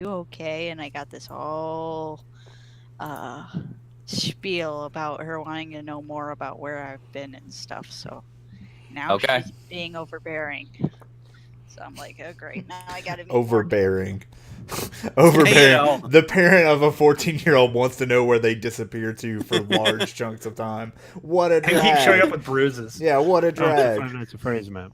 okay?" And I got this whole uh, spiel about her wanting to know more about where I've been and stuff. So now Okay. she's being overbearing. So I'm like, "Oh, great! Now I got to be more careful." Overbearing. Overbearing. know. The parent of a 14-year-old wants to know where they disappear to for large chunks of time. What a And keep showing up drag. with bruises. Yeah, what a Oh, it's drag. 5 minutes of phrase map.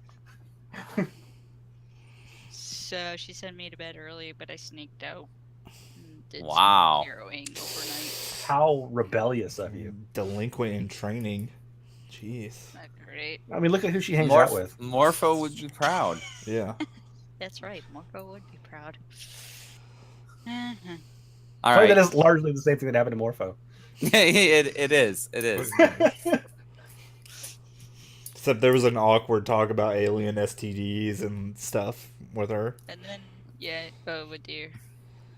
So she sent me to bed early, but I sneaked out and did Wow. some heroing overnight. How rebellious of you. Delinquent in training. Jeez. Not great. I mean, look at who she hangs out with. Morpho would be proud. Yeah. That's right. Morpho would be proud. Uh-huh. All Funny right. that is largely the same thing that happened to Morpho. it is. It is. Except there was an awkward talk about alien STDs and stuff with her. And then, yeah, oh dear.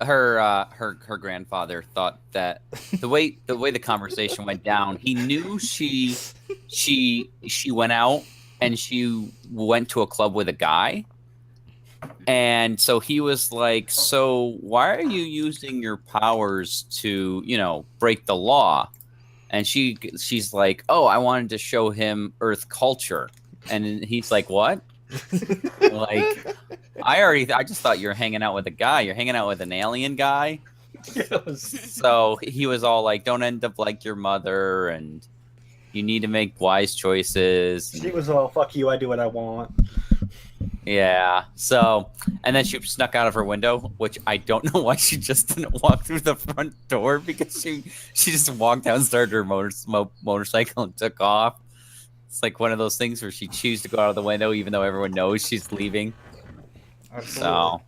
Her grandfather thought that the way the conversation went down, he knew she went out and she went to a club with a guy. And so he was like, "So why are you using your powers to, break the law?" And she's like, "Oh, I wanted to show him Earth culture." And he's like, "What?" Like, I just thought you were hanging out with a guy. You're hanging out with an alien guy. So he was all like, "Don't end up like your mother, and you need to make wise choices." She was all, "Fuck you, I do what I want." Yeah. So, and then she snuck out of her window, which I don't know why she just didn't walk through the front door, because she just walked down, started her motorcycle, and took off. It's like one of those things where she chooses to go out of the window even though everyone knows she's leaving. So,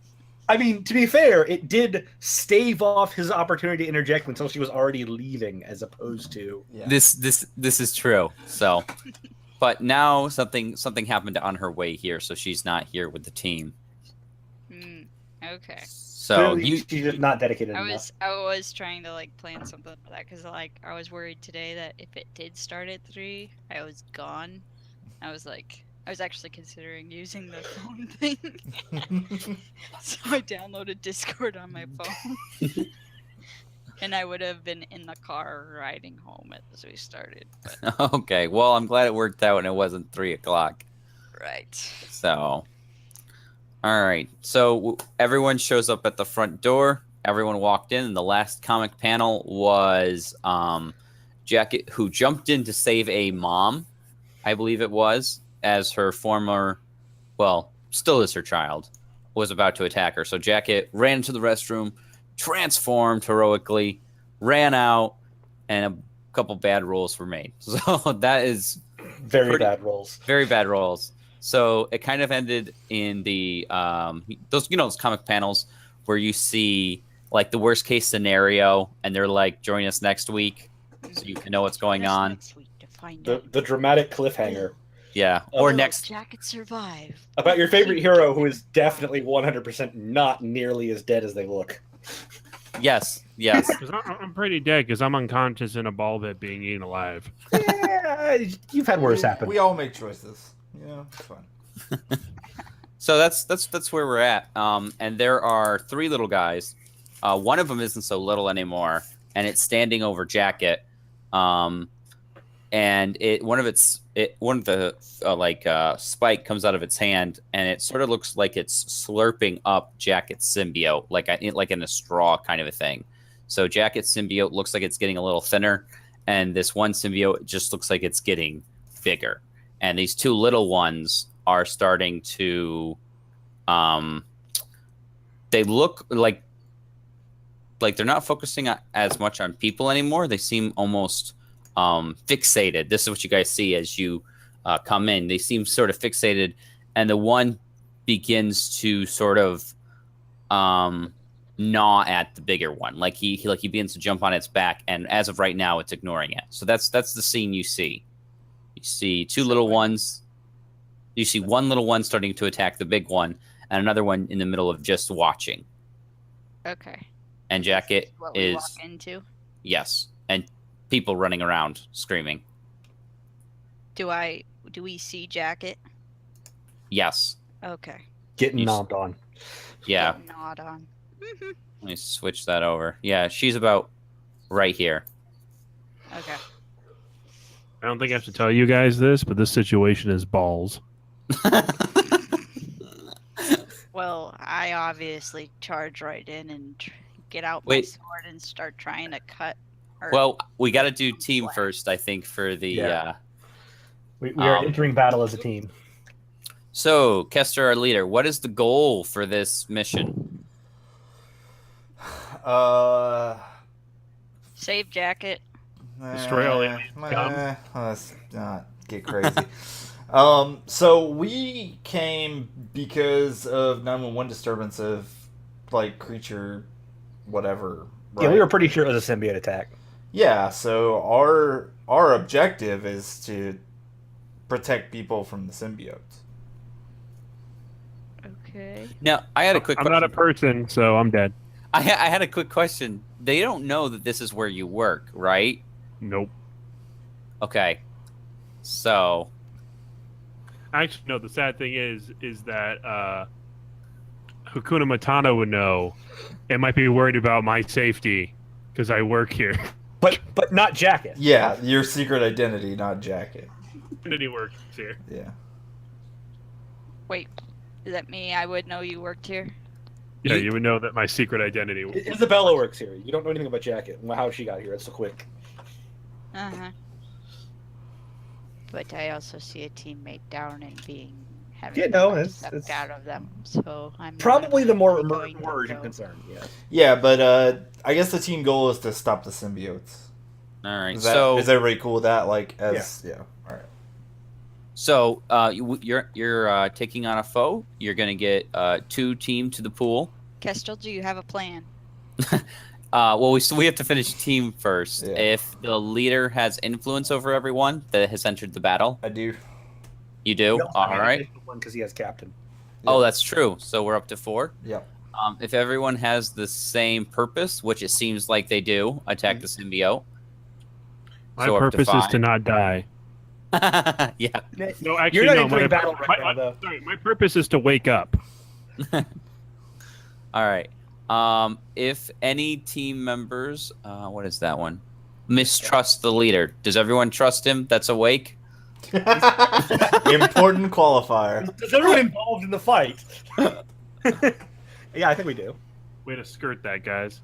I mean, to be fair, it did stave off his opportunity to interject until she was already leaving, as opposed to this is true. So, but now something happened on her way here, so she's not here with the team. Okay. So she's just not dedicated I enough. was trying to plan something like that, because I was worried today that if it did start at 3, I was gone. I was actually considering using the phone thing. So I downloaded Discord on my phone. And I would have been in the car riding home as we started. But... Okay, well, I'm glad it worked out and it wasn't 3:00. Right. So, all right. So everyone shows up at the front door. Everyone walked in, and the last comic panel was Jacket, who jumped in to save a mom, I believe it was, as her former, well, still is her child, was about to attack her. So Jacket ran into the restroom, transformed heroically, ran out, and a couple bad rolls were made. So that is very bad rolls. Very bad rolls. So it kind of ended in the those comic panels where you see like the worst case scenario, and they're like, "Join us next week," so you can know what's going on. Next week to find The dramatic cliffhanger. Yeah, or next. Jacket survive. About your favorite hero, who is definitely 100% not nearly as dead as they look. Yes. Because I'm pretty dead because I'm unconscious in a ball pit being eaten alive. Yeah, you've had worse happen. We all make choices. Yeah, it's fine. So that's where we're at. And there are 3 little guys. One of them isn't so little anymore, and it's standing over Jacket. And one of the spike comes out of its hand, and it sort of looks like it's slurping up Jacket's symbiote, like in a straw kind of a thing. So Jacket's symbiote looks like it's getting a little thinner, and this one symbiote just looks like it's getting bigger. And these 2 little ones are starting to, they look like they're not focusing as much on people anymore. They seem almost fixated. This is what you guys see as you come in. They seem sort of fixated, and the one begins to sort of gnaw at the bigger one. Like he begins to jump on its back, and as of right now, it's ignoring it. So that's the scene you see. You see 2 little ones. You see one little one starting to attack the big one, and another one in the middle of just watching. Okay. And Jacket What we is walk into. yes, and people running around screaming. Do we see Jacket? Yes. Okay. Getting knobbed on. Yeah. Getting gnawed on. Let me switch that over. Yeah, she's about right here. Okay. I don't think I have to tell you guys this, but this situation is balls. Well, I obviously charge right in and get out my Wait. sword and start trying to cut. Her. Well, we got to do team first, I think, for the. Yeah. We are Um, entering battle as a team. So, Kester, our leader, what is the goal for this mission? Save Jacket. Destroy all the scum. Let's not get crazy. So we came because of 911 disturbance of like creature, whatever. Right? Yeah, we were pretty sure it was a symbiote attack. Yeah. So our objective is to protect people from the symbiotes. Okay. Now, I had a quick I'm question. not a person, so I'm dead. I had a quick question. They don't know that this is where you work, right? Nope. Okay. So, Actually, no. The sad thing is that Hakuna Matata would know and might be worried about my safety because I work here. But not Jacket. Yeah, your secret identity, not Jacket. And he works here. Yeah. Wait, does that mean I would know you worked here? Yeah, you would know that my secret identity. Isabella works here. You don't know anything about Jacket and how she got here. It's so quick. Uh huh. But I also see a teammate down and having Yeah, no, sucked it's- out of them. So I'm Probably the more going to urgent go. concern. Yeah. Yeah, but I guess the team goal is to stop the symbiotes. all right. Is So, everybody cool with that? Like, yeah. All right. so you're taking on a foe. You're gonna get 2 team to the pool. Kestrel, do you have a plan? Well, we have to finish team first. Yeah. If the leader has influence over everyone that has entered the battle, I do. you do. All right. Because he has captain. Oh, that's true. So we're up to 4. Yep. If everyone has the same purpose, which it seems like they do, attack the symbiote. My So up to purpose is 5. to not die. Yeah. No, actually, You're not no. entering battle right now, though. Sorry, my purpose is to wake up. All right. If any team members, what is that one? Mistrust the leader. Does everyone trust him? That's awake. Important qualifier. Is everyone involved in the fight? Yeah, I think we do. Way to skirt that, guys.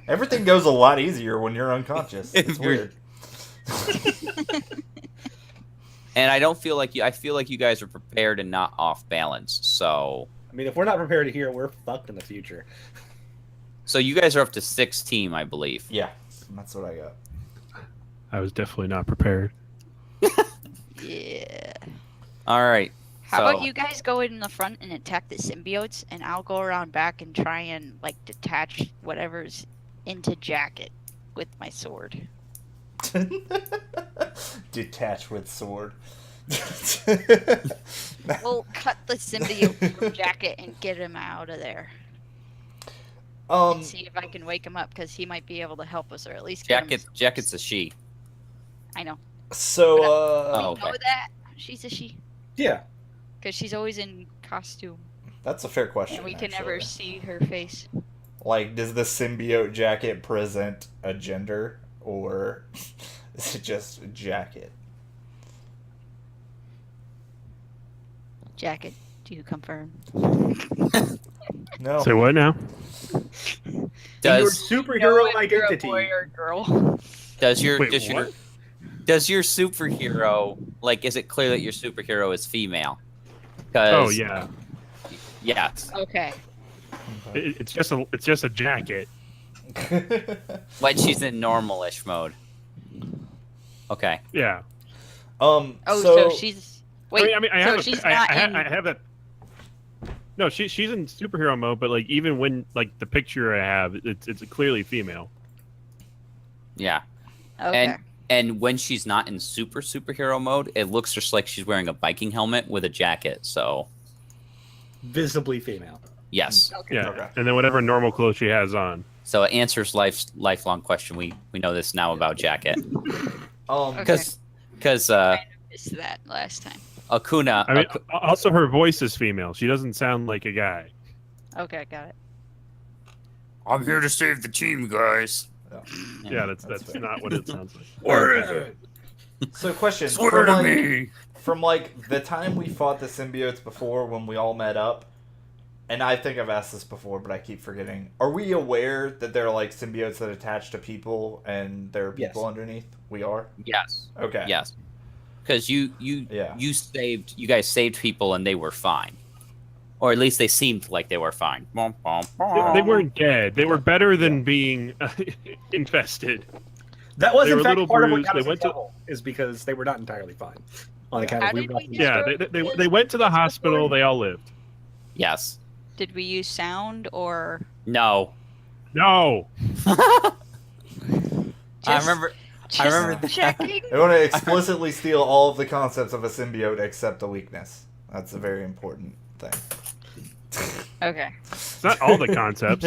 Everything goes a lot easier when you're unconscious. It's weird. And I don't feel like you. I feel like you guys are prepared and not off balance. So I mean, if we're not prepared to hear, we're fucked in the future. you guys are up to 6 team, I believe. Yeah, that's what I got. I was definitely not prepared. Yeah. All right. How So- about you guys go in the front and attack the symbiotes, and I'll go around back and try and like detach whatever's into Jacket with my sword. Detach with sword. We'll cut the symbiote from Jacket and get him out of there. And see if I can wake him up because he might be able to help us, or at least get him. Jacket's a she. I know. So, Oh, Know okay. that she's a she Yeah. because she's always in costume, that's a fair question. and we can actually. never see her face. Like, does the symbiote jacket present a gender, or is it just a jacket? Jacket, do you confirm? No. Say what now? Your Does superhero If you're a identity. boy or a girl. does your Wait, does your what? does your superhero, like, is it clear that your superhero is female? Oh 'Cause- yeah, Yes. Okay. it's just a jacket. When she's in normalish mode. Okay. Yeah. Oh, so, so she's. Wait, I mean, I so have she's I not have, in. I have that. No, she's in superhero mode, but like even when like the picture I have, it's clearly female. Yeah. Okay. And when she's not in superhero mode, it looks just like she's wearing a biking helmet with a jacket. So, Visibly female. yes. Okay. Yeah, Okay. and then whatever normal clothes she has on. So it answers lifelong question. We know this now about jacket. um, Okay. Because I missed that last time. Akuna. I mean, also her voice is female. She doesn't sound like a guy. Okay, got it. I'm here to save the team, guys. Yeah, that's fair. not what it sounds like. So, question: Swear from, to like, me. from like the time we fought the symbiotes before, when we all met up, and I think I've asked this before, but I keep forgetting. Are we aware that there are like symbiotes that attach to people, and there are people Yes. underneath? We are. Yes. Okay. Yes. Because you Yeah. you guys saved people and they were fine, or at least they seemed like they were fine. They weren't dead. They were better than being infested. That was They in were fact little part of what bruised. got They us in went to- trouble, is because they were not entirely fine. On account How of we did were we not- get- Yeah, they went to the hospital. They all lived. Yes. Did we use sound or No. No. I just, remember. just I remember that. checking? They want to explicitly steal all of the concepts of a symbiote except the weakness. That's a very important thing. Okay. It's not all the concepts.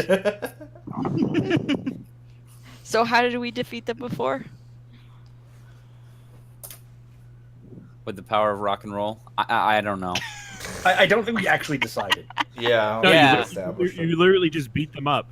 So how did we defeat them before? With the power of rock and roll. I don't know. I don't think we actually decided. Yeah. No, Yeah. you, Established you it. literally just beat them up.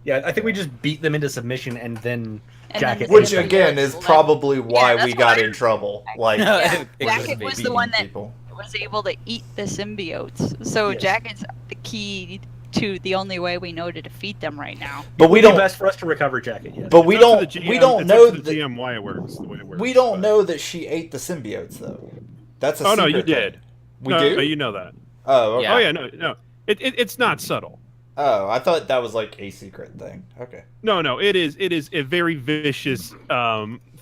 Yeah, I think we just beat them into submission and then And Jacket. then the Which symbiotes again is left- probably why that's we what got I- in trouble. Like, Yeah, It Jacket could was be. the one that people. was able to eat the symbiotes. So Yes. Jacket's the key to the only way we know to defeat them right now. But we it'd be don't. best for us to recover Jacket. Yes. But we It's up don't. to the We GM don't it's know up to the that. GM why it works the way it works. We don't but- know that she ate the symbiotes though. That's a Oh no, secret you did. thing. We no, do. You know that. Oh, okay. Yeah. Oh yeah, no. It's not subtle. Oh, I thought that was like a secret thing. Okay. No, it is a very vicious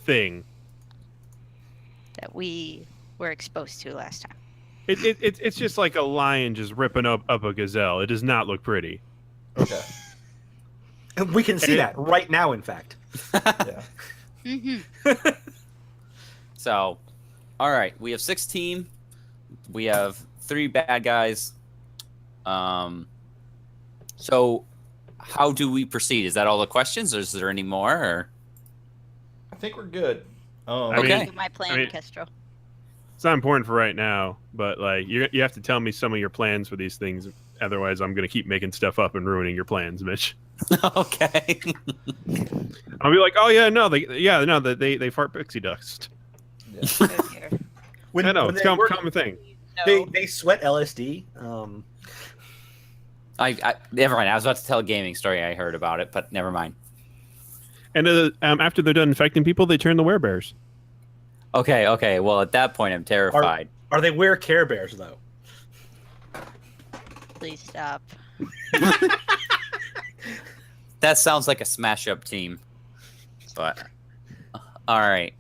thing. That we were exposed to last time. It's just like a lion just ripping up a gazelle. It does not look pretty. Okay. And we can see that right now, in fact. Yeah. Mm-hmm. So, all right, we have 16. We have 3 bad guys. So how do we proceed? Is that all the questions, or is there any more? Or I think we're good. I Okay. mean, My plan, I mean- Kestro. it's not important for right now, but like you have to tell me some of your plans for these things. Otherwise, I'm gonna keep making stuff up and ruining your plans, Mitch. okay. I'll be like, oh yeah, no, they fart pixie dust. Yeah. When, I know when it's they a were- common thing. They sweat LSD. I never mind. I was about to tell a gaming story. I heard about it, but never mind. And after they're done infecting people, they turn the werebears. Okay. Well, at that point, I'm terrified. Are they wear Care Bears though? Please stop. That sounds like a smash-up team. But all right.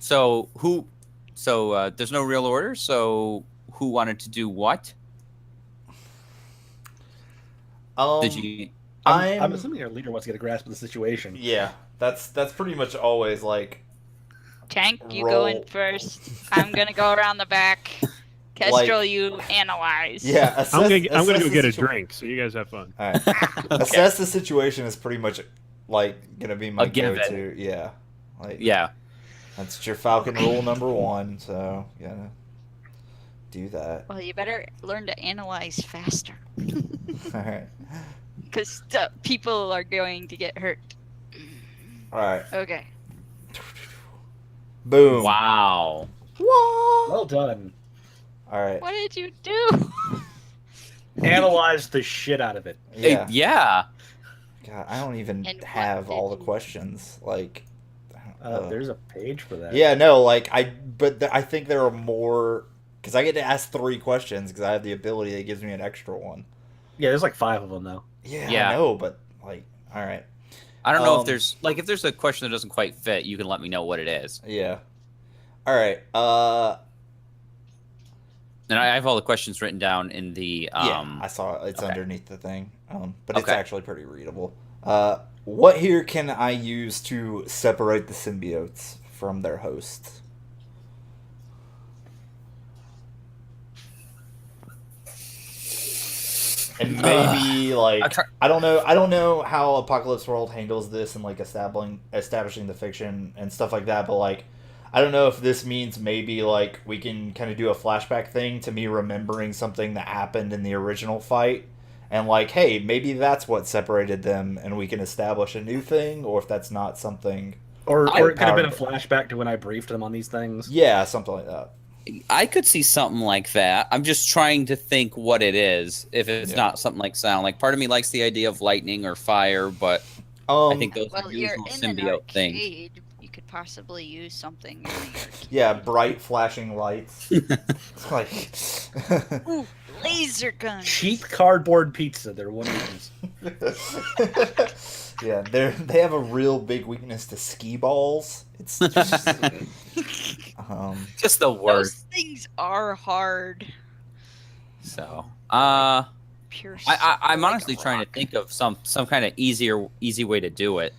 So who? So there's no real order. So who wanted to do what? Did you? I'm assuming our leader wants to get a grasp of the situation. Yeah, that's pretty much always like Tank, you go in Roll. first. I'm gonna go around the back. Kestrel, you analyze. yeah. Assess, I'm gonna go assess the get a situ- drink. So you guys have fun. All right. Assess the situation is pretty much like gonna be my A given. go-to. Yeah, like Yeah. that's your Falcon rule number 1. So you gotta do that. Well, you better learn to analyze faster, All right. because people are going to get hurt. All right. Okay. Boom. Wow. Well done. All right. What did you do? Analyze the shit out of it. Yeah. Yeah. God, I don't even And what have all the did you- questions. Like, There's a page for that. yeah, no, like I think there are more because I get to ask 3 questions because I have the ability that gives me an extra one. Yeah, there's like 5 of them though. Yeah, Yeah. I know, but like, all right, I don't know if Um, there's a question that doesn't quite fit. You can let me know what it is. yeah, all right. And I have all the questions written down in the Yeah, I saw it's okay. underneath the thing, but it's Okay. actually pretty readable. What here can I use to separate the symbiotes from their hosts? And maybe like I don't know how Apocalypse World handles this and like establishing the fiction and stuff like that, but like I don't know if this means maybe like we can kind of do a flashback thing to me remembering something that happened in the original fight, and like, hey, maybe that's what separated them, and we can establish a new thing, or if that's not something. Or it could have been a Power- flashback to when I briefed them on these things. Yeah, something like that. I could see something like that. I'm just trying to think what it is. If it's Yeah. not something like sound, like part of me likes the idea of lightning or fire, but I think those are Well, you're usual in an symbiote things. arcade. You could possibly use something in the arcade. Yeah, bright flashing lights. Like, Ooh, laser gun. Cheap cardboard pizza. They're one weakness. yeah, they have a real big weakness to ski balls. It's just, Just the Those worst. things are hard. So, Pure. I'm like honestly a trying to rock. think of some kind of easy way to do it.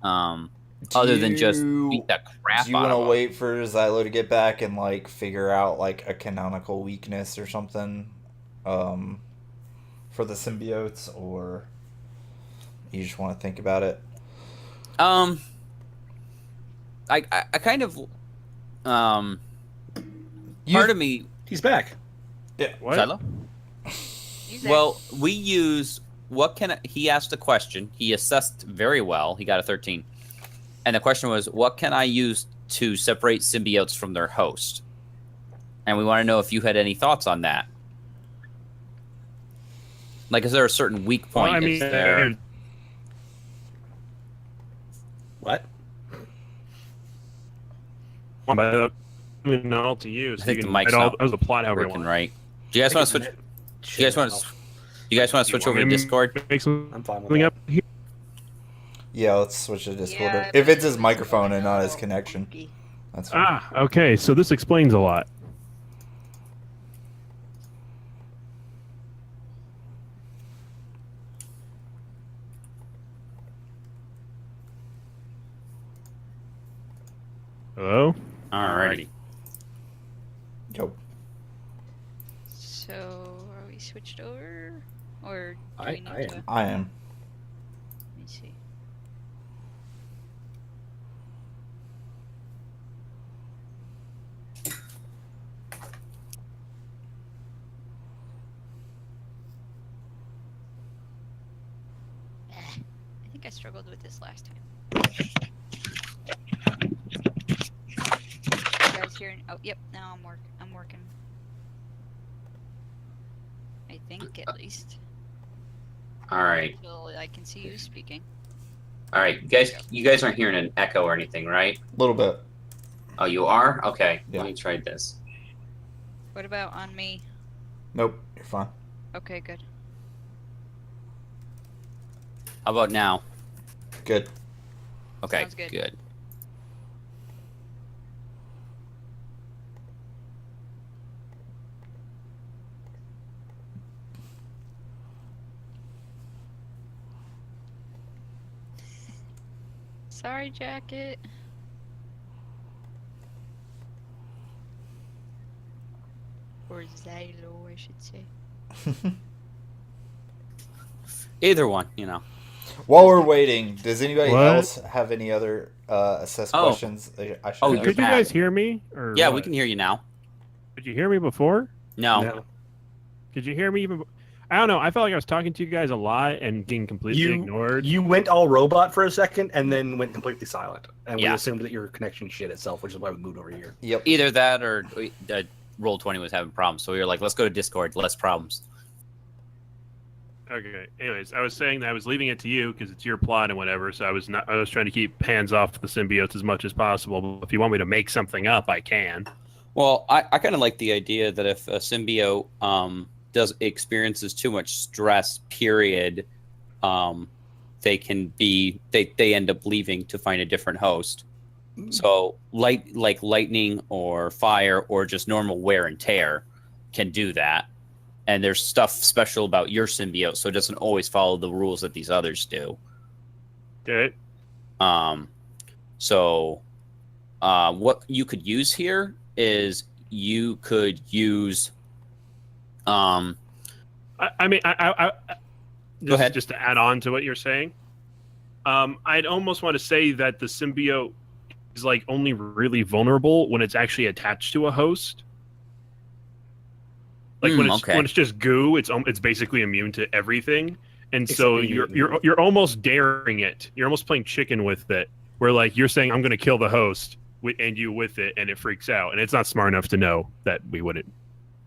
Other than just beat the crap Do you out want of to them. wait for Xylo to get back and like figure out like a canonical weakness or something, for the symbiotes, or you just want to think about it? I kind of part of me. He's back. What? Silo? Use that. Well, we use he asked a question. He assessed very well. He got a 13. And the question was, what can I use to separate symbiotes from their host? And we want to know if you had any thoughts on that. Like, is there a certain weak point? Well, I mean, Is there... What? but I don't even know to use. I think You the can mic's write all not those apply however you working want. right. Do you guys want to switch? Do you guys want to? You guys want to switch You over want to me Discord? Make something I'm fine with that. up here. Yeah, let's switch to Discord. Yeah, If but it's his microphone and not his Oh, connection, funky. that's fine. Ah, okay. So this explains a lot. Hello? Alrighty. Yo. So, are we switched over, or do I we need am. to? I am. Let me see. I think I struggled with this last time. You guys hearing? Oh, yep. Now I'm working. I think at least. All right, Until I can see you speaking. all right. You guys aren't hearing an echo or anything, right? A little bit. Oh, you are? Okay. Yeah. Let me try this. What about on me? Nope, you're fine. Okay, good. How about now? Good. Okay, Sounds good. good. Sorry, jacket. Or Xylo, I should say. Either one, you know. While we're waiting, does anybody What? else have any other assess Oh. questions? I should Oh, have? you're Could you back. guys hear me? Or Yeah, we what? can hear you now. Could you hear me before? No. No. Could you hear me even? I don't know. I felt like I was talking to you guys a lot and getting completely ignored. You went all robot for a second and then went completely silent. And we Yeah. assumed that your connection shit itself, which is why we moved over here. Yep. Either that or Roll20 was having problems. So we were like, let's go to Discord, less problems. Okay. Anyways, I was saying that I was leaving it to you because it's your plot and whatever. So I was trying to keep hands off the symbiotes as much as possible. But if you want me to make something up, I can. Well, I kind of like the idea that if a symbiote experiences too much stress, period, they end up leaving to find a different host. So like lightning or fire or just normal wear and tear can do that. And there's stuff special about your symbiote, so it doesn't always follow the rules that these others do. Okay. So what you could use here is you could use I mean, Go ahead. Just to add on to what you're saying, I'd almost want to say that the symbiote is like only really vulnerable when it's actually attached to a host. Like when it's just goo, it's basically immune to everything, and so you're almost daring it. You're almost playing chicken with it, where like you're saying I'm going to kill the host and you with it, and it freaks out, and it's not smart enough to know that we wouldn't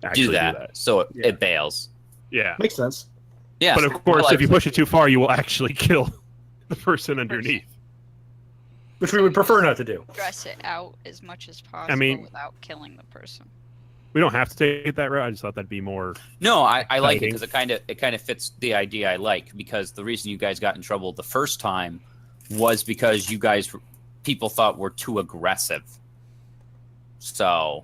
actually do that. So it bails. Yeah, Makes sense. Yeah, but of course, if you push it too far, you will actually kill the person underneath. Which we would prefer not to do. Dress it out as much as possible without killing the person. We don't have to take that route. I just thought that'd be more. No, I like it because it kind of fits the idea I like. Because the reason you guys got in trouble the first time was because people thought were too aggressive. So,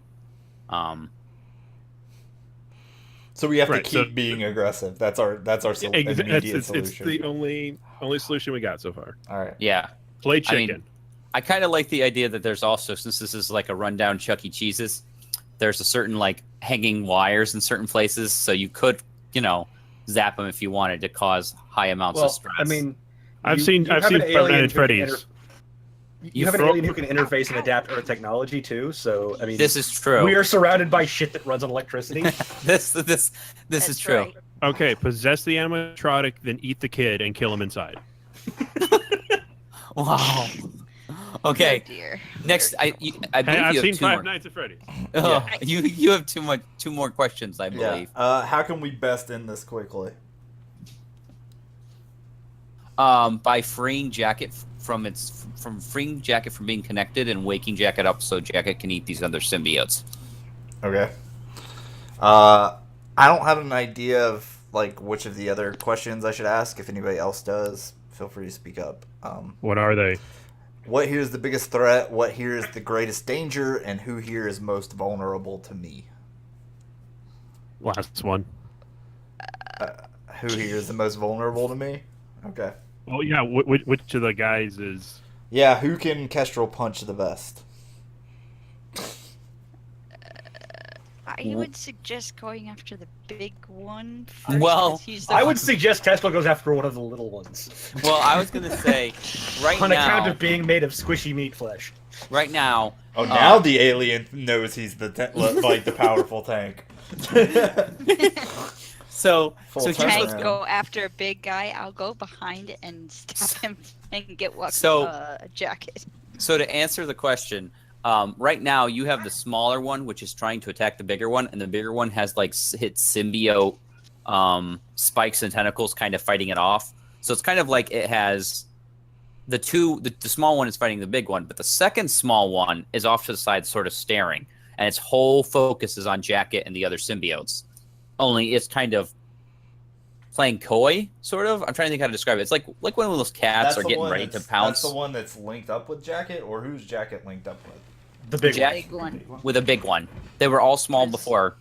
so we have to keep being aggressive. That's our immediate solution. It's the only solution we got so far. All right. Yeah. Play chicken. I kind of like the idea that there's also, since this is like a rundown Chuck E. Cheese's, there's a certain like hanging wires in certain places, so you could, zap them if you wanted to cause high amounts of stress. I mean, I've seen Five Nights at Freddy's. You have an alien who can interface and adapt Earth technology too. So I mean, this is true. We are surrounded by shit that runs on electricity. This is true. Right. Okay, possess the animatronic, then eat the kid and kill him inside. Wow. Okay. Oh, dear. Next, I believe I've you seen have two Five more. Nights at Freddy's. You have two more questions, I believe. Yeah. How can we best end this quickly? By freeing Jacket from being connected and waking Jacket up so Jacket can eat these other symbiotes. Okay. I don't have an idea of like which of the other questions I should ask. If anybody else does, feel free to speak up. What are they? What here is the biggest threat? What here is the greatest danger? And who here is most vulnerable to me? Last one. Who here is the most vulnerable to me? Okay. Well, yeah. Which of the guys is? Yeah, who can Kestrel punch the best? I would suggest going after the big one first. Well, 'cause he's the I one- would suggest Kestrel goes after one of the little ones. Well, I was gonna say, On account of being made of squishy meat flesh. right now. Oh, now the alien knows he's the the powerful tank. So Full here's time. what's Tank go after a big guy. I'll go behind and stab him and get a jacket. So to answer the question, right now you have the smaller one, which is trying to attack the bigger one, and the bigger one has like hit symbiote spikes and tentacles, kind of fighting it off. So it's kind of like it has the small one is fighting the big one, but the second small one is off to the side, sort of staring, and its whole focus is on Jacket and the other symbiotes. Only it's kind of playing coy, sort of. I'm trying to think how to describe it. It's like when one of those cats are getting ready to pounce. That's the one that's linked up with Jacket, or who's Jacket linked up with? The big Jack- one. Big one. With a big one. They were all small before,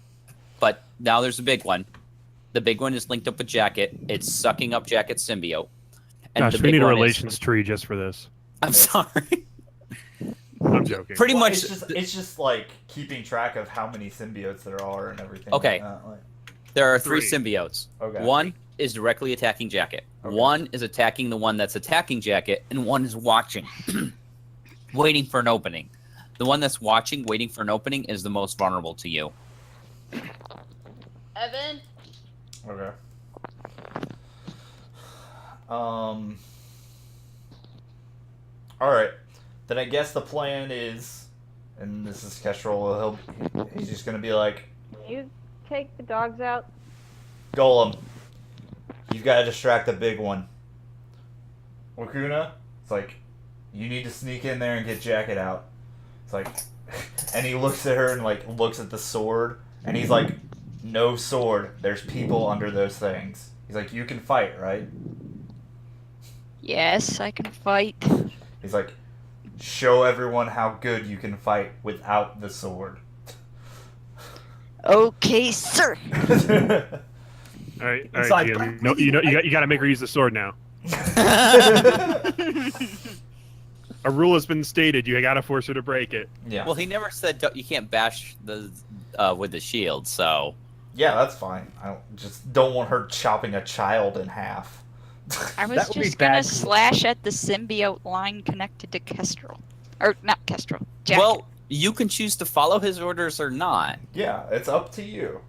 but now there's a big one. The big one is linked up with Jacket. It's sucking up Jacket's symbiote. And Gosh, the we big need a one is- relations tree just for this. I'm sorry. I'm joking. Pretty Well, much. it's just like keeping track of how many symbiotes there are and everything. Okay. Like, There are three Three. symbiotes. Okay. One is directly attacking Jacket. Okay. One is attacking the one that's attacking Jacket, and one is watching, waiting for an opening. The one that's watching, waiting for an opening, is the most vulnerable to you. Evan. Okay. All right. Then I guess the plan is, and this is Kestrel. He's just gonna be like, You take the dogs out. Golem, you've got to distract the big one. Wakuna, it's like, you need to sneak in there and get Jacket out. It's like, and he looks at her and like looks at the sword, and he's like, no sword. There's people under those things. He's like, you can fight, right? Yes, I can fight. He's like, show everyone how good you can fight without the sword. Okay, sir. All right, Inside. GM. No, you got to make her use the sword now. A rule has been stated. You got to force her to break it. Yeah. Well, he never said you can't bash the with the shield, so Yeah, that's fine. I don't want her chopping a child in half. I was That would be just gonna bad. slash at the symbiote line connected to Kestrel. Or not Kestrel. Jacket. Well, you can choose to follow his orders or not. Yeah, it's up to you.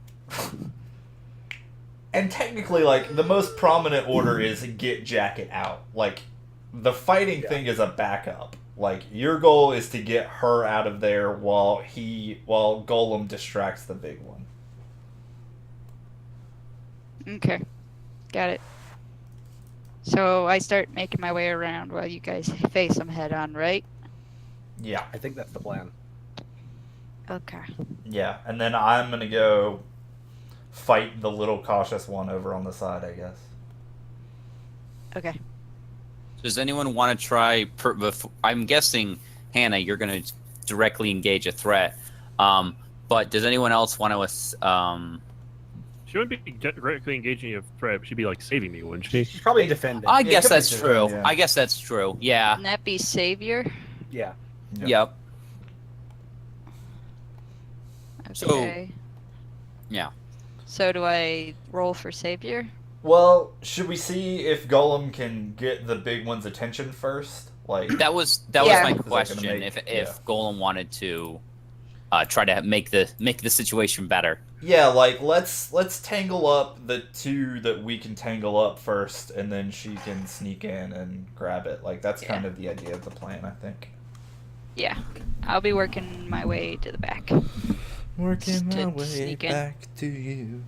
And technically, like, the most prominent order is get Jacket out. Like, the fighting thing is a backup. Like, your goal is to get her out of there while Golem distracts the big one. Okay. Got it. So I start making my way around while you guys face them head on, right? Yeah. I think that's the plan. Okay. Yeah, and then I'm gonna go fight the little cautious one over on the side, I guess. Okay. Does anyone want to try? I'm guessing, Hannah, you're going to directly engage a threat. But does anyone else want to? She wouldn't be directly engaging a threat. She'd be like saving me, wouldn't she? She's probably defending. I it guess could be that's true. yeah. I guess that's true. Yeah. Wouldn't that be Savior? Yeah. Yeah. Yep. So- Okay. Yeah. So do I roll for Savior? Well, should we see if Golem can get the big one's attention first? Like, That was Yeah. my Is that gonna question. make- If yeah. Golem wanted to try to make the situation better. yeah, like let's tangle up the two that we can tangle up first, and then she can sneak in and grab it. Like that's kind of the idea of the plan, I think. Yeah. I'll be working my way to the back. Working my way sneak in. back to you.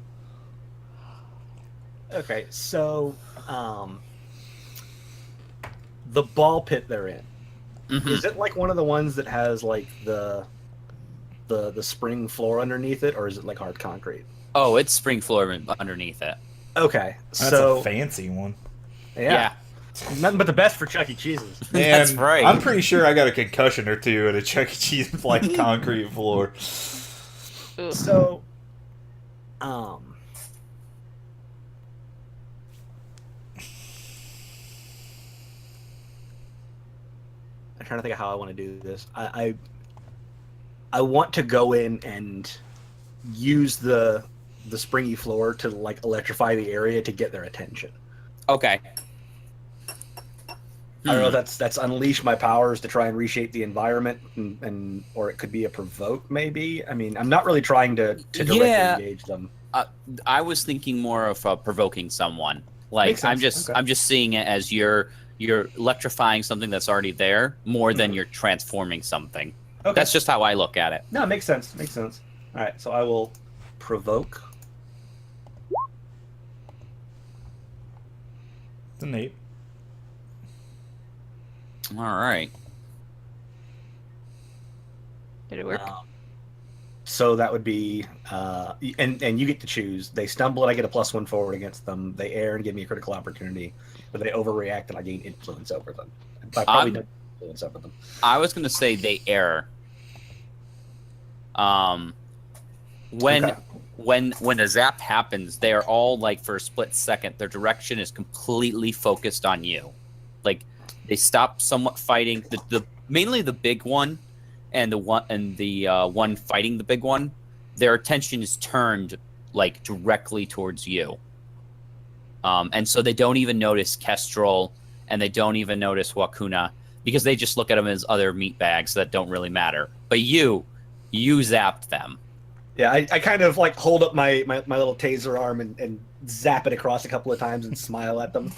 Okay, so the ball pit they're in. Mhm. Is it like one of the ones that has like the spring floor underneath it, or is it like hard concrete? Oh, it's spring floor underneath it. Okay, That's so a fancy one. yeah, nothing but the best for Chuck E. Cheese's. That's And right. I'm pretty sure I got a concussion or two at a Chuck E. Cheese like concrete floor. Ugh. So, I'm trying to think of how I want to do this. I want to go in and use the springy floor to like electrify the area to get their attention. Okay. I don't know if that's unleash my powers to try and reshape the environment, and or it could be a provoke maybe. I mean, I'm not really trying to directly Yeah. engage them. I was thinking more of provoking someone. Like Makes I'm sense. just Okay. I'm just seeing it as you're electrifying something that's already there more than you're transforming something. Okay. That's just how I look at it. No, it makes sense. Makes sense. All right, so I will provoke. It's an 8. All right. Did it work? So that would be, and you get to choose. They stumble and I get a +1 forward against them. They err and give me a critical opportunity, but they overreact and I gain influence over them. I probably don't influence over them. I was gonna say they err. When Okay. when the zap happens, they are all like for a split second, their direction is completely focused on you. Like they stop somewhat fighting the mainly the big one and the one fighting the big one. Their attention is turned like directly towards you. And so they don't even notice Kestrel and they don't even notice Wakuna because they just look at them as other meat bags that don't really matter. But you zapped them. Yeah, I kind of like hold up my little taser arm and zap it across a couple of times and smile at them.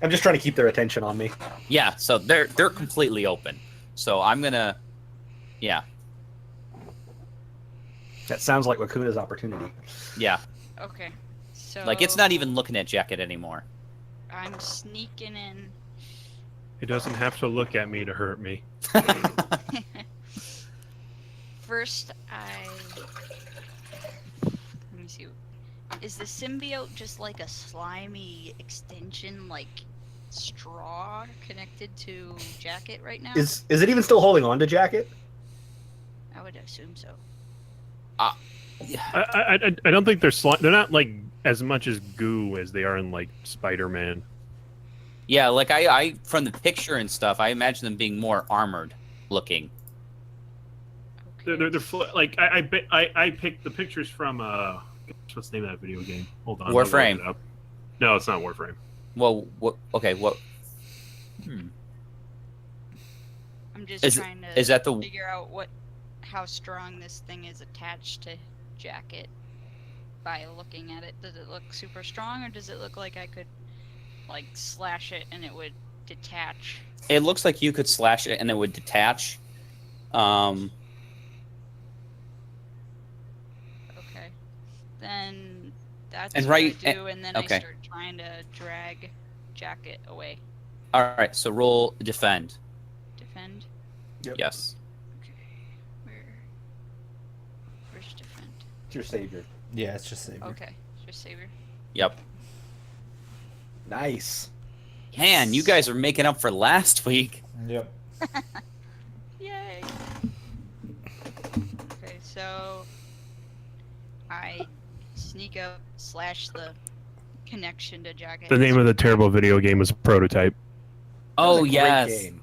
I'm just trying to keep their attention on me. Yeah, so they're completely open. So I'm gonna, yeah, That sounds like Wakuna's opportunity. yeah. Okay. So Like it's not even looking at Jacket anymore. I'm sneaking in. It doesn't have to look at me to hurt me. First, let me see. Is the symbiote just like a slimy extension, like straw connected to Jacket right now? Is it even still holding on to Jacket? I would assume so. I don't think they're not like as much as goo as they are in like Spider-Man. Yeah, like I from the picture and stuff, I imagine them being more armored looking. Okay. Like I picked the pictures from what's the name of that video game? Hold on. I'll Warframe. look it up. No, it's not Warframe. Well, what? Okay, what? I'm I'm just Is- trying to is that the- figure out how strong this thing is attached to Jacket by looking at it. Does it look super strong, or does it look like I could like slash it and it would detach? It looks like you could slash it and it would detach. Okay. Then that's And what right- I do, and then okay. I start trying to drag Jacket away. All right, so roll defend. Defend. Yes. Okay. Where's defend? It's your savior. Yeah, it's just savior. Okay. Just savior. Yep. Nice. Man, you guys are making up for last week. Yep. Yay! Okay, so I sneak up, slash the connection to Jacket. The name of the terrible video game is Prototype. That was Oh a great yes. game.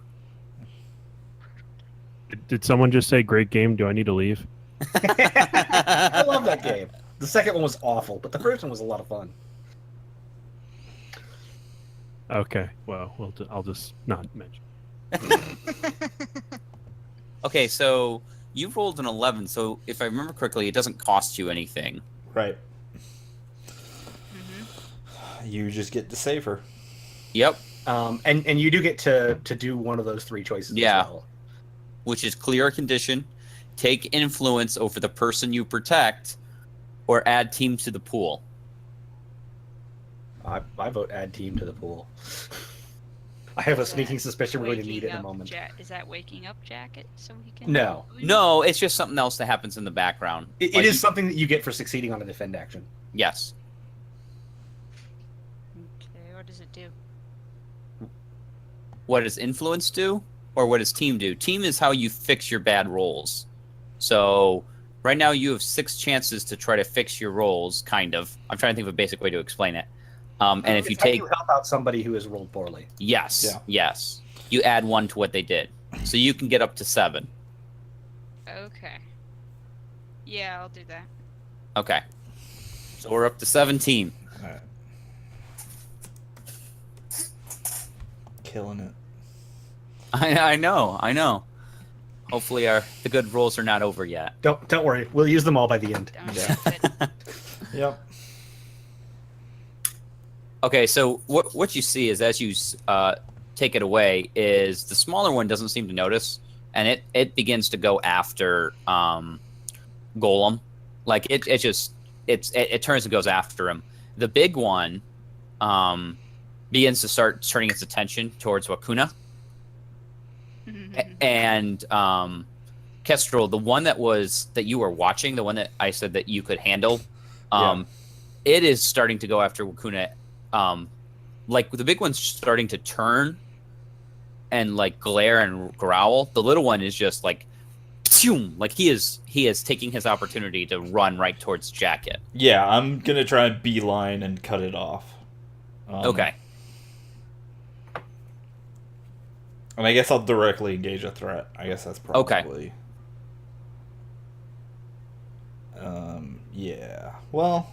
Did someone just say great game? Do I need to leave? I love that game. The second one was awful, but the first one was a lot of fun. Okay, well, I'll just not mention. Okay, so you've rolled an 11. So if I remember correctly, it doesn't cost you anything. Right. Mhm. You just get to save her. Yep. And you do get to do one of those three choices. Yeah. As well. Which is clear a condition, take influence over the person you protect, or add team to the pool. I vote add team to the pool. I have a sneaking suspicion we're going to need it in a Waking up moment. Is that waking up Jacket so he can? No. No, it's just something else that happens in the background. It Like, is something that you get for succeeding on a defend action. Yes. Okay, what does it do? What does influence do, or what does team do? Team is how you fix your bad rolls. So right now you have 6 chances to try to fix your rolls, kind of. I'm trying to think of a basic way to explain it. And if you It's how take you help out somebody who has rolled poorly. yes, Yeah. yes, you add 1 to what they did, so you can get up to 7. Okay. Yeah, I'll do that. Okay, so we're up to 17. Alright. Killing it. I know. Hopefully the good rolls are not over yet. Don't worry, we'll use them all by the end. Don't Yeah. do it. Yep. Okay, so what you see is as you take it away is the smaller one doesn't seem to notice, and it begins to go after Golem, like it turns and goes after him. The big one begins to start turning its attention towards Wakuna, and Kestrel, the one that you were watching, the one that I said that you could handle, it is starting to go after Wakuna. Like the big one's starting to turn and like glare and growl. The little one is just like, phew, like he is taking his opportunity to run right towards Jacket. Yeah, I'm gonna try and beeline and cut it off. Okay. And I guess I'll directly engage a threat. I guess that's probably. Yeah. Well,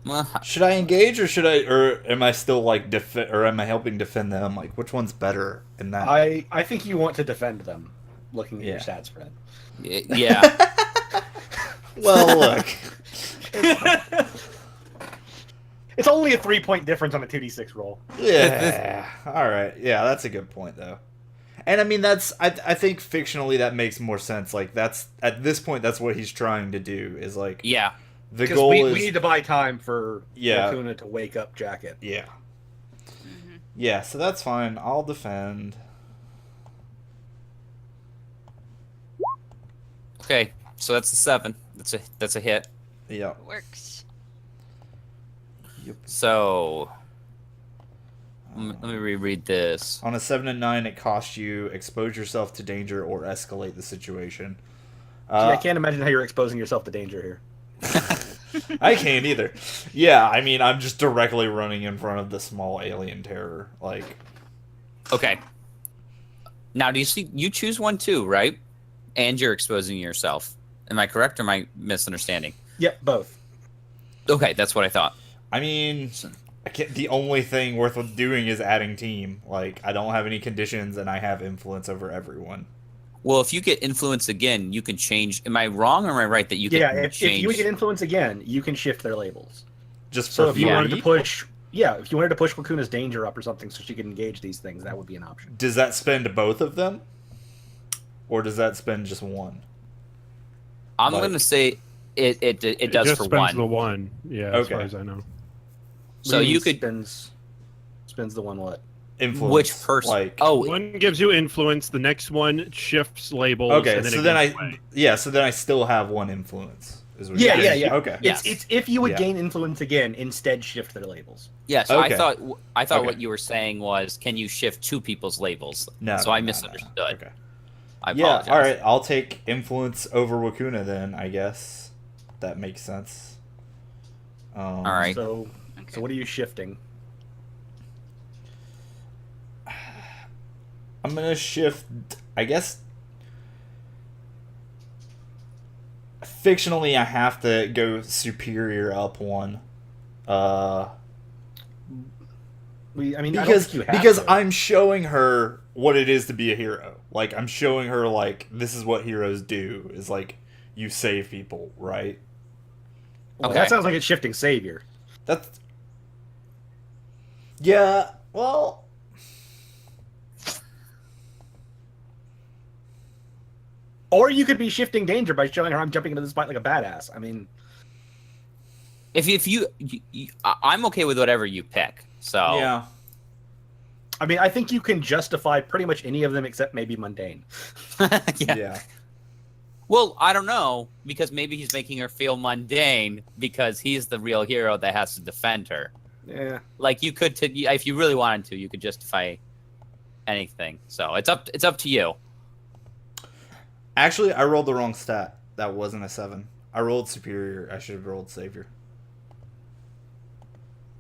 Well, should I engage or am I still like am I helping defend them? Like, which one's better in that? I think you want to defend them, looking at your Yeah. stat spread. yeah. Well, look. It's only a 3-point difference on a 2d6 roll. Yeah. All right. Yeah, that's a good point though. And I mean, I think fictionally that makes more sense. Like that's at this point, that's what he's trying to do. Is like Yeah. the Because goal we is need to buy time for Yeah. Wakuna to wake up Jacket. yeah. Mm-hmm. Yeah, so that's fine. I'll defend. Okay. So that's a 7. That's a hit. Yeah. It works. So let me reread this. On a 7 and 9, it costs you expose yourself to danger or escalate the situation. I can't imagine how you're exposing yourself to danger here. I can't either. Yeah, I mean, I'm just directly running in front of the small alien terror. Like, Okay. Now, do you choose one too, right? And you're exposing yourself. Am I correct or am I misunderstanding? Yep, both. Okay, that's what I thought. I mean, the only thing worth doing is adding team. Like, I don't have any conditions, and I have influence over everyone. Well, if you get influence again, you can change. Am I wrong or am I right that you can if change? you get influence again, you can shift their labels. Just So for if you free? wanted to push, if you wanted to push Wakuna's danger up or something, so she could engage these things, that would be an option. Does that spend both of them, or does that spend just one? I'm Like- going to say it does just for spends one. the one. Yeah, as Okay. far as I know. So you could. spends the one what? Influence. Which person? Like, Oh, One gives you influence. The next one shifts labels. okay. And then So it then gives away. so then I still have one influence. Is what Yeah, you're saying. yeah. Okay. Yes. It's if you would Yeah. gain influence again, instead shift their labels. yeah. So Okay. I thought Okay. what you were saying was, can you shift two people's labels? No. So I no, no, misunderstood. no. Okay. I Yeah. apologize. All right. I'll take influence over Wakuna then. I guess that makes sense. All right. So Okay. what are you shifting? I'm gonna shift. I guess. Fictionally, I have to go superior up one. I don't Because think you have because to. I'm showing her what it is to be a hero. Like, I'm showing her, like, this is what heroes do. Is like, you save people, right? Well, Okay. that sounds like it's shifting savior. That's. Yeah. Well. Or you could be shifting danger by showing her I'm jumping into this fight like a badass. I mean, If you I'm okay with whatever you pick. So Yeah. I think you can justify pretty much any of them except maybe mundane. yeah. Yeah. Well, I don't know, because maybe he's making her feel mundane because he's the real hero that has to defend her. Yeah. Like, you could, if you really wanted to, you could justify anything. So it's up to you. Actually, I rolled the wrong stat. That wasn't a 7. I rolled superior. I should have rolled savior.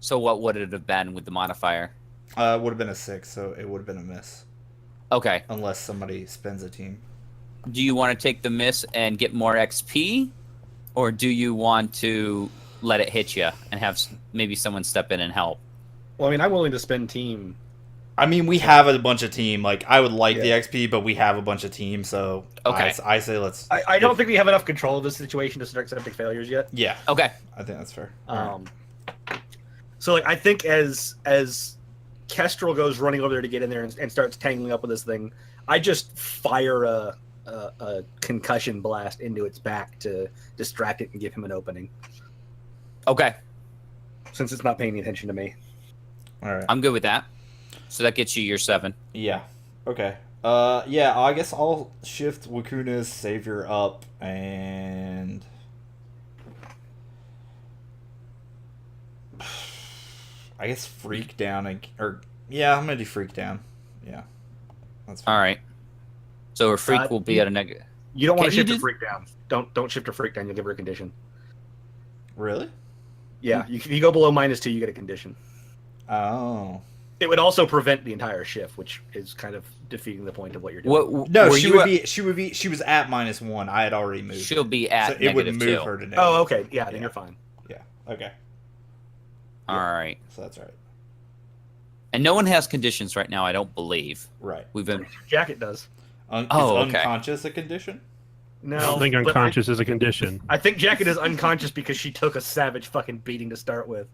So what would it have been with the modifier? It would have been a 6, so it would have been a miss. Okay. Unless somebody spends a team. Do you want to take the miss and get more XP, or do you want to let it hit you and have maybe someone step in and help? Well, I'm willing to spend team. I mean, we have a bunch of team. Like, I would like the Yeah. XP, but we have a bunch of team, so Okay. I say let's. I don't think we have enough control of this situation to start accepting failures yet. Yeah, Okay. I think that's fair. So I think as Kestrel goes running over there to get in there and starts tangling up with this thing, I just fire a concussion blast into its back to distract it and give him an opening, Okay. since it's not paying any attention to me. All right. I'm good with that. So that gets you your 7. Yeah. Okay. Yeah. I guess I'll shift Wakuna's savior up and. I guess freak down or yeah, I'm gonna do freak down. Yeah. That's fine. All right. So her freak Uh, will be at a negative. You don't want to Can you shift a do- freak down. Don't shift a freak down. You'll give her a condition. Really? Yeah, if you go below -2, you get a condition. Oh. It would also prevent the entire shift, which is kind of defeating the point of what you're doing. What? No, were she you would at- be. She would be. She was at -1. I had already moved. She'll be at so it would negative move 2. her to negative. Oh, okay. Yeah, then Yeah. you're fine. Yeah. Okay. All right. So that's right. And no one has conditions right now, I don't believe. Right. We've been. Jacket does. Is Oh, okay. unconscious a condition? No, I don't think but unconscious is a condition. I think Jacket is unconscious because she took a savage fucking beating to start with.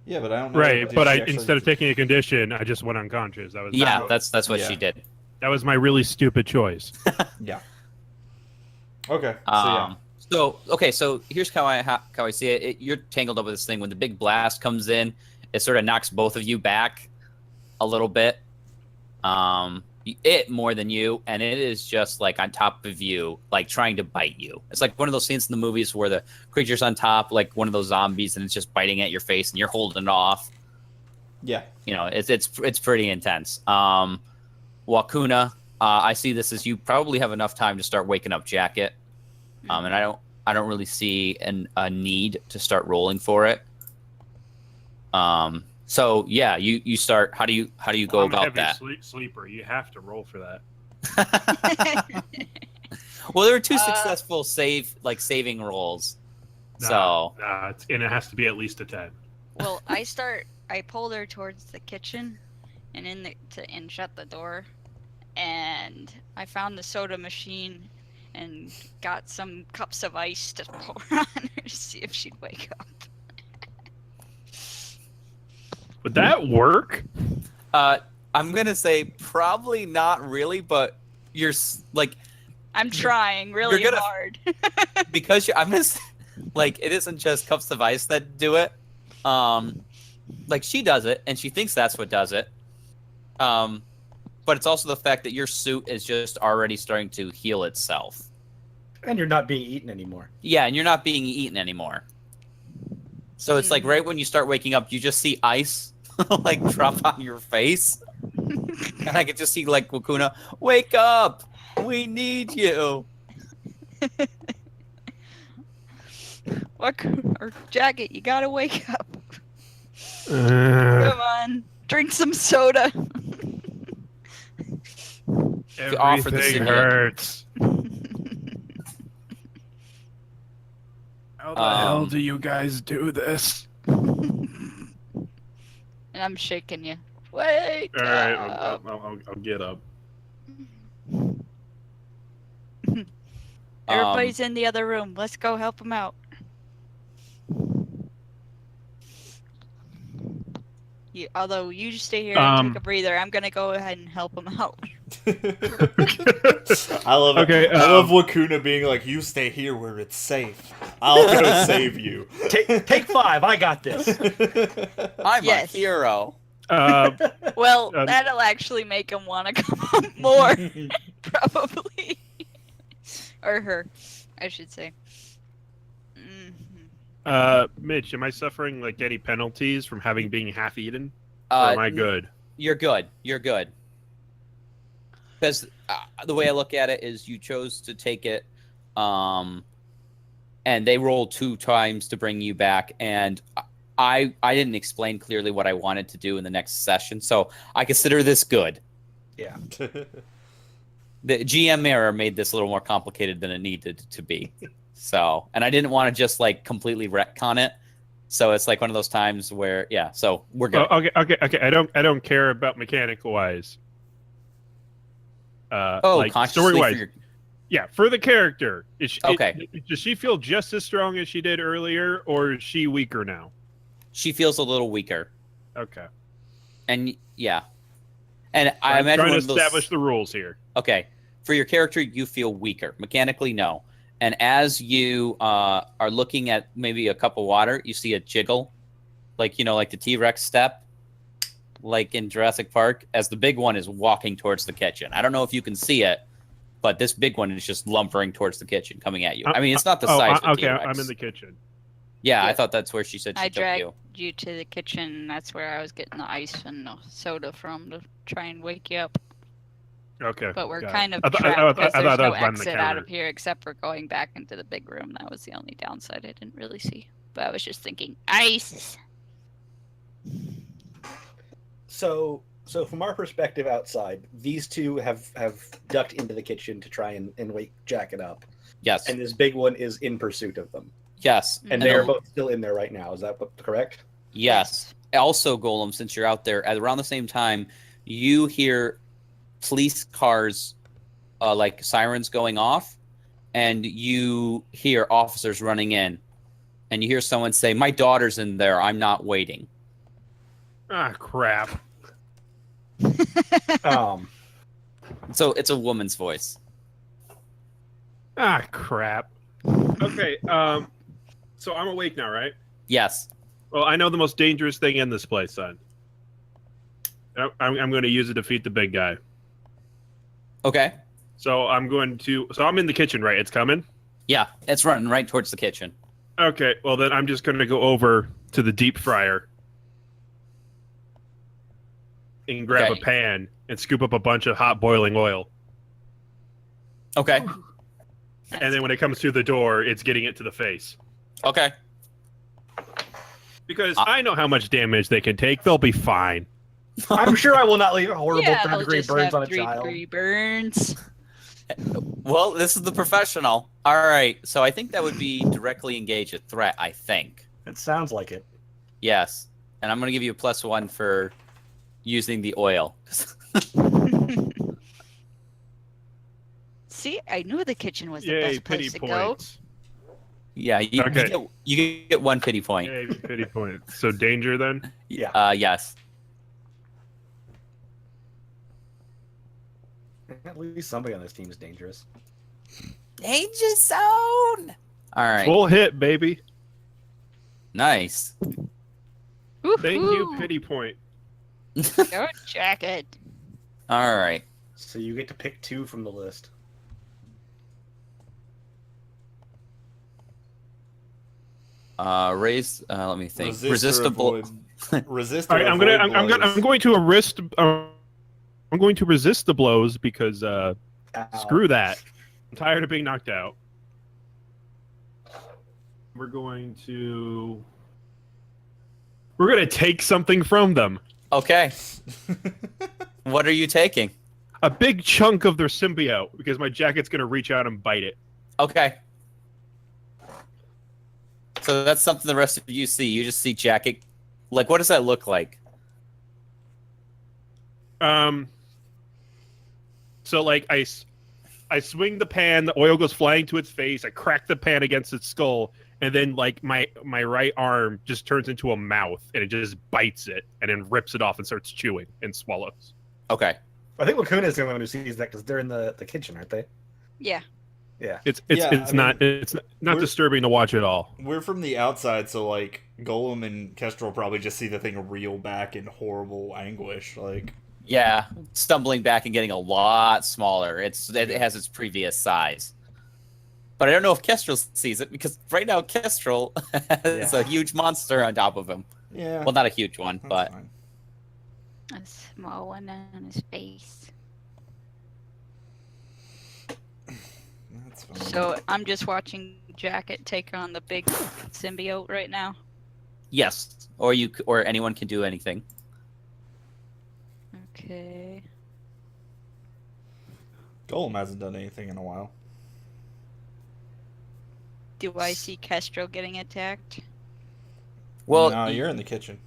Yeah, but I don't know. Right, if but she I actually- instead of taking a condition, I just went unconscious. That was Yeah, that's what Yeah. she did. that was my really stupid choice. Yeah. Okay. So yeah. So here's how I see it. You're tangled up with this thing. When the big blast comes in, it sort of knocks both of you back a little bit. It more than you, and it is just like on top of you, like trying to bite you. It's like one of those scenes in the movies where the creature's on top, like one of those zombies, and it's just biting at your face, and you're holding it off. Yeah. You know, it's pretty intense. Wakuna, I see this as you probably have enough time to start waking up Jacket, and I don't really see a need to start rolling for it. So yeah, you start. How do you go I'm a about heavy that? sleeper. You have to roll for that. Well, there are two successful saving rolls. So And it has to be at least a 10. Well, I start I pulled her towards the kitchen, and and shut the door, and I found the soda machine, and got some cups of ice to pour on her to see if she'd wake up. Would that work? I'm gonna say probably not really, but you're like I'm trying really gonna- hard. because I'm gonna say, like it isn't just cups of ice that do it. Like she does it, and she thinks that's what does it. But it's also the fact that your suit is just already starting to heal itself. And you're not being eaten anymore. Yeah, and you're not being eaten anymore. So it's like right when you start waking up, you just see ice like drop on your face. And I could just see like Wakuna, wake up! We need you. What? Or Jacket, you gotta wake up. Uh, Come on, drink some soda. offer the everything symbiote. hurts. How the hell do you guys do this? And I'm shaking you. Wake All right, up. I'll get up. Everybody's in the other room. Let's go help him out. Although you just stay here and take a breather, I'm gonna go ahead and help him out. I love it. Okay, I love Wakuna being like, "You stay here where it's safe. I'll go save you." Take 5. I got this. I'm Yes. a hero. Well, Um, that'll actually make him want to come up more, probably. Or her, I should say. Mitch, am I suffering like any penalties from having being half eaten? Or am I good? You're good. You're good. Because the way I look at it is you chose to take it, and they rolled 2 times to bring you back, and I didn't explain clearly what I wanted to do in the next session, so I consider this good. Yeah. The GM error made this a little more complicated than it needed to be. So, and I didn't want to just like completely retcon it. So it's like one of those times where, yeah. So we're good. Okay. I don't care about mechanic wise. Like consciously story for wise. your- Yeah, for the character. Okay. Does she feel just as strong as she did earlier, or is she weaker now? She feels a little weaker, Okay. and yeah. And I I'm imagine trying one to of those- establish the rules here. Okay, for your character, you feel weaker. Mechanically, no. And as you are looking at maybe a cup of water, you see a jiggle, like like the T-Rex step, like in Jurassic Park, as the big one is walking towards the kitchen. I don't know if you can see it, but this big one is just lumbering towards the kitchen, coming at you. I mean, it's not the size of a okay. T-Rex. I'm in the kitchen. Yeah, I Yeah. thought that's where she said she I took dragged you. you to the kitchen, and that's where I was getting the ice and the soda from to try and wake you up. Okay. But we're got it. kind of I thought- trapped I thought- because I there's thought that no was behind the exit out of counter. here except for going back into the big room. That was the only downside I didn't really see. But I was just thinking, ice! So from our perspective outside, these two have ducked into the kitchen to try and wake Jacket up, Yes, and this big one is in pursuit of them, yes, and they are both still in there right now. Is that correct? yes. Also, Golem, since you're out there, at around the same time, you hear police cars, like sirens going off, and you hear officers running in, and you hear someone say, "My daughter's in there. I'm not waiting." Ah, crap. So it's a woman's voice. Ah, crap. Okay. So I'm awake now, right? Yes. Well, I know the most dangerous thing in this place, son. I'm going to use it to defeat the big guy. Okay. So I'm in the kitchen, right? It's coming? Yeah, it's running right towards the kitchen. Okay, well then I'm just going to go over to the deep fryer and grab Okay. a pan and scoop up a bunch of hot boiling oil. Okay. And then when it comes through the door, it's getting it to the face. Okay. Because I know how much damage they can take. They'll be fine. I'm sure I will not leave horrible yeah, third I'll degree just burns have on a 3 child. degree burns. Well, this is the professional. All right. So I think that would be directly engage a threat, I think. It sounds like it. Yes. And I'm gonna give you a +1 for using the oil. See, I knew the kitchen was the Yay, best pity place to go. points. Yeah, Okay. you get 1 pity point. Yay, pity points. So danger then? Yeah. Yes. At least somebody on this team is dangerous. Danger zone. All right. Full hit, baby. Nice. Thank you, Woohoo! pity point. Your jacket. All right. So you get to pick 2 from the list. Raise. Let me think. Resist or Resistible. avoid- Resist. Or All right, avoid I'm going to arrest. I'm going to resist the blows because Ow. screw that. I'm tired of being knocked out. We're going to take something from them. Okay. What are you taking? A big chunk of their symbiote because my jacket's going to reach out and bite it. Okay. So that's something the rest of you see. You just see jacket. Like, what does that look like? So like I swing the pan, the oil goes flying to its face. I crack the pan against its skull, and then like my right arm just turns into a mouth, and it just bites it, and then rips it off and starts chewing and swallows. Okay. I think Lacuna is the only one who sees that because they're in the kitchen, aren't they? Yeah. Yeah. It's Yeah, it's not we're- disturbing to watch at all. We're from the outside, so like Golem and Kestrel probably just see the thing reel back in horrible anguish. Like, Yeah, stumbling back and getting a lot smaller. It has its previous size. But I don't know if Kestrel sees it because right now Kestrel has a huge monster on top of him. yeah, Well, not a huge one, that's but fine. A small one on his face. That's fine. So I'm just watching Jacket take on the big symbiote right now. yes, or anyone can do anything. Okay. Golem hasn't done anything in a while. Do I see Kestrel getting attacked? Well, no, you're in the kitchen.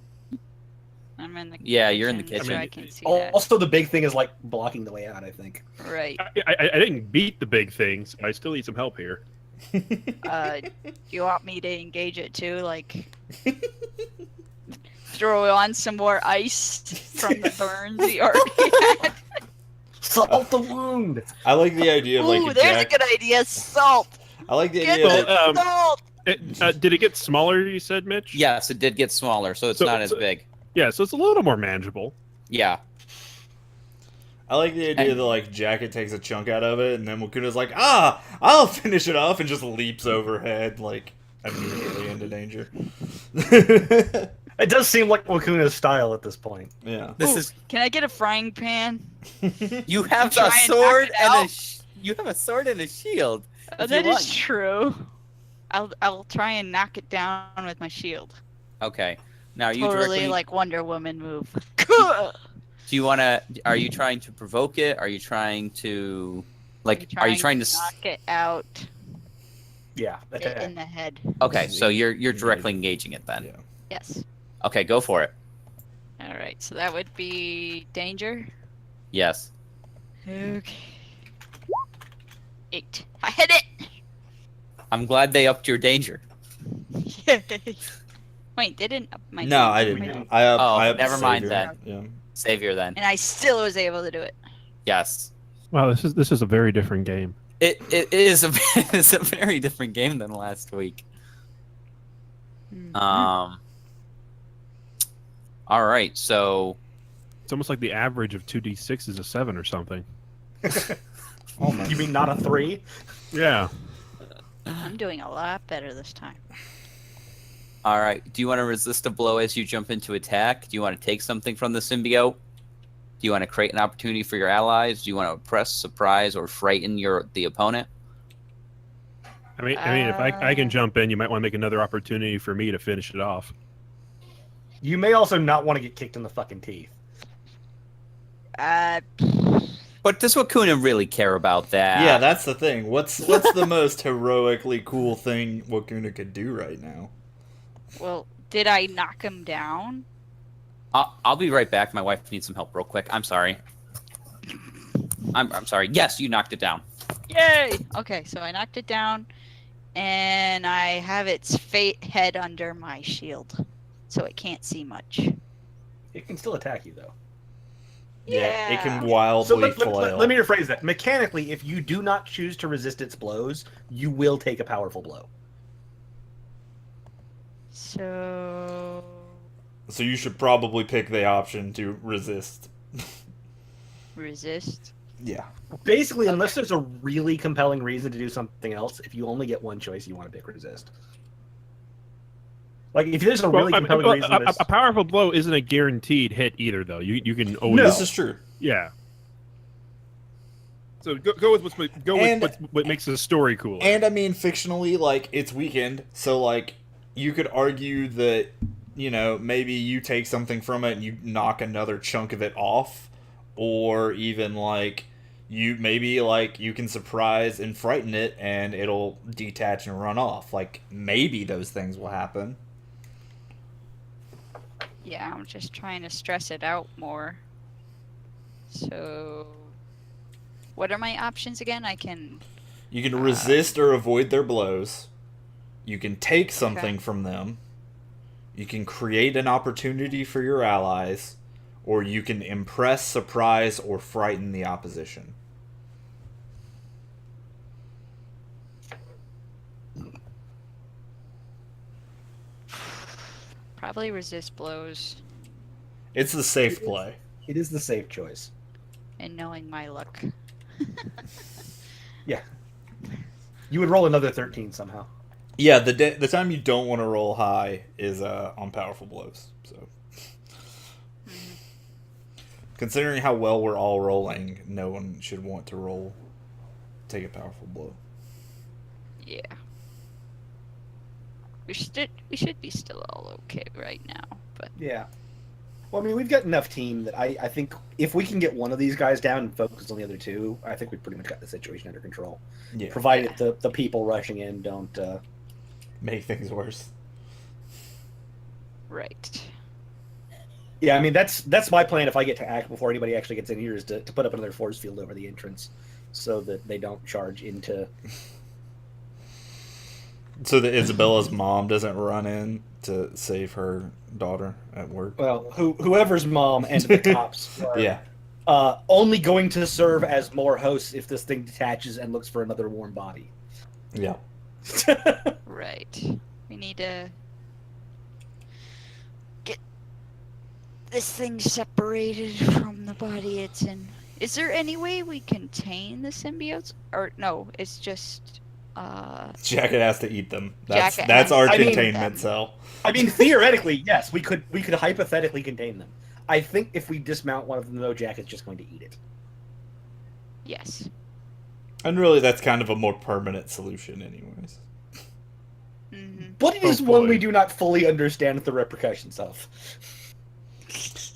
I'm in the Yeah, you're in the kitchen, so kitchen. I can see that. Also, the big thing is like blocking the way out, I think. Right. I didn't beat the big things. I still need some help here. Do you want me to engage it too? Like, throw on some more ice from the burns he already had? Salt the wound! I like the idea of like Ooh, a there's jack. a good idea. Salt. I like the Get idea the that salt. Did it get smaller? You said, Mitch. yes, it did get smaller, so it's So- not as so- big. Yeah, so it's a little more manageable. Yeah. I like the idea that like Jacket takes a chunk out of it, and then Wakuna's like, I'll finish it off, and just leaps overhead like immediately into danger. It does seem like Lacuna's style at this point. Yeah. This Ooh, is Can I get a frying pan? you have Try a and knock sword it and out. you have a sword and a shield. Oh, If that you is want. true. I'll try and knock it down with my shield. Okay. Now are you Totally directly like Wonder Woman move. do you want to are you trying to provoke it? Are you trying to are you trying to knock it out Yeah. attack. in the head? Okay, so you're directly engaging it then. Yeah. Yes. Okay, go for it. All right. So that would be danger. Yes. Okay. 8. I hit it. I'm glad they upped your danger. Yay. Wait, they didn't up my No, I danger. didn't. I up never mind Savior. then. Yeah. Savior then. And I still was able to do it. Yes. Wow, this is a very different game. It is a it's a very different game than last week. Mhm. All right, so It's almost like the average of 2d6 is a 7 or something. Almost. You mean not a 3? Yeah. I'm doing a lot better this time. all right. Do you want to resist a blow as you jump into attack? Do you want to take something from the symbiote? Do you want to create an opportunity for your allies? Do you want to oppress, surprise, or frighten the opponent? I mean, if I can jump in, you might want to make another opportunity for me to finish it off. You may also not want to get kicked in the fucking teeth. But does Wakuna really care about that? Yeah, that's the thing. What's the most heroically cool thing Wakuna could do right now? Well, did I knock him down? I'll be right back. My wife needs some help real quick. I'm sorry. I'm sorry. Yes, you knocked it down. Yay! Okay, so I knocked it down, and I have its head under my shield, so it can't see much. It can still attack you though. Yeah, it can Yeah. wildly So flail. let me rephrase that. Mechanically, if you do not choose to resist its blows, you will take a powerful blow. So So you should probably pick the option to resist. resist. Yeah. Basically, unless there's a really compelling reason to do something else, if you only get one choice, you want to pick resist. Like, if there's a really compelling reason... A powerful blow isn't a guaranteed hit either, though. You can always... No. This is true. Yeah. So go with what makes the story cool. And I mean, fictionally, like, it's weakened, so, like, you could argue that, you know, maybe you take something from it and you knock another chunk of it off, or even, like, you can surprise and frighten it and it'll detach and run off. Like, maybe those things will happen. Yeah, I'm just trying to stress it out more. So, what are my options again? You can resist or avoid their blows. You can take something from them. You can create an opportunity for your allies. Or you can impress, surprise, or frighten the opposition. probably resist blows. It's the safe play. It is the safe choice. And knowing my luck. Yeah. You would roll another 13 somehow. Yeah, the time you don't want to roll high is on powerful blows. So, considering how well we're all rolling, no one should want to take a powerful blow. Yeah. We should be still all okay right now, but Yeah. Well, I mean, we've got enough team that I think if we can get one of these guys down and focus on the other two, I think we've pretty much got the situation under control. Yeah. Provided the people rushing in don't... Make things worse. right. Yeah, I mean, that's my plan if I get to act before anybody actually gets in here, is to put up another force field over the entrance so that they don't charge into... So that Isabella's mom doesn't run in to save her daughter at work. Well, whoever's mom and the cops are Yeah. only going to serve as more hosts if this thing detaches and looks for another warm body. Yeah. Right. We need to get this thing separated from the body it's in. Is there any way we contain the symbiotes? Or no, it's just Jacket has to eat them. That's Jacket that's has our to eat containment them. cell. I mean, theoretically, yes, we could hypothetically contain them. I think if we dismount one of them, though, Jack is just going to eat it. yes. And really, that's kind of a more permanent solution, anyways. Mm-hmm. But it is one Hopefully. we do not fully understand the repercussions of.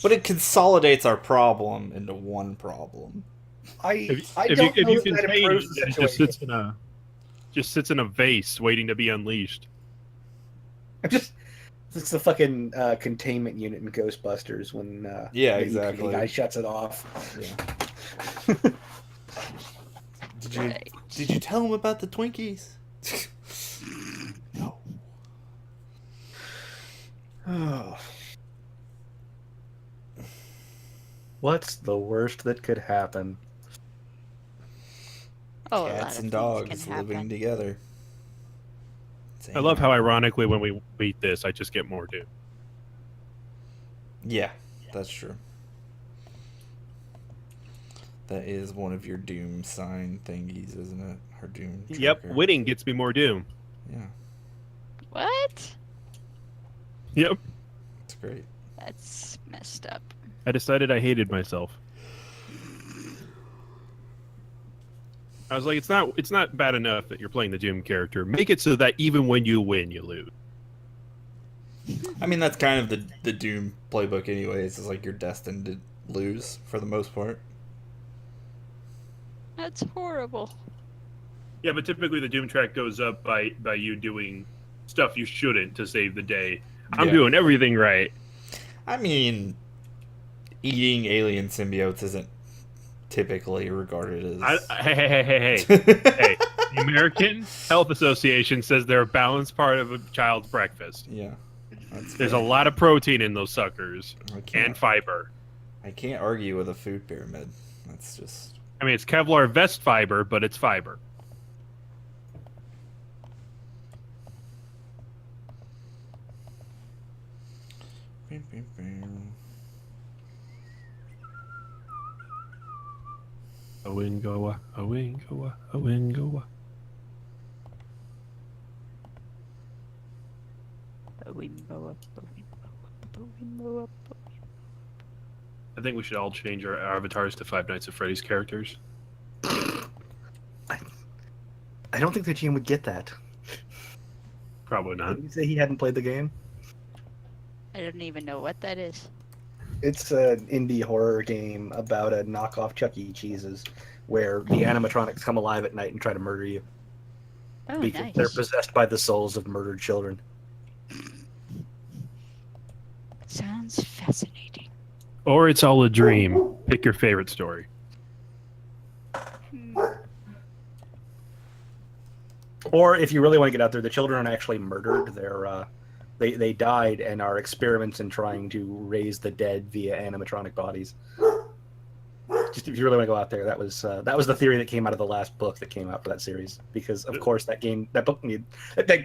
But it consolidates our problem into one problem. If I you don't know contain that it, improves the it just situation. sits in a vase waiting to be unleashed. It's the fucking containment unit in Ghostbusters when Yeah, the exactly. guy shuts it off. Yeah. Right. Did you tell him about the Twinkies? No. Oh. What's the worst that could happen? Oh, a lot Cats of and things dogs can living happen. together. I love how, ironically, when we beat this, I just get more Doom. Yeah, that's true. That is one of your Doom sign thingies, isn't it? Her Doom. Yep, tracker. winning gets me more Doom. Yeah, What? Yep. it's great. That's messed up. I decided I hated myself. I was like, it's not bad enough that you're playing the Doom character. Make it so that even when you win, you lose. I mean, that's kind of the Doom playbook, anyways. It's like you're destined to lose for the most part. That's horrible. Yeah, but typically the Doom track goes up by you doing stuff you shouldn't to save the day. I'm Yeah. doing everything right. I mean, eating alien symbiotes isn't typically regarded as. Hey. The American Health Association says they're a balanced part of a child's breakfast. Yeah. There's a lot of protein in those suckers and fiber. I can't argue with a food pyramid. That's just. I mean, it's Kevlar vest fiber, but it's fiber. A wingoa, a wingoa, a wingoa. I think we should all change our avatars to Five Nights at Freddy's characters. I don't think the GM would get that. Probably not. Did you say he hadn't played the game? I don't even know what that is. It's an indie horror game about a knockoff Chuck E. Cheese's where the animatronics come alive at night and try to murder you Oh, because nice. they're possessed by the souls of murdered children. Sounds fascinating. Or it's all a dream. Pick your favorite story. Or if you really want to get out there, the children aren't actually murdered. They died and are experiments in trying to raise the dead via animatronic bodies. Just if you really want to go out there, that was the theory that came out of the last book that came out for that series. Because of course that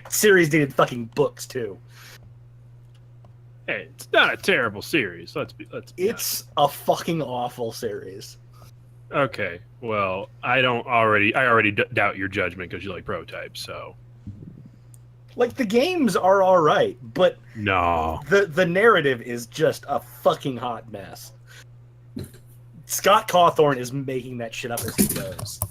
series needed fucking books too. Hey, it's not a terrible series. Let's be It's a fucking awful series. okay. Well, I already doubt your judgment because you like prototypes. So Like the games are all right, but no. the narrative is just a fucking hot mess. Scott Cawthorn is making that shit up as he goes.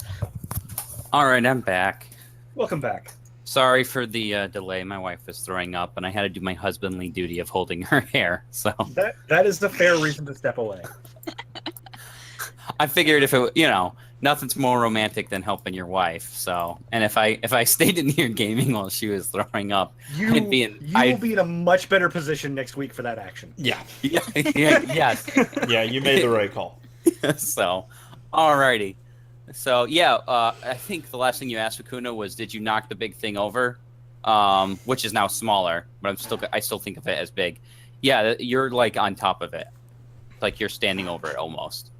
All right, I'm back. Welcome back. Sorry for the delay. My wife was throwing up, and I had to do my husbandly duty of holding her hair. So That is the fair reason to step away. I figured if it, nothing's more romantic than helping your wife. So, and if I stayed in here gaming while she was throwing up, You will be in a much better position next week for that action. Yeah. yes. Yeah, you made the right call. So, alrighty. So yeah, I think the last thing you asked Akuna was, did you knock the big thing over? Which is now smaller, but I still think of it as big. Yeah, you're like on top of it, like you're standing over it almost.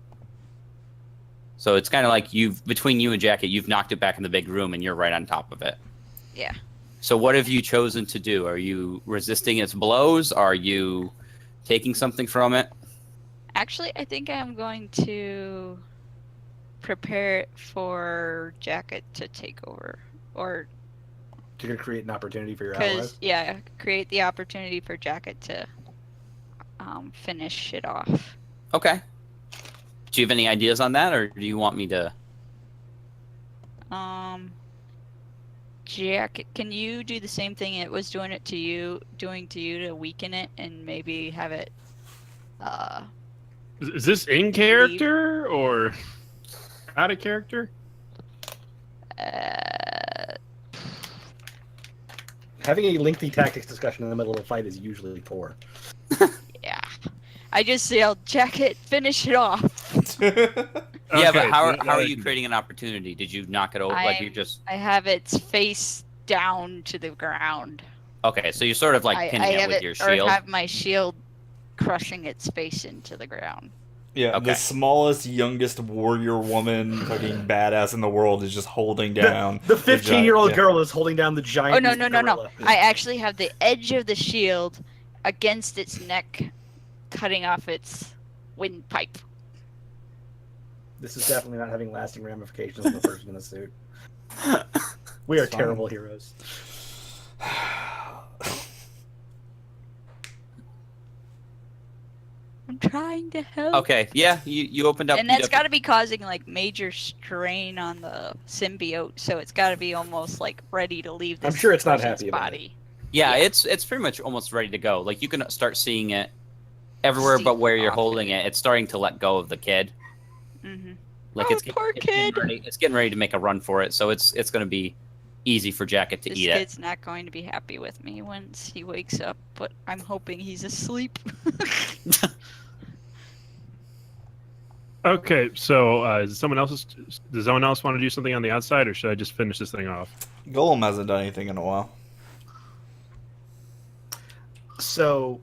So it's kind of like between you and Jacket, you've knocked it back in the big room, and you're right on top of it. Yeah. So what have you chosen to do? Are you resisting its blows? Are you taking something from it? Actually, I think I'm going to prepare for Jacket to take over. Or, You're going to create an opportunity for your allies. create the opportunity for Jacket to finish it off. Okay. Do you have any ideas on that, or do you want me to? Jacket, can you do the same thing it was doing to you to weaken it and maybe have it Is this in character or out of character? Having a lengthy tactics discussion in the middle of a fight is usually poor. Yeah. I just yelled, Jacket, finish it off. Yeah, but how so are you creating an opportunity? Did you knock it over? Like you just I have its face down to the ground. okay? So you're sort of like I pinning it have with your shield. Or have my shield crushing its face into the ground. Yeah, Okay. the smallest, youngest warrior woman, fucking badass in the world, is just holding down The 15-year-old yeah. girl is holding down the giant. Oh, no. gorilla. I actually have the edge of the shield against its neck, cutting off its windpipe. This is definitely not having lasting ramifications on the person in the suit. We are It's fine. terrible heroes. I'm trying to help. Okay, yeah, you opened up. And you that's def- got to be causing like major strain on the symbiote, so it's got to be almost like ready to leave this I'm sure it's not person's happy about body. Yeah, Yeah. it's pretty much almost ready to go. Like you can start seeing it everywhere, See but where you're off. holding it, it's starting to let go of the kid. Mm-hmm. Like Oh, it's poor getting kid. ready. It's getting ready to make a run for it, so it's going to be easy for Jacket to This eat it. kid's not going to be happy with me once he wakes up, but I'm hoping he's asleep. Okay, so does someone else want to do something on the outside, or should I just finish this thing off? Golem hasn't done anything in a while. So,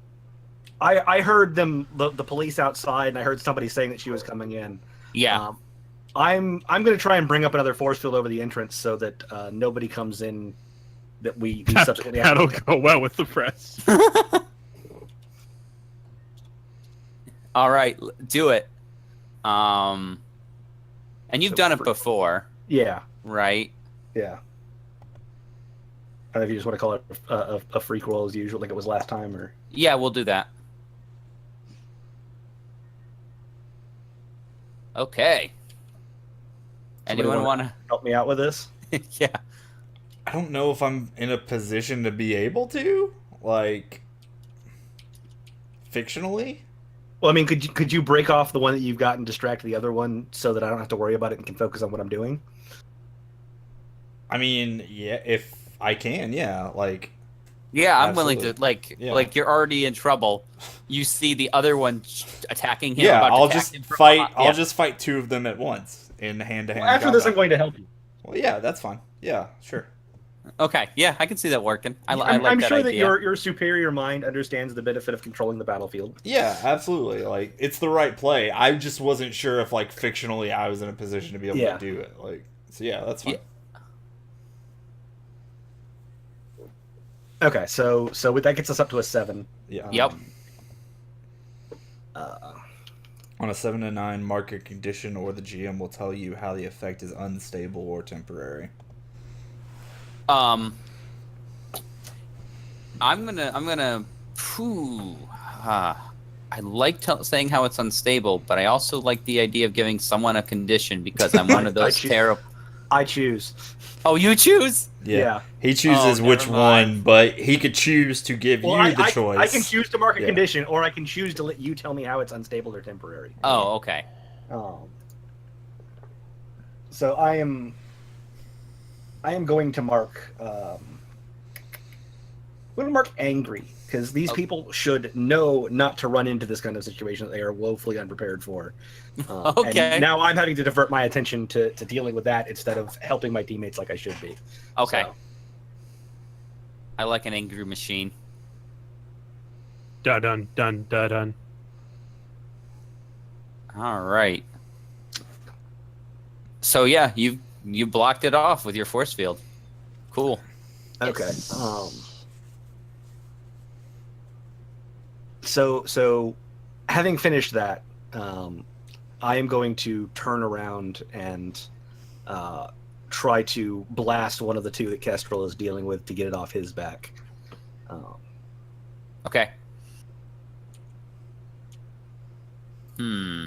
I heard the police outside, and I heard somebody saying that she was coming in. Yeah. I'm going to try and bring up another force field over the entrance so that nobody comes in. That we subsequently have That'll to- go well with the press. All right, do it. And you've done it before, Yeah, right? yeah. I don't know if you just want to call it a freak roll as usual, like it was last time, or Yeah, we'll do that. Okay. Somebody Anyone want help me out with this. to? Yeah. I don't know if I'm in a position to be able to, like, fictionally. Well, I mean, could you break off the one that you've got and distract the other one so that I don't have to worry about it and can focus on what I'm doing? I mean, yeah, if I can, yeah, like, Yeah, I'm willing to Absolutely. Yeah. like you're already in trouble. You see the other one attacking him. yeah, about to I'll attack just him from fight. behind. I'll Yeah. just fight two of them at once in hand-to-hand. Well, after this, I'm combat. going to help you. Well, yeah, that's fine. Yeah, sure. Okay, yeah, I can see that working. I like I'm that sure idea. that your superior mind understands the benefit of controlling the battlefield. Yeah, absolutely. Like, it's the right play. I just wasn't sure if, like, fictionally, I was in a position to be able Yeah. to do it. Like, so yeah, that's fine. Okay, so that gets us up to a 7. Yeah. Yep. On a 7 to 9, mark a condition, or the GM will tell you how the effect is unstable or temporary. I'm gonna. I like saying how it's unstable, but I also like the idea of giving someone a condition because I'm one of those choose. terrible. I choose. Oh, you choose? Yeah. He chooses Oh, which never mind. one, but he could choose to give Well, you the choice. I can choose to mark a Yeah. condition, or I can choose to let you tell me how it's unstable or temporary. Oh, okay. So I am going to mark. I'm going to mark angry because these Okay. people should know not to run into this kind of situation that they are woefully unprepared for. Okay. And now I'm having to divert my attention to dealing with that instead of helping my teammates like I should be. Okay. So, I like an angry machine. Dun dun dun dun dun. All right. So yeah, you blocked it off with your force field. Cool. okay. So having finished that, I am going to turn around and try to blast one of the two that Kestrel is dealing with to get it off his back. Okay. Hmm.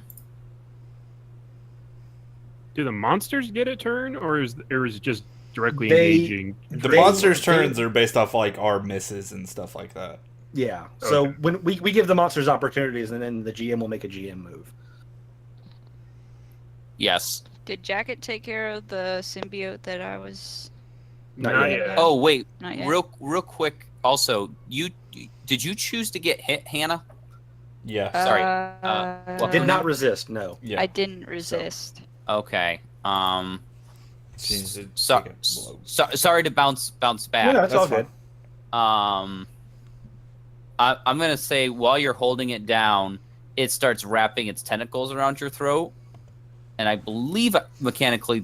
Do the monsters get a turn, or is it just directly They- engaging? The They- monsters' they- turns are based off, like, our misses and stuff like that. Yeah. So Okay. when we give the monsters opportunities, and then the GM will make a GM move. Yes. Did Jacket take care of the symbiote that I was? Not yet. Oh wait, Not yet. real quick. Also, did you choose to get hit, Hannah? Yeah. Sorry, Uh, Did not resist. No. Yeah. I didn't resist. Okay. Seems to So, take a blow. sorry to bounce back. No, it's That's all fine. good. I'm gonna say while you're holding it down, it starts wrapping its tentacles around your throat, and I believe mechanically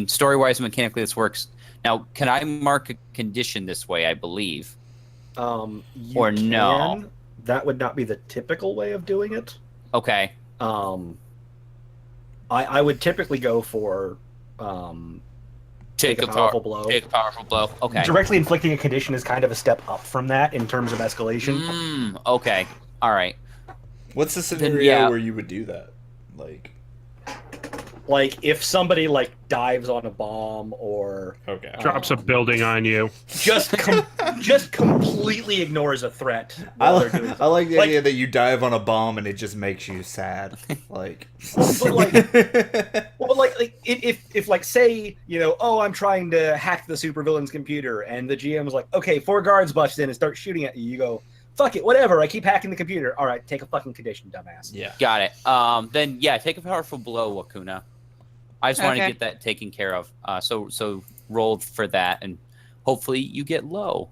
story-wise, mechanically this works. Now, can I mark a condition this way? I believe. You Or no. can. That would not be the typical way of doing it. Okay. I would typically go for Take a powerful blow. Take a powerful blow. Okay. Directly inflicting a condition is kind of a step up from that in terms of escalation. Okay. All right. What's the scenario yeah. where you would do that? Like, Like if somebody like dives on a bomb or okay. Drops a building on you. just completely ignores a threat I, while they're doing I like the Like- idea that you dive on a bomb and it just makes you sad. Like, Well, like if like say I'm trying to hack the supervillain's computer and the GM was like, okay, 4 guards bust in and start shooting at you. You go, Fuck it, whatever. I keep hacking the computer. All right, take a fucking condition, dumbass. Yeah. Got it. Then yeah, take a powerful blow, Wakuna. I just want to Okay. get that taken care of. So roll for that, and hopefully you get low.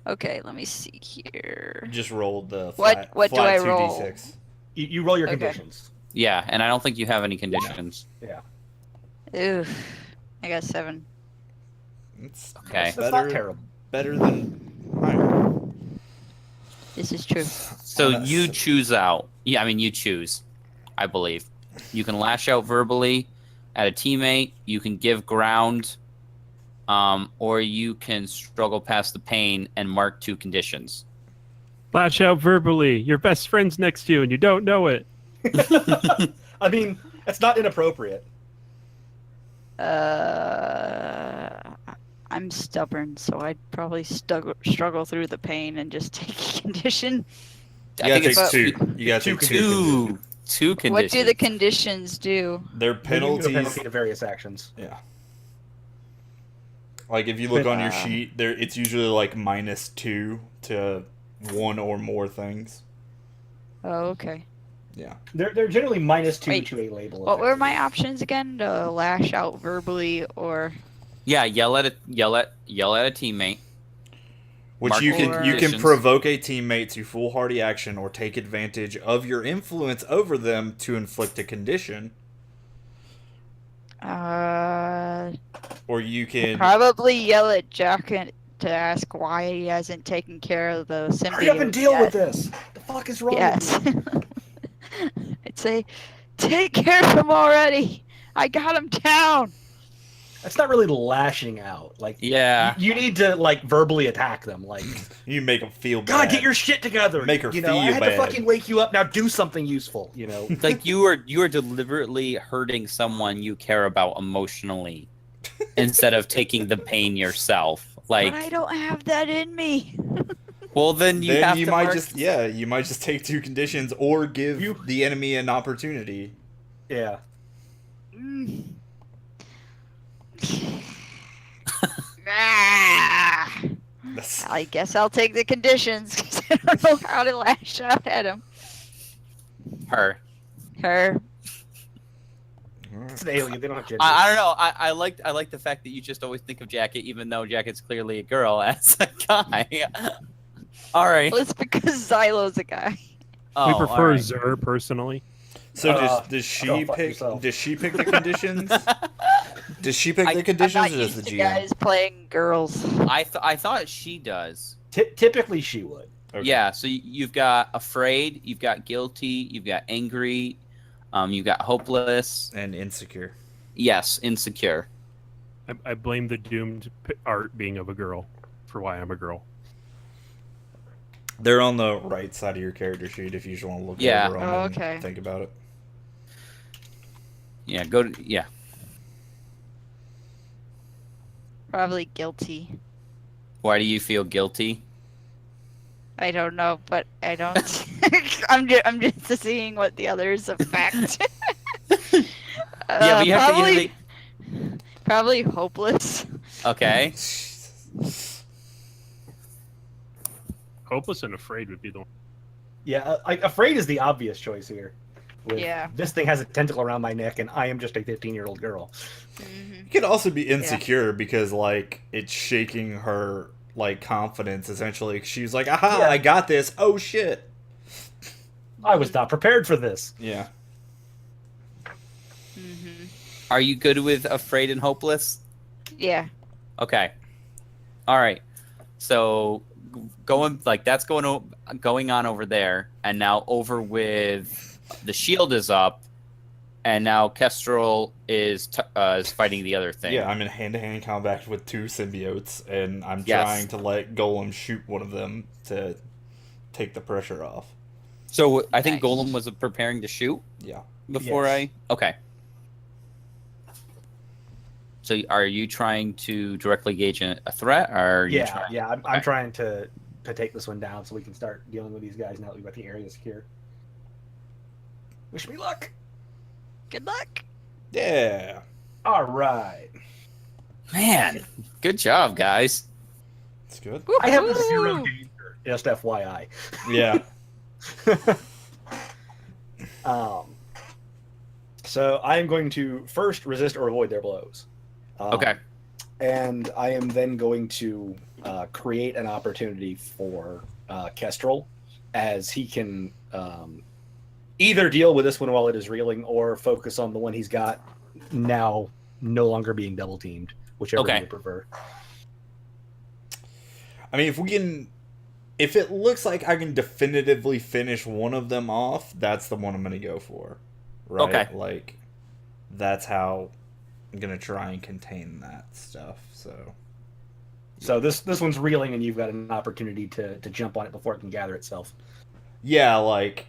Okay, let me see here. Just rolled the What- flat, what do flat I roll? 2d6. You roll your Okay. conditions. Yeah, and I don't think you have any conditions. Oof. I got 7. It's Okay. That's not terrible. better than mine. This is true. So Honest. you choose out. Yeah, I mean you choose. I believe you can lash out verbally at a teammate. You can give ground, or you can struggle past the pain and mark 2 conditions. Lash out verbally. Your best friend's next to you and you don't know it. I mean, it's not inappropriate. I'm stubborn, so I'd probably struggle through the pain and just take a condition. You gotta it's take 2. You gotta take 2. Two conditions. What do the conditions do? They're You can do a penalties. penalty to various actions. Yeah. Like if you look on your Uh. sheet, there it's usually like -2 to 1 or more things. Oh, okay. Yeah. They're generally -2 Wait, to a label. What were my options again? To lash out verbally or... Yeah, yell at a teammate. Which Mark you or- can conditions. provoke a teammate to foolhardy action or take advantage of your influence over them to inflict a condition, or you can Probably yell at Jack to ask why he hasn't taken care of the symbiote. Hurry up and deal yet. with this. The fuck is wrong Yes. with you? I'd say, take care of him already. I got him down. That's not really lashing out. Like, Yeah. you need to like verbally attack them. Like, you make them feel bad. God, get your shit together. Make her you know, feel I had bad. to fucking wake you up. Now do something useful. You know. Like you are deliberately hurting someone you care about emotionally instead of taking the pain yourself. Like, But I don't have that in me. well, then you then have you to might mark- you might just take 2 conditions or give the enemy an opportunity. Yeah. Mm. Ah, That's, I guess I'll take the conditions because I don't know how to lash out at him. her. Her. It's an alien. They don't have gender. I don't know. I like the fact that you just always think of Jacket, even though Jacket's clearly a girl, as a guy. All right. Well, it's because Xylo's a guy. Oh, We all prefer right. Zer personally. so Uh, does go she fuck pick? yourself. Does she pick the conditions? Does she pick the I'm conditions, not or does used the to GM? guys playing girls. I thought she does. Typically, she would. Okay. Yeah. So you've got afraid, you've got guilty, you've got angry, you've got hopeless. And insecure. Yes, insecure. I blame the doomed art being of a girl for why I'm a girl. They're on the right side of your character sheet if you just want to look Yeah. over them Oh, and okay. think about it. Yeah. Yeah. Probably guilty. Why do you feel guilty? I don't know, but I don't. I'm just seeing what the others affect. Yeah, but you have to probably, either. probably hopeless. Okay. Hopeless and afraid would be the one. Yeah, afraid is the obvious choice here. With, Yeah. This thing has a tentacle around my neck, and I am just a 15-year-old girl. Hmm. It could also be insecure because like it's shaking her like confidence essentially. She's like, aha, Yeah. I got this. Oh shit. I was not prepared for this. Yeah. Hmm. Are you good with afraid and hopeless? Yeah. Okay. All right. So going like that's going on over there, and now over with the shield is up, and now Kestrel is fighting the other thing. Yeah, I'm in hand-to-hand combat with 2 symbiotes, and I'm Yes. trying to let Golem shoot one of them to take the pressure off. So I think Nice. Golem was preparing to shoot Yeah. before Yes. Okay. So are you trying to directly gauge a threat, or are you Yeah, trying... yeah. I'm Okay. trying to take this one down so we can start dealing with these guys now that we've got the area secure. Wish me luck. Good luck. Yeah. All right. Man, good job, guys. It's good. I have Woohoo! 0 danger, just FYI. Yeah. So I am going to first resist or avoid their blows. Okay. And I am then going to create an opportunity for Kestrel, as he can either deal with this one while it is reeling, or focus on the one he's got now no longer being double teamed, whichever Okay. you prefer. I mean, if it looks like I can definitively finish one of them off, that's the one I'm gonna go for. Right? Okay. Like, that's how I'm gonna try and contain that stuff. So this one's reeling, and you've got an opportunity to jump on it before it can gather itself. Yeah, like,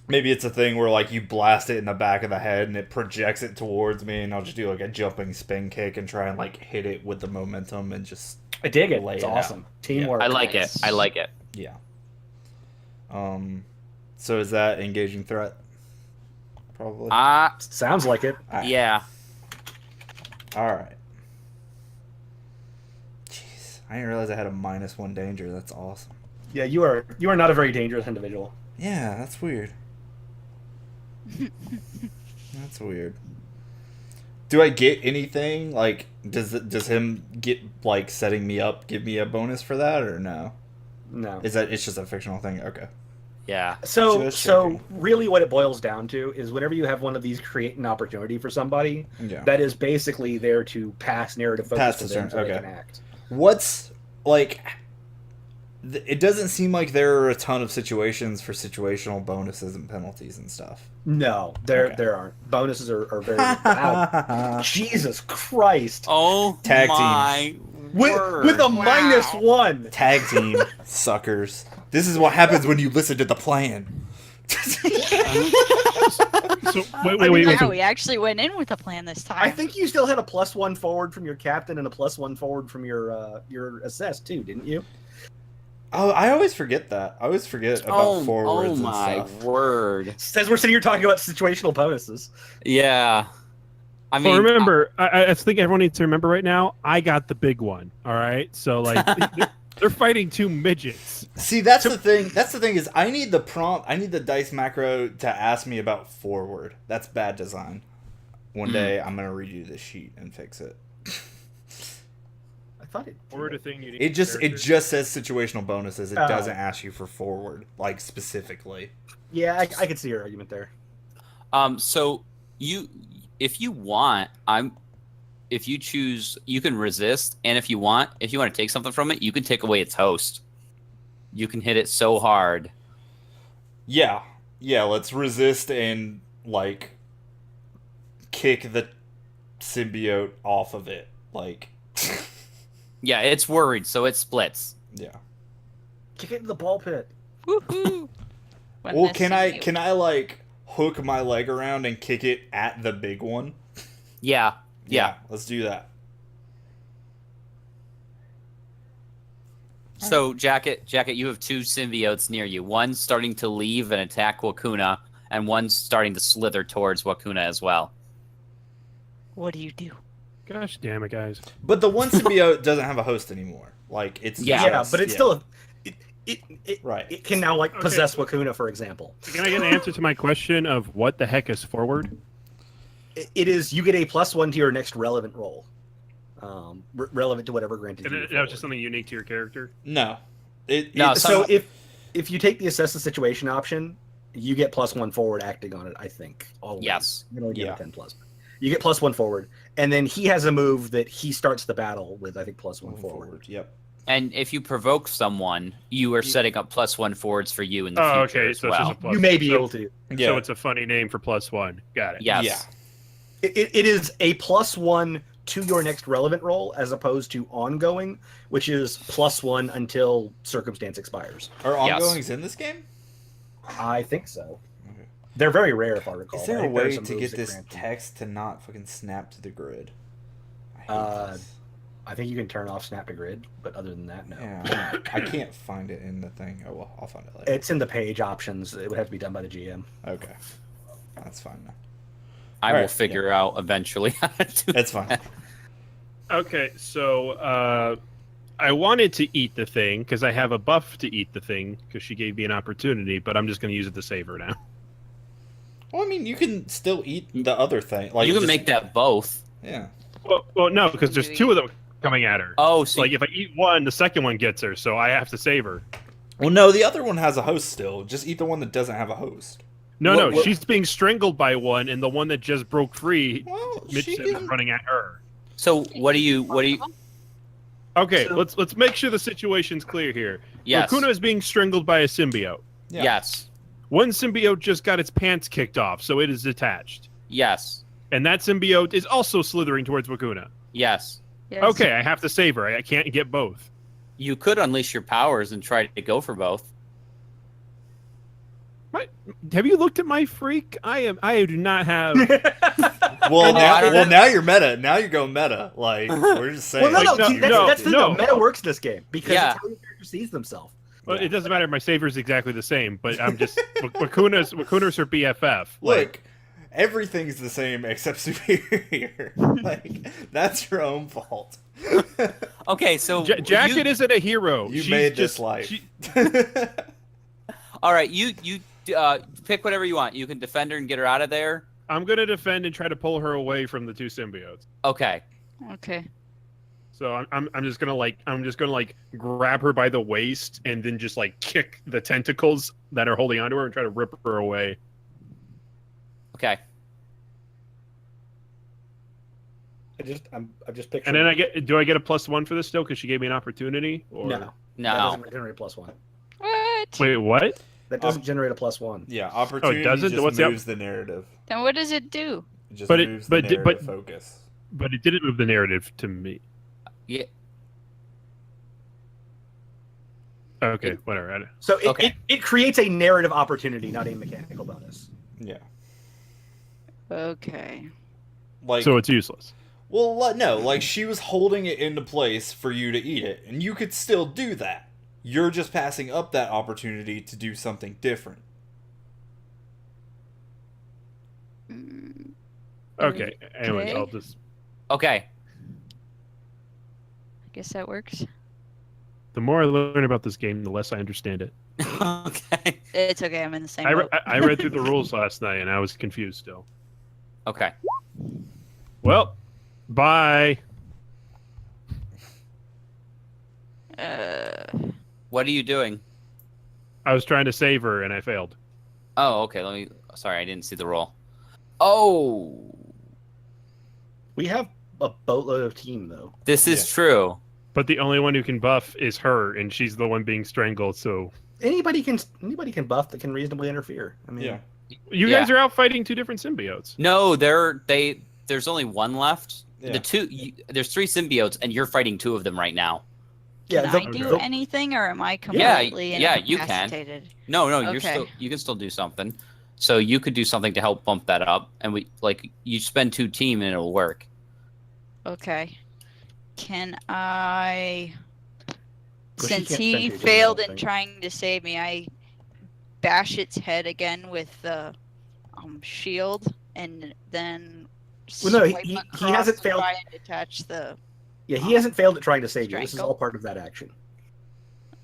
maybe it's a thing where, like, you blast it in the back of the head and it projects it towards me, and I'll just do, like, a jumping spin kick and try and, like, hit it with the momentum and just, I dig it. Lay It's it out. awesome. Teamwork. I like it. I like it. yeah. So is that engaging threat? Probably. Sounds like it. Alright. Yeah. Alright. Jeez. I didn't realize I had a -1 danger. That's awesome. Yeah, you are not a very dangerous individual. Yeah, that's weird. That's weird. Do I get anything? Like, does him get, like, setting me up give me a bonus for that, or no? No. It's just a fictional thing? Okay. Yeah. So Just checking. really what it boils down to is whenever you have one of these create an opportunity for somebody, Yeah. that is basically there to pass narrative focus Pass to the them turn, so they okay. can act. What's, like... It doesn't seem like there are a ton of situations for situational bonuses and penalties and stuff. No, Okay. there aren't. Bonuses are very wow. Jesus Christ. Oh Tag team. my word. With a -1. Tag team, suckers. This is what happens when you listen to the plan. So wait. Wow, So, we actually went in with a plan this time. I think you still had a +1 forward from your captain and a +1 forward from your assess too, didn't you? Oh, I always forget that. I always forget about forwards oh and my stuff. word. Says we're sitting here talking about situational bonuses. Yeah. I mean, well, remember, I think everyone needs to remember right now. I got the big one. All right, so like they're fighting 2 midgets. See, that's the thing. That's the thing is, I need the prompt. I need the dice macro to ask me about forward. That's bad design. One day I'm gonna redo this sheet and fix it. I thought it. Or a thing you need. It just characters. says situational bonuses. It Oh. doesn't ask you for forward, like, specifically. Yeah, I could see your argument there. so if you want, if you choose, you can resist, and if you want to take something from it, you can take away its host. You can hit it so hard. Yeah, let's resist and, like, kick the symbiote off of it. Like, Yeah, it's worried, so it splits. yeah. Kick it into the ball pit. Woohoo! When Well, this can I symbiote- like hook my leg around and kick it at the big one? Yeah. Yeah. Let's do that. So, Jacket, you have 2 symbiotes near you. One starting to leave and attack Wakuna, and one starting to slither towards Wakuna as well. What do you do? Gosh damn it, guys. But the one symbiote doesn't have a host anymore. Like, it's Yeah. Yeah, but it's still right. it can now like Okay. possess Wakuna, for example. Can I get an answer to my question of what the heck is forward? It is you get a +1 to your next relevant roll, relevant to whatever granted. And you that was forward. just something unique to your character. No. No, So if you take the assess the situation option, you get +1 forward acting on it. I think always. Yes. You only get Yeah. a 10+. You get +1 forward, and then he has a move that he starts the battle with. I think +1 forward. Yep. And if you provoke someone, you are setting up +1 forwards for you in the Oh, future okay. as So it's well. just a plus. You may be so, able to. Yeah. So it's a funny name for +1. Got it. Yes. Yeah. It is a +1 to your next relevant roll, as opposed to ongoing, which is +1 until circumstance expires. Are Yes. ongoings in this game? I think so. Okay. They're very rare, if I recall. Is but I there a think there are way some to moves get that this grant them. text to not fucking snap to the grid? I hate this. I think you can turn off snap to grid, but other than that, no. Yeah, I can't find it in the thing. Oh well, I'll find it later. It's in the page options. It would have to be done by the GM. Okay, that's fine now. I All will right, figure out eventually how to do It's fine. Okay, so I wanted to eat the thing because I have a buff to eat the thing because she gave me an opportunity, but I'm just going to use it to save her now. Well, I mean, you can still eat the other thing. Like you can just- make that both. Yeah. Well, no, because there's two of them coming at her. Oh, so Like if I eat one, the second one gets her, so I have to save her. Well, no, the other one has a host still. Just eat the one that doesn't have a host. No, What- she's being strangled by one, and the one that just broke free, Well, Mitch she said was can... running at her. so what do you Okay, So- let's make sure the situation's clear here. yes. Raccoon is being strangled by a symbiote. Yeah. Yes. One symbiote just got its pants kicked off, so it is detached. Yes. And that symbiote is also slithering towards Wakuna. Yes. Yes. Okay, I have to save her. I can't get both. You could unleash your powers and try to go for both. Have you looked at my freak? I do not have. Well, I don't know. now you're meta. Now you're going meta. Like, we're just saying. Well, no, Like, no, no, see, that's, no, that's the no. thing. The meta works in this game because Yeah. it's how your character sees themselves. Well, it doesn't matter. My saver is exactly the same, but I'm just Wakuna's her BFF. Look, everything's the same except superior. Like, that's your own fault. Okay, so Jacket isn't a hero. You She's made just, this life. she- all right. You pick whatever you want. You can defend her and get her out of there. I'm gonna defend and try to pull her away from the two symbiotes. Okay. Okay. So I'm just gonna grab her by the waist and then just like kick the tentacles that are holding onto her and try to rip her away. Okay. I'm just picturing. And then do I get a +1 for this still because she gave me an opportunity? Or... no, that No. doesn't generate a +1. What? Wait, what? That doesn't generate a +1. Yeah, opportunity doesn't? just What's the moves the narrative. Then what does it do? It just But it- moves but the di- narrative but- focus. But it didn't move the narrative to me. Yeah. Okay, whatever. So Okay. it creates a narrative opportunity, not a mechanical bonus. Yeah. Okay. Like, So it's useless. well, no, like she was holding it into place for you to eat it, and you could still do that. You're just passing up that opportunity to do something different. Mm, Okay. Anyways, Okay. I'll just. Okay. I guess that works. The more I learn about this game, the less I understand it. Okay. It's okay. I'm in the same I boat. read through the rules last night and I was confused still. Okay. Well, bye. What are you doing? I was trying to save her and I failed. Oh, okay. Sorry, I didn't see the roll. Oh, We have a boatload of team though. this is true. But the only one who can buff is her, and she's the one being strangled. So Anybody can buff that can reasonably interfere. I mean, Yeah. you Yeah. guys are out fighting two different symbiotes. No, there's only one left. Yeah. There's 3 symbiotes, and you're fighting 2 of them right now. yeah. Can I do anything, or am I Yeah, completely yeah, you can. incapacitated? No, Okay. you can still do something. So you could do something to help bump that up, and you spend 2 team and it'll work. Okay. Can I? Well, she Since can't he spend your failed general in thing. trying to save me, I bash its head again with the shield, and then Well, no, swipe he across hasn't to failed- try and detach the. Yeah, he hasn't failed at trying to save you. This is Strangle. all part of that action.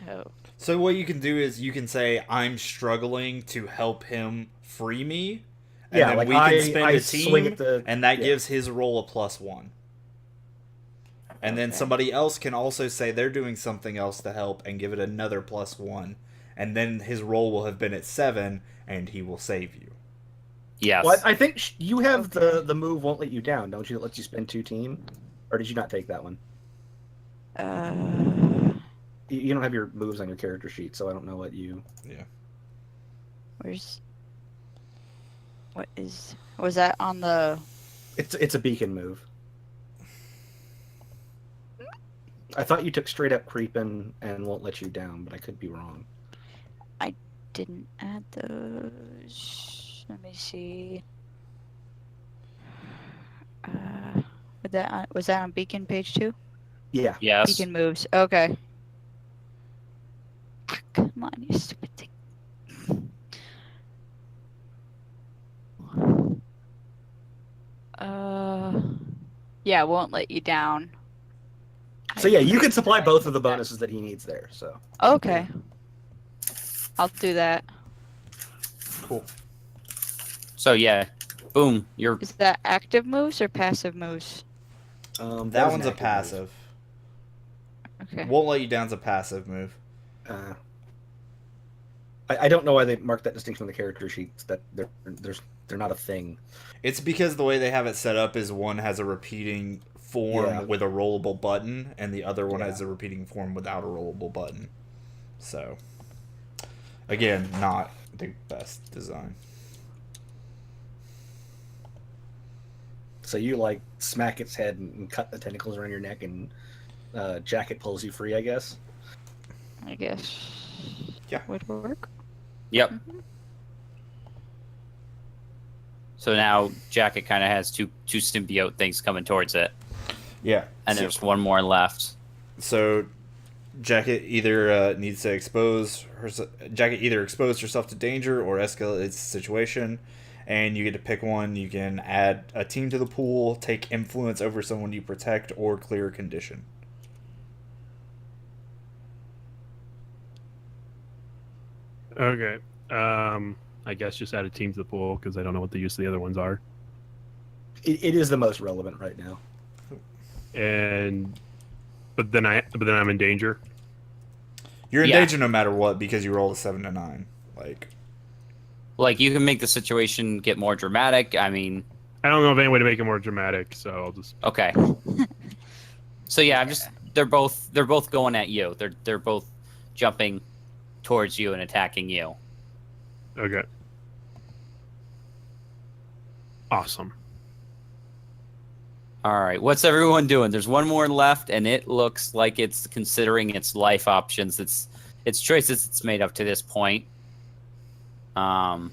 Oh, So what you can do is you can say, "I'm struggling to help him free me," and Yeah, then like we can I spend a swing team, at the and that yeah. gives his roll a +1. And then Okay. somebody else can also say they're doing something else to help and give it another +1, and then his roll will have been at 7, and he will save you. Yes. Well, I think you have the move won't let you down, don't you? It lets you spend 2 team, or did you not take that one? You don't have your moves on your character sheet, so I don't know what you. where's? What is? Was that on the? It's a beacon move. I thought you took straight up creeping and won't let you down, but I could be wrong. Didn't add those. Let me see. Was that on Beacon page 2? Yeah. Yes. Beacon moves. Okay. Come on, you stupid thing. Yeah, won't let you down. So yeah, you can supply both of the bonuses that he needs there. So Okay. I'll do that. Cool. So yeah, boom. You're Is that active moves or passive moves? That is one's an a active passive. Okay. Won't let you down's a passive move. move. I don't know why they marked that distinction on the character sheets. That they're not a thing. It's because the way they have it set up is one has a repeating form Yeah. with a rollable button, and the other one Yeah. has a repeating form without a rollable button. So, again, not the best design. So you like smack its head and cut the tentacles around your neck, and Jacket pulls you free, I guess. I guess. Yeah. Would work. Yep. So now Jacket kind of has two symbiote things coming towards it, Yeah. and so, there's one more left. so Jacket either needs to expose herself. Jacket either exposed herself to danger or escalates the situation, and you get to pick one. You can add a team to the pool, take influence over someone you protect, or clear a condition. Okay. I guess just add a team to the pool because I don't know what the use of the other ones are. It is the most relevant right now. But then I'm in danger. You're in Yeah. danger no matter what because you roll a 7 to 9. Like you can make the situation get more dramatic. I mean, I don't know of any way to make it more dramatic, so I'll just. okay. So yeah, they're both going at you. They're both jumping towards you and attacking you. Okay. Awesome. All right, what's everyone doing? There's one more left, and it looks like it's considering its life options, its choices it's made up to this point. Well,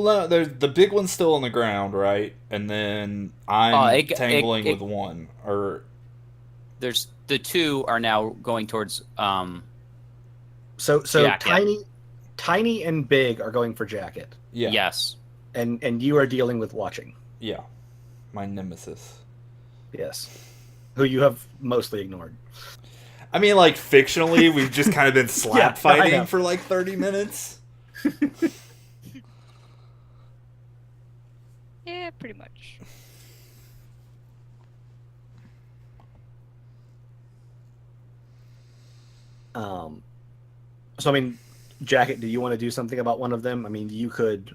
no, the big one's still on the ground, right? And then I'm tangling with one. Or there's the two are now going towards. So Jacket. tiny and big are going for Jacket, yeah, Yes. and you are dealing with Watching. yeah, my nemesis. Yes, who you have mostly ignored. I mean, like fictionally, we've just kind of been slap Yeah, I fighting know. for like 30 minutes. Yeah, pretty much. So I mean, Jacket, do you want to do something about one of them? I mean, you could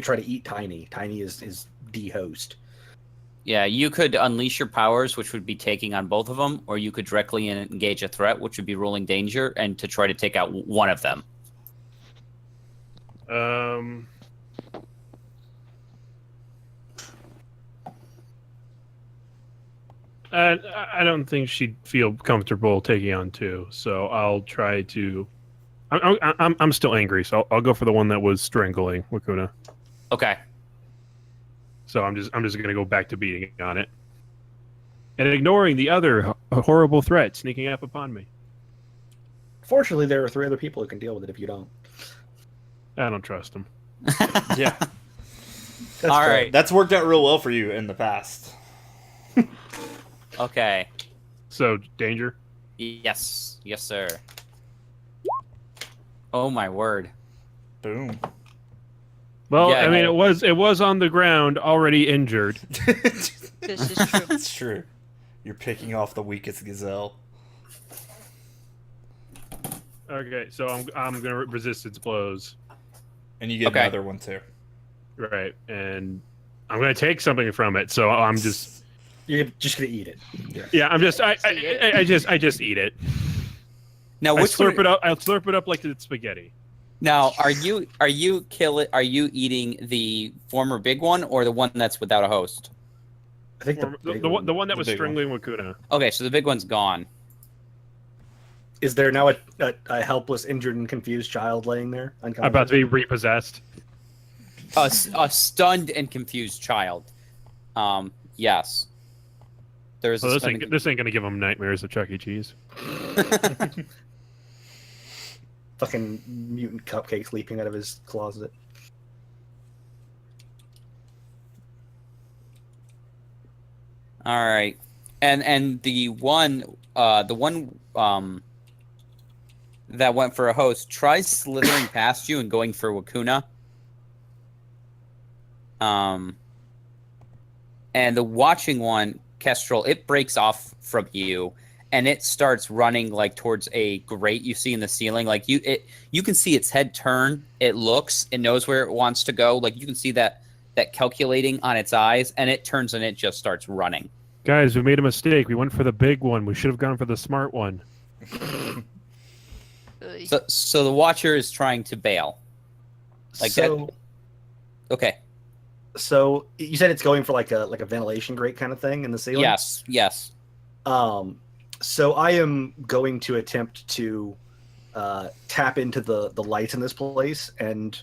try to eat Tiny. Tiny is the host. Yeah, you could unleash your powers, which would be taking on both of them, or you could directly engage a threat, which would be ruling danger, and to try to take out one of them. I don't think she'd feel comfortable taking on two, so I'll try to. I'm still angry, so I'll go for the one that was strangling Wakuna. Okay. So I'm just gonna go back to beating on it, and ignoring the other horrible threat sneaking up upon me. Fortunately, there are 3 other people who can deal with it if you don't. I don't trust him. Yeah, That's All fair. right. that's worked out real well for you in the past. Okay. So danger. Yes, sir. Oh my word. Boom. Well, Yeah, I mean, no. it was on the ground, already injured. This is true. That's true. You're picking off the weakest gazelle. Okay, so I'm gonna resist its blows. And you get Okay. another one too. Right, and I'm gonna take something from it. So I'm just, You're just gonna eat it. yeah, I'm just, I just eat it. Now, I which slurp one, it up. I'll slurp it up like it's spaghetti. Now, are you eating the former big one or the one that's without a host? I think Or the the one that The was big one. strangling Wakuna. Okay, so the big one's gone. Is there now a helpless, injured, and confused child laying there? About to be repossessed. A stunned and confused child. Yes. There's So a this stunned ain't gonna give him nightmares of Chuck E. Cheese. Fucking mutant cupcakes leaping out of his closet. All right. And the one that went for a host tries slithering past you and going for Wakuna. And the watching one, Kestrel, it breaks off from you, and it starts running like towards a grate you see in the ceiling. Like you can see its head turn. It looks, it knows where it wants to go. Like you can see that calculating on its eyes, and it turns and it just starts running. Guys, we made a mistake. We went for the big one. We should have gone for the smart one. So the Watcher is trying to bail. Like that. Okay. So you said it's going for like a ventilation grate kind of thing in the ceiling? Yes. So I am going to attempt to tap into the lights in this place and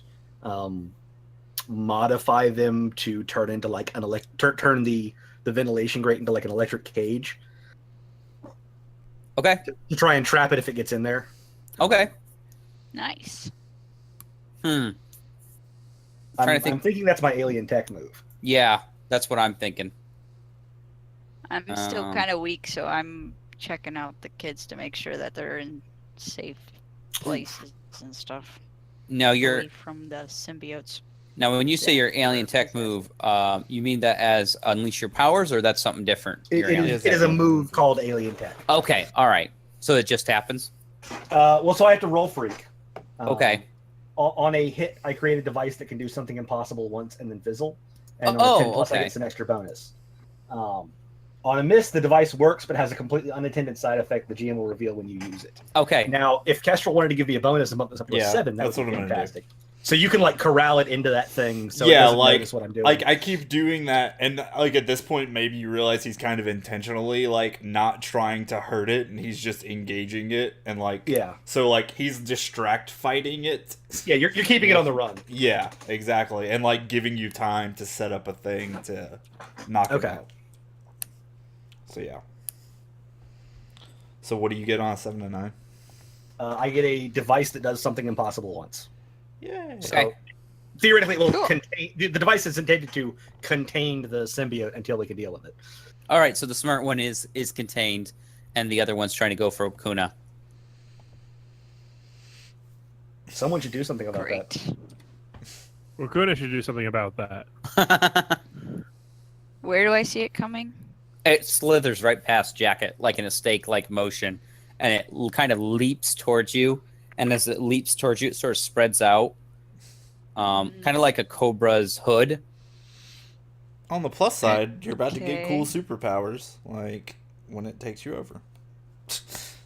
modify them to turn into like turn the ventilation grate into like an electric cage. Okay. To try and trap it if it gets in there. Okay. Nice. I'm thinking that's my alien tech move. Yeah, that's what I'm thinking. I'm still kind of weak, so I'm checking out the kids to make sure that they're in safe places and stuff. No, away from the symbiotes. Now, when you say your alien tech move, you mean that as unleash your powers, or that's something different? It is a move called alien tech. Okay, all right. So it just happens? So I have to roll freak. Okay. On a hit, I create a device that can do something impossible once and then fizzle. And on a 10 plus, I get some extra bonus. On a miss, the device works but has a completely unattended side effect the GM will reveal when you use it. Okay. Now, if Kestrel wanted to give me a bonus and bump this up to a 7, that would be fantastic. So you can like corral it into that thing so it doesn't notice what I'm doing. Like I keep doing that, and like at this point maybe you realize he's kind of intentionally like not trying to hurt it, and he's just engaging it, and like so like he's distract fighting it. Yeah, you're keeping it on the run. Yeah, exactly, and like giving you time to set up a thing to knock it out. So yeah. So what do you get on a 7 to 9? I get a device that does something impossible once. Yeah. So theoretically, it will contain the device is intended to contain the symbiote until we can deal with it. All right. So the smart one is contained, and the other one's trying to go for Okuna. Someone should do something about that. Okuna should do something about that. Where do I see it coming? It slithers right past Jacket, like in a stake-like motion, and it kind of leaps towards you. And as it leaps towards you, it sort of spreads out, kind of like a cobra's hood. On the plus side, you're about to get cool superpowers, like when it takes you over.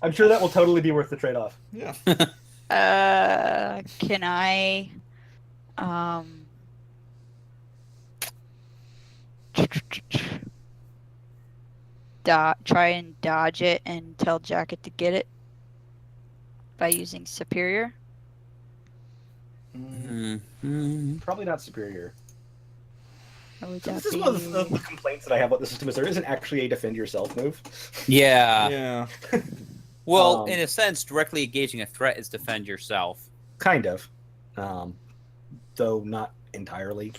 I'm sure that will totally be worth the trade-off. Yeah. Can I, try and dodge it and tell Jacket to get it by using Superior? Probably not Superior. This is one of the complaints that I have about the system is there isn't actually a defend yourself move. Yeah. Well, in a sense, directly engaging a threat is defend yourself. Kind of. Though not entirely.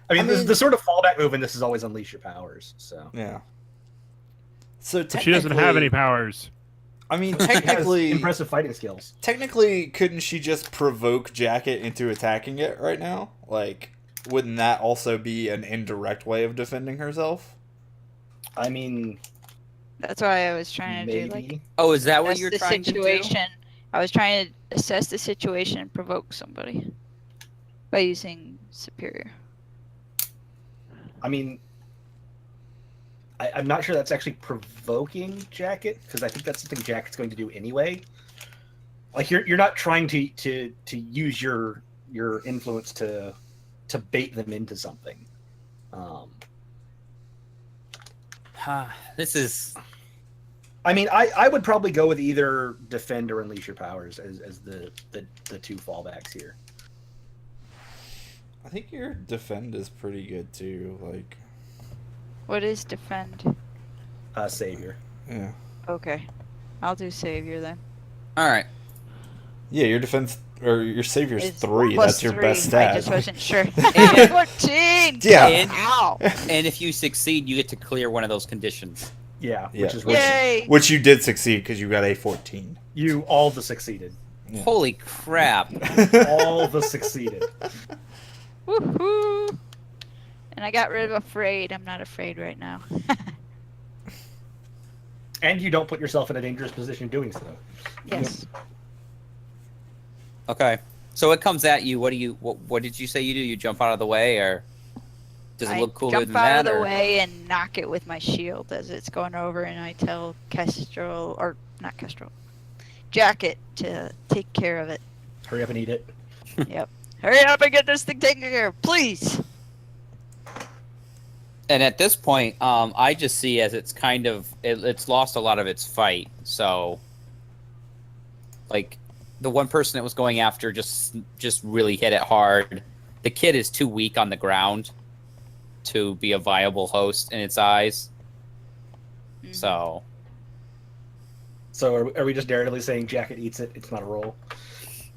I mean, the sort of fallback move in this is always unleash your powers. So yeah. So but she doesn't have any powers. I mean, technically, impressive fighting skills. Technically, couldn't she just provoke Jacket into attacking it right now? Like, wouldn't that also be an indirect way of defending herself? I mean, that's why I was trying to do. Like, oh, is that what you're trying to do? I was trying to assess the situation and provoke somebody by using Superior. I mean, I'm not sure that's actually provoking Jacket, because I think that's something Jacket's going to do anyway. Like you're not trying to use your influence to bait them into something. This is. I mean, I would probably go with either defend or unleash your powers as the two fallbacks here. I think your defend is pretty good too. Like. What is defend? Savior. Yeah. Okay. I'll do Savior then. Alright. Yeah, your defense or your Savior's 3. That's your 3. best stat. I just wasn't sure. 14! Yeah. And if you succeed, you get to clear one of those conditions. Yeah, Yeah. which is Yay! Which you did succeed because you got a 14. you all the succeeded. Yeah. Holy crap! All the succeeded. Woohoo! And I got rid of afraid. I'm not afraid right now. And you don't put yourself in a dangerous position doing so. Yes. Okay, so it comes at you. What did you say you do? You jump out of the way, or does it I look cooler jump than out that? of the or- way and knock it with my shield as it's going over, and I tell Kestrel, or not Kestrel, Jacket to take care of it. Hurry up and eat it. Hurry up and get this thing taken care of, please! And at this point, I just see as it's kind of it's lost a lot of its fight. So, like, the one person that was going after just really hit it hard. The kid is too weak on the ground to be a viable host in its eyes. Mhm. So, So are we just narratively saying Jacket eats it? It's not a roll.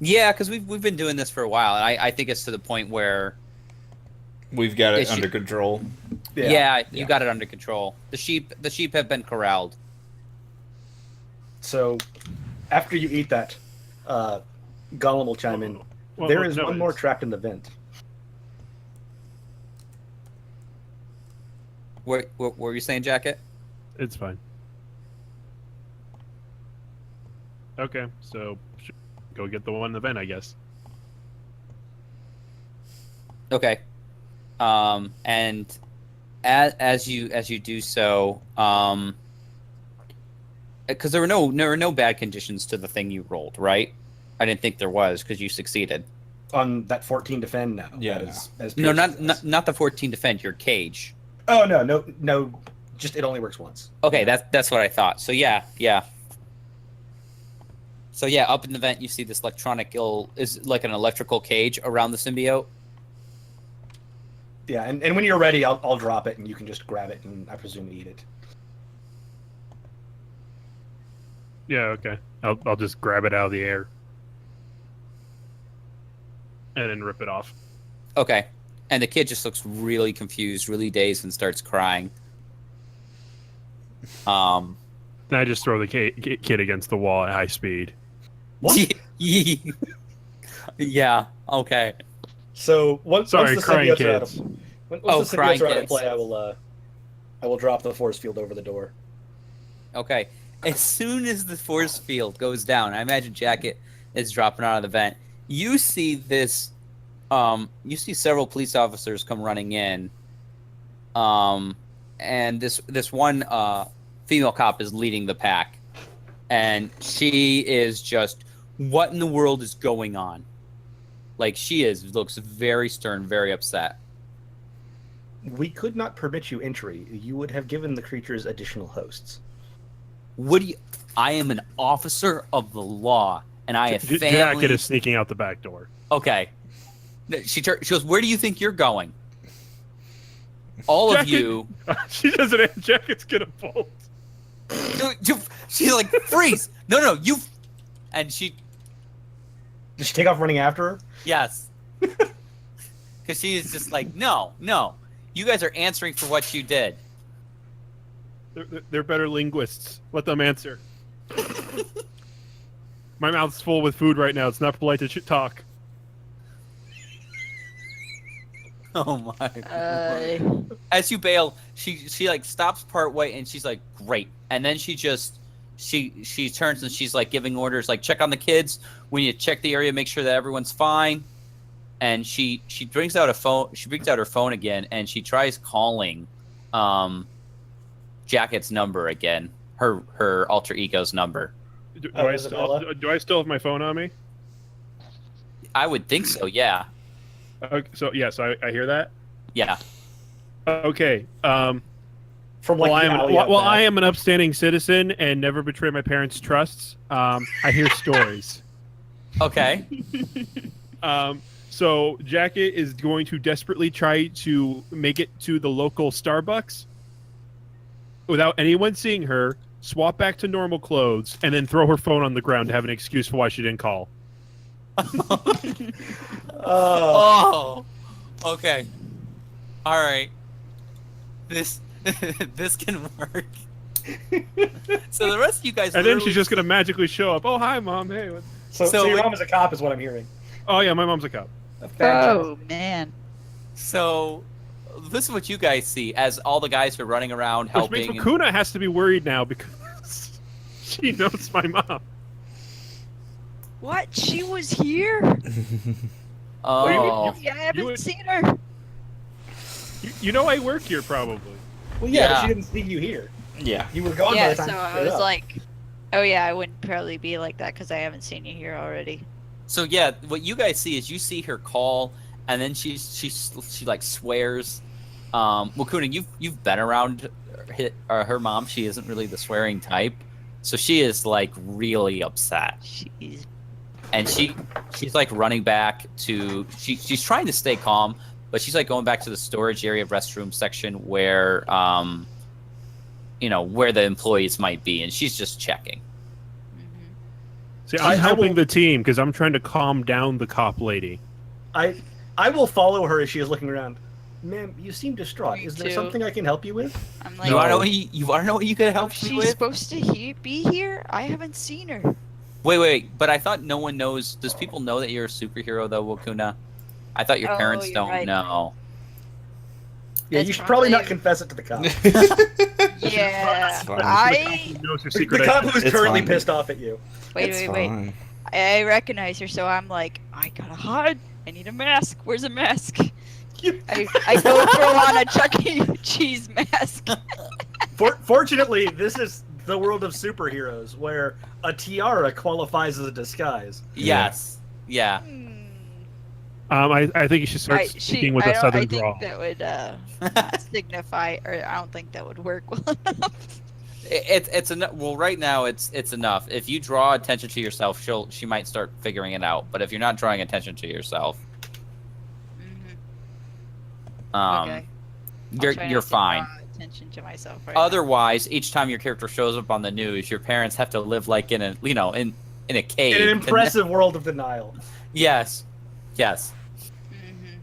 yeah, because we've been doing this for a while, and I think it's to the point where We've got it Is she- under control. yeah, you got it under control. The sheep have been corralled. So after you eat that, Gollum will chime in. Well, There well, is no, one more it's- trapped in the vent. What were you saying, Jacket? It's fine. Okay, so should go get the one in the vent, I guess. Okay. And as you do so, because there were no bad conditions to the thing you rolled, right? I didn't think there was because you succeeded. On that 14 defend now. Yeah, That is, as No, Pierce says. not the 14 defend. Your cage. Oh no. Just it only works once. Okay, that's what I thought. So yeah. So yeah, up in the vent you see this is like an electrical cage around the symbiote. Yeah, and when you're ready, I'll drop it and you can just grab it and I presume eat it. Yeah, okay. I'll just grab it out of the air. And then rip it off. Okay. And the kid just looks really confused, really dazed, and starts crying. Then I just throw the kid against the wall at high speed. What? Yeah. Okay. So once Sorry, the crying symbiotes are out kids. of once Oh, the crying symbiotes are out of kids. play, I will drop the force field over the door. Okay. As soon as the force field goes down, I imagine Jacket is dropping out of the vent. You see this. You see several police officers come running in. And this one female cop is leading the pack, and she is just, what in the world is going on? Like looks very stern, very upset. We could not permit you entry. You would have given the creatures additional hosts. What do you? I am an officer of the law, and I have family. Jacket is sneaking out the back door. Okay. She goes, where do you think you're going? All of Jacket- you. She doesn't have Jacket's gonna bolt. She's like, freeze! No, you. And she, Did she take off running after her? yes. Because she is just like, no. You guys are answering for what you did. They're better linguists. Let them answer. My mouth's full with food right now. It's not polite to talk. Oh my. As you bail, she like stops part way and she's like, great. And then she turns and she's like giving orders like, check on the kids. We need to check the area, make sure that everyone's fine. And she brings out her phone again and she tries calling Jacket's number again. Her alter ego's number. Do Oh, I still have my phone on me? I would think so, yeah. Okay, so I hear that. Yeah. Okay. From Well, like the alley out I back. am an upstanding citizen and never betray my parents' trusts. I hear stories. Okay. So Jacket is going to desperately try to make it to the local Starbucks without anyone seeing her, swap back to normal clothes, and then throw her phone on the ground to have an excuse for why she didn't call. Oh. Okay. All right. This can work. So the rest of you guys. And then literally- she's just gonna magically show up. Oh, hi, mom. Hey. So your it- mom is a cop, is what I'm hearing. Oh yeah, my mom's a cop. Oh man. So this is what you guys see as all the guys are running around Which helping. means Makuna has to be worried now because she knows my mom. What? She was here? Oh, Yeah, I haven't would- seen her. You know I work here probably. Well, yeah, but Yeah. she didn't see you here. Yeah. You were gone by Yeah, the time so you I showed was up. like, oh yeah, I wouldn't probably be like that because I haven't seen you here already. so yeah, what you guys see is you see her call, and then she like swears. Wakuna, you've been around her mom. She isn't really the swearing type, so she is like really upset, She's and she's like running back to she's trying to stay calm, but she's like going back to the storage area restroom section where where the employees might be, and she's just checking. See, I I'm helping will- the team because I'm trying to calm down the cop lady. I will follow her as she is looking around. Ma'am, you seem distraught. Me Is there too. something I can help you with? I'm like, You wanna know what you could help me she's with? supposed to be here? I haven't seen her. Wait, but I thought no one knows. Does people know that you're a superhero though, Wakuna? I thought your Oh, parents you're don't right. know. Yeah, That's you should probably not probably- confess it to the cop. Yeah, fine. I Knows her the secret cop identity. who's It's currently fine. pissed off at you. wait. Fine. I recognize her, so I'm like, I gotta hide. I need a mask. Where's a mask? I go throw on a Chuck E. Cheese mask. Fortunately, this is the world of superheroes, where a tiara qualifies as a disguise. Yes. Yeah. I think you should start speaking with a southern I drawl. think that would not signify, or I don't think that would work well enough. It's enough. Well, right now it's enough. If you draw attention to yourself, she might start figuring it out. But if you're not drawing attention to yourself, Okay. I'll try you're not to fine. draw attention to myself right now. Otherwise, each time your character shows up on the news, your parents have to live like in a in a cave. In an impressive world of denial. Yes. Yes. Mhm.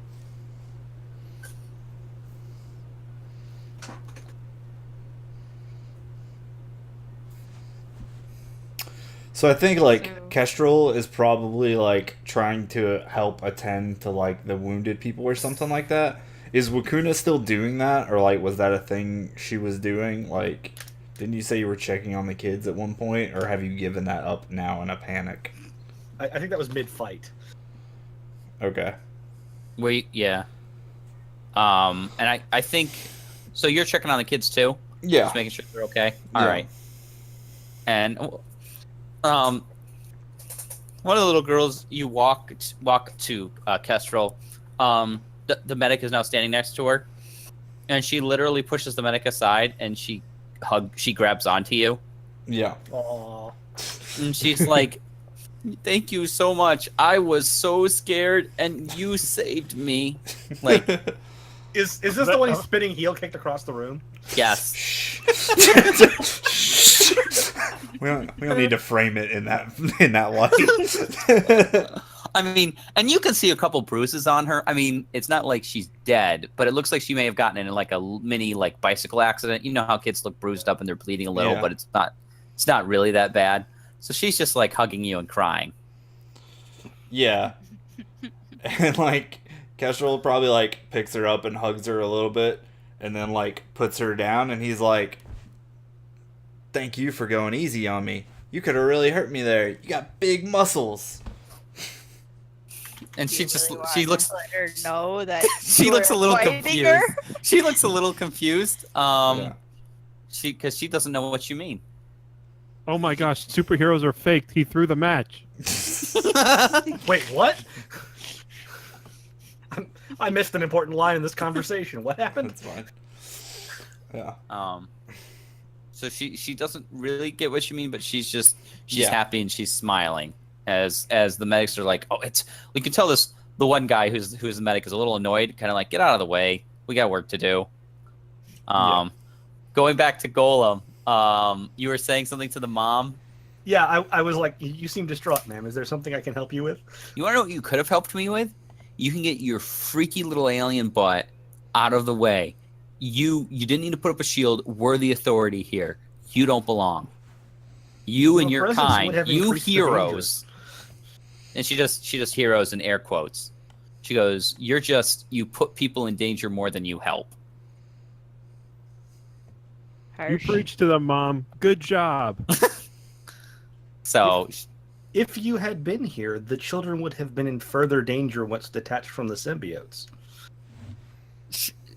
So I think like So- Kestrel is probably like trying to help attend to like the wounded people or something like that. Is Wakuna still doing that, or like was that a thing she was doing? Like, didn't you say you were checking on the kids at one point, or have you given that up now in a panic? I think that was mid-fight. Okay. Yeah. And I think so. You're checking on the kids too, Yeah. just making sure they're okay. All Yeah. right. And one of the little girls you walk to Kestrel. The medic is now standing next to her, and she literally pushes the medic aside, and she grabs onto you, Yeah. Aww. and she's like, "Thank you so much. I was so scared, and you saved me." Like, Is this the one who's spinning heel kicked across the room? yes. we don't need to frame it in that light. I mean, and you can see a couple bruises on her. I mean, it's not like she's dead, but it looks like she may have gotten in like a mini like bicycle accident. You know how kids look bruised up and they're bleeding a little, Yeah. but it's not really that bad. So she's just like hugging you and crying. Yeah. And like Kestrel probably like picks her up and hugs her a little bit and then like puts her down and he's like, "Thank you for going easy on me. You could have really hurt me there. You got big muscles." And Do she you just really want she looks to let her know that she you looks a were little fighting confused. her? She looks a little confused. Yeah. Because she doesn't know what you mean. Oh my gosh, superheroes are faked. He threw the match. Wait, what? I missed an important line in this conversation. What happened? That's fine. Yeah. So she doesn't really get what you mean, but she's Yeah. happy and she's smiling as the medics are like, "Oh, it's." You can tell the one guy who's the medic is a little annoyed, kind of like, "Get out of the way. We got work to do." Yeah. Going back to Golem, you were saying something to the mom. Yeah, I was like, you seem distraught, ma'am. Is there something I can help you with? You want to know what you could have helped me with? You can get your freaky little alien butt out of the way. You didn't need to put up a shield. We're the authority here. you don't belong. You and Well, your presence would kind, have you increased the heroes. And she just heroes in air quotes. She goes, you put people in danger more than you help. You Harsh. preach to them, Mom. Good job. So If you had been here, the children would have been in further danger once detached from the symbiotes.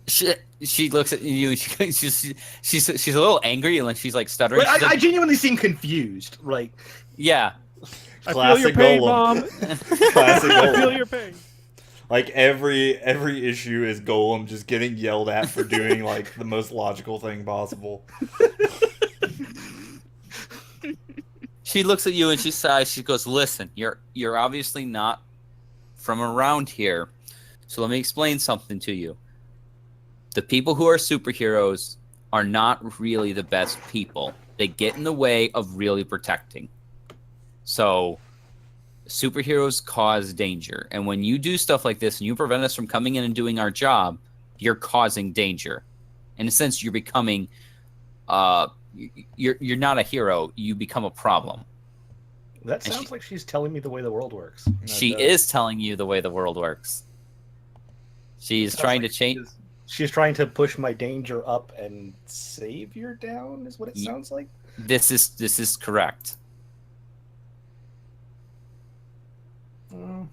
she looks at you. She's a little angry and like she's like stuttering. Like, She's like, I genuinely seem confused. Like, yeah. I feel your Classic pain, Golem. Mom. Classic I feel Golem. your pain. Like every issue is Golem just getting yelled at for doing like the most logical thing possible. She looks at you and she sighs. She goes, "Listen, you're obviously not from around here, so let me explain something to you. The people who are superheroes are not really the best people. They get in the way of really protecting. So, superheroes cause danger, and when you do stuff like this and you prevent us from coming in and doing our job, you're causing danger. In a sense, you're becoming." You're not a hero. You become a problem. that And sounds like she's telling me the way the world works. She does. is telling you the way the world works. She's Sounds trying like to change. She's trying to push my danger up and savior down, is what it Ye- sounds like. This is correct. Mm.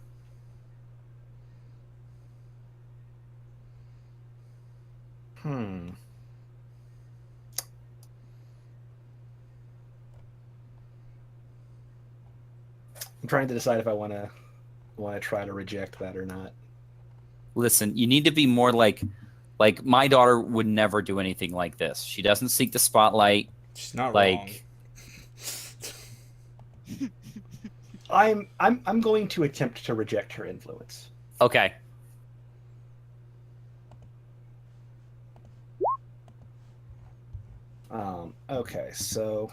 Hmm. I'm trying to decide if I want to try to reject that or not. Listen, you need to be more like my daughter would never do anything like this. She doesn't seek the spotlight. She's not Like, I'm going to attempt to reject her influence. okay, Okay, so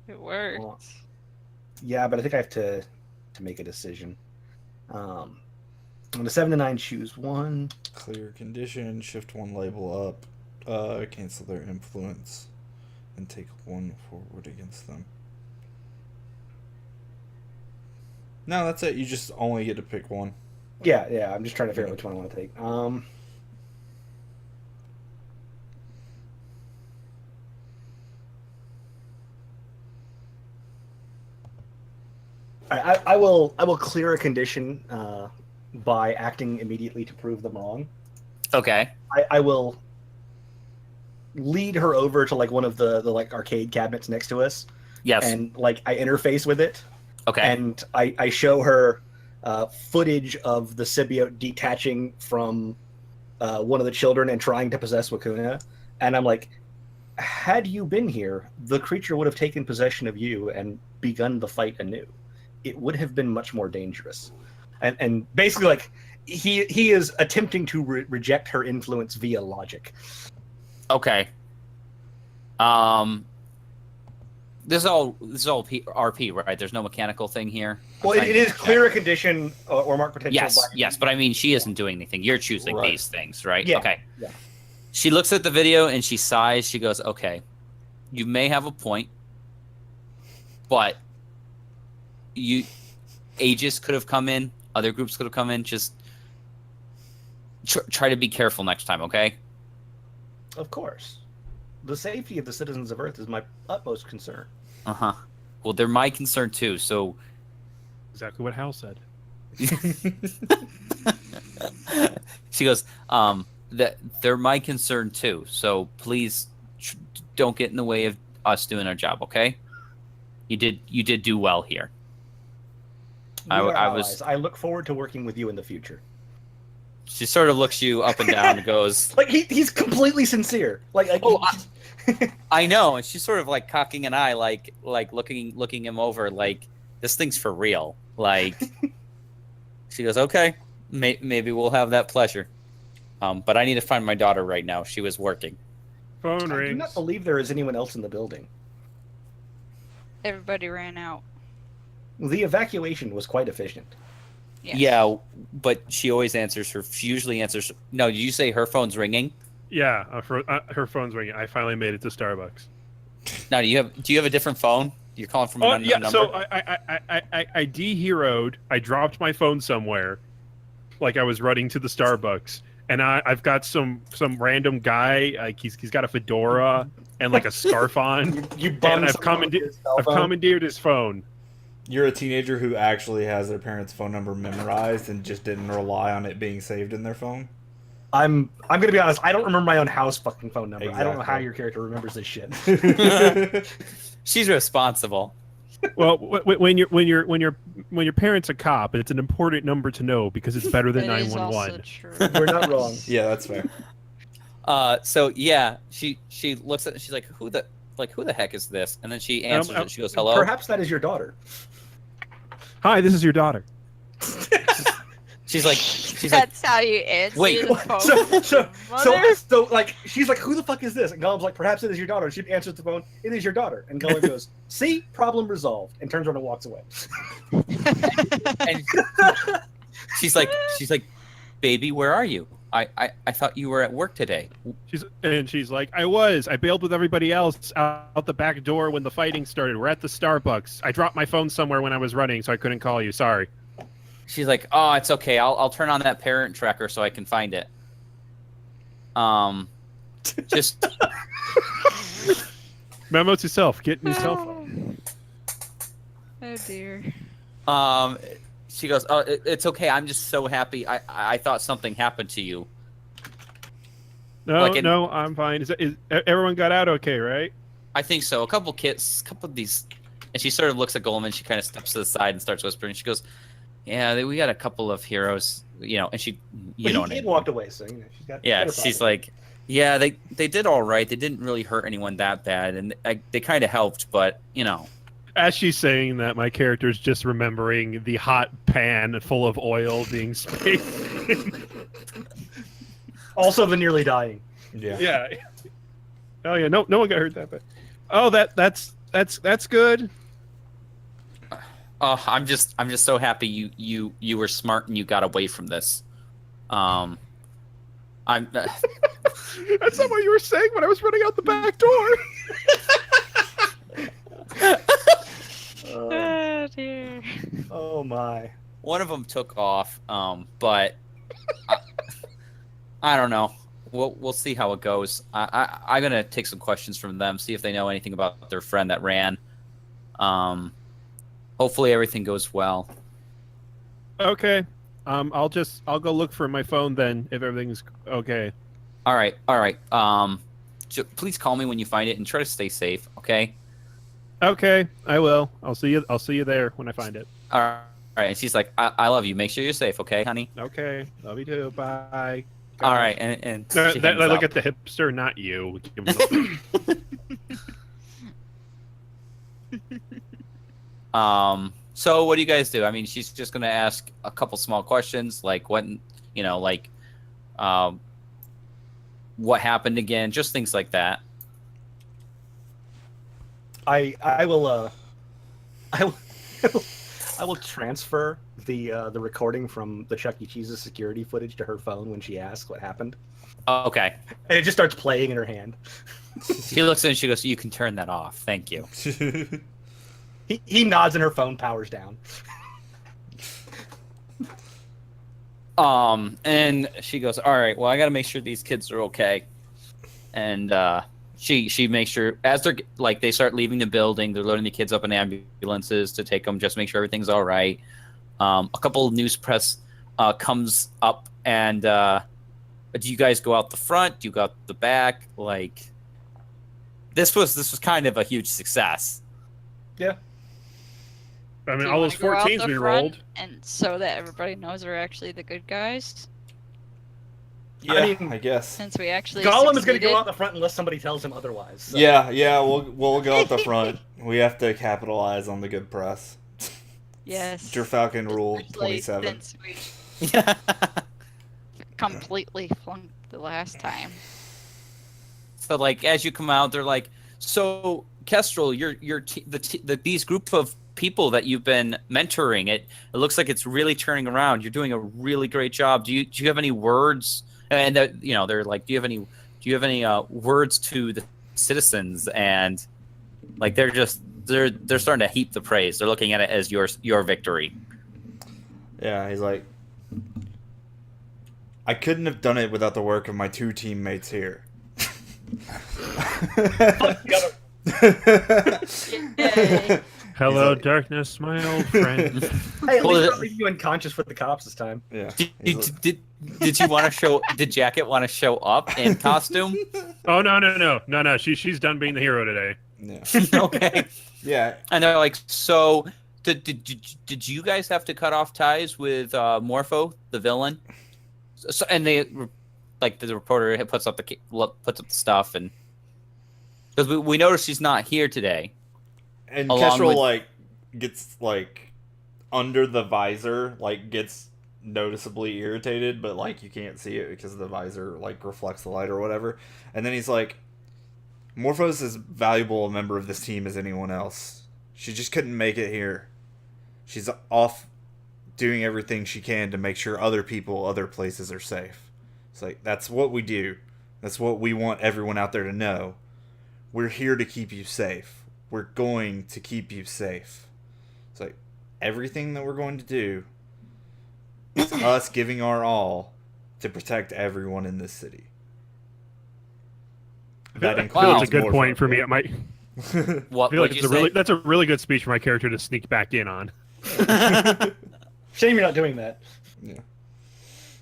It worked. Well, yeah, but I think I have to make a decision. On a 7 to 9, choose one. wrong. Clear condition. Shift one label up. Cancel their influence, and take one forward against them. No, that's it. You just only get to pick one. Yeah. I'm just trying to figure out which one I want to take. I will clear a condition by acting immediately to prove them wrong. okay, I will lead her over to like one of the like arcade cabinets next to us, yes, and like I interface with it, okay, and I show her footage of the symbiote detaching from one of the children and trying to possess Wakuna, and I'm like, had you been here, the creature would have taken possession of you and begun the fight anew. It would have been much more dangerous, and basically like he is attempting to reject her influence via logic. okay. This is all RP, right? There's no mechanical thing here. I'm Well, trying it to is check. clear a condition or mark potential. Yes, but I mean, she isn't doing anything. You're choosing Right. these things, right? Yeah, Okay. yeah. She looks at the video and she sighs. She goes, "Okay, you may have a point, but Aegis could have come in. Other groups could have come in. Just try to be careful next time, okay?" Of course. The safety of the citizens of Earth is my utmost concern. Uh-huh. Well, they're my concern too. So Exactly what Hal said. she goes, that they're my concern too. So please don't get in the way of us doing our job, okay? You did do well here. We are I was. allies. I look forward to working with you in the future. She sort of looks you up and down and goes, Like he's completely sincere. Like "Oh, I know." And she's sort of like cocking an eye, like looking him over, like this thing's for real. Like she goes, "Okay, maybe we'll have that pleasure." But I need to find my daughter right now. She was working. Phone I do rings. not believe there is anyone else in the building. Everybody ran out. The evacuation was quite efficient. Yes. Yeah, but she always answers her. She usually answers. No, did you say her phone's ringing? Yeah, her phone's ringing. I finally made it to Starbucks. Now, do you have a different phone? You're calling from an unknown number? So I de-heroed. I dropped my phone somewhere, like I was running to the Starbucks, and I've got some random guy. Like he's got a fedora and like a scarf on. You And bummed I've someone with your cell phone? commandeered his phone. You're a teenager who actually has their parents' phone number memorized and just didn't rely on it being saved in their phone. I'm gonna be honest. I don't remember my own house fucking phone number. I don't know how Exactly. your character remembers this shit. She's responsible. Well, when your parents a cop, it's an important number to know because it's better than It is also 911. true. We're not wrong. Yeah, that's fair. So yeah, she looks at it, she's like, who the heck is this? And then she answers it. She goes, hello. Perhaps that is your daughter. Hi, this is your daughter. She's like, That's how you answer Wait, the phone. So Mother? like she's like, who the fuck is this? And Gollum's like, perhaps it is your daughter. And she answers the phone, it is your daughter. And Gollum goes, see, problem resolved, and turns around and walks away. and she's like, baby, where are you? I thought you were at work today. She's like, I bailed with everybody else out the back door when the fighting started. We're at the Starbucks. I dropped my phone somewhere when I was running, so I couldn't call you. Sorry. She's like, oh, it's okay. I'll turn on that parent tracker so I can find it. Just Memo to self. Get a new cell phone. Oh dear. she goes, oh, it's okay. I'm just so happy. I thought something happened to you. No, Like no, I'm fine. Is everyone got out okay, right? I think so. A couple of these, and she sort of looks at Goldman. She kind of steps to the side and starts whispering. She goes, "Yeah, we got a couple of heroes, and she, But know, he did walked away, so she's got. yeah, better she's problem. like, yeah, they did all right. They didn't really hurt anyone that bad, and they kind of helped, but As she's saying that, my character's just remembering the hot pan full of oil being sprayed. Also, the nearly dying. Yeah. Yeah. Oh yeah, no one got hurt that bad. Oh, that's good. Oh, I'm just so happy you were smart and you got away from this. I'm. That's not what you were saying when I was running out the back door. Oh dear. Oh my. One of them took off, but I don't know. We'll see how it goes. I'm gonna take some questions from them, see if they know anything about their friend that ran. Hopefully everything goes well. Okay. I'll go look for my phone then if everything's okay. All right. Please call me when you find it and try to stay safe. Okay. Okay, I will. I'll see you there when I find it. All right. And she's like, I love you. Make sure you're safe. Okay, honey. Okay. Love you too. Bye. All right. And No, she I hangs look up. at the hipster, not you. So what do you guys do? I mean, she's just gonna ask a couple small questions, like what happened again, just things like that. I will transfer the recording from the Chuck E. Cheese's security footage to her phone when she asks what happened, Okay. and it just starts playing in her hand. She looks in and she goes, "You can turn that off. Thank you." He nods and her phone powers down. And she goes, "All right, well, I got to make sure these kids are okay." And she makes sure as they're they start leaving the building, they're loading the kids up in ambulances to take them, just make sure everything's all right. A couple of news press comes up, and do you guys go out the front? Do you go out the back? This was kind of a huge success. Yeah. I mean, Do you all wanna those go out 14s the we front rolled. and so that everybody knows we're actually the good guys, Yeah, I mean, I guess. since we actually Gollum is going to succeeded. go out the front unless somebody tells him otherwise. So. Yeah, we'll go at the front. We have to capitalize on the good press. Yes. Falcon rule Especially 27. Since we completely flunked the last time. So as you come out, they're like, "So Kestrel, these group of people that you've been mentoring, it looks like it's really turning around. You're doing a really great job. Do you have any words?" And they're like, "Do you have any words to the citizens?" And Like they're starting to heap the praise. They're looking at it as your victory. Yeah, he's like, I couldn't have done it without the work of my 2 teammates here. Yay. Hello, like- darkness, my old friend. Hey, at Well, least not leaving you unconscious with the cops this time. Yeah. Did, He's like- did you want to show? Did Jacket want to show up in costume? Oh no. She's done being the hero today. Yeah. Okay. Yeah. And they're like, so did you guys have to cut off ties with Morpho, the villain? So, and they, like, the reporter puts up the stuff, and because we noticed she's not here today. And Along Kestrel with- like gets like under the visor, like gets noticeably irritated, but like you can't see it because the visor like reflects the light or whatever. And then he's like, Morpho's as valuable a member of this team as anyone else. She just couldn't make it here. She's off doing everything she can to make sure other people, other places are safe. It's like, that's what we do. That's what we want everyone out there to know. We're here to keep you safe. We're going to keep you safe. It's like, everything that we're going to do is us giving our all to protect everyone in this city. That I feel includes that's a good Morpho. point for me. I What feel like would it's you say? that's a really good speech for my character to sneak back in on. Shame you're not doing that.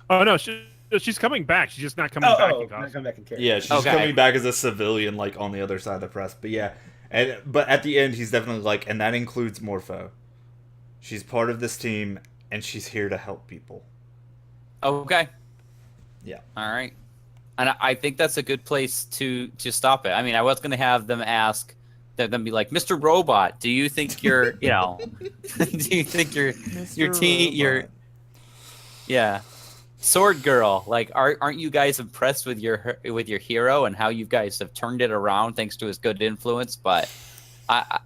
Oh no, she's coming back. She's just not coming back in not costume. come back in character. Yeah, she's Okay. coming back as a civilian, like on the other side of the press. But yeah, but at the end, he's definitely like, and that includes Morpho. She's part of this team, and she's here to help people. Okay. Yeah. All right. And I think that's a good place to stop it. I mean, I was going to have them be like, Mr. Robot, do you think you're, do you think your team, yeah, Sword Girl, like, aren't you guys impressed with your hero and how you guys have turned it around thanks to his good influence? But I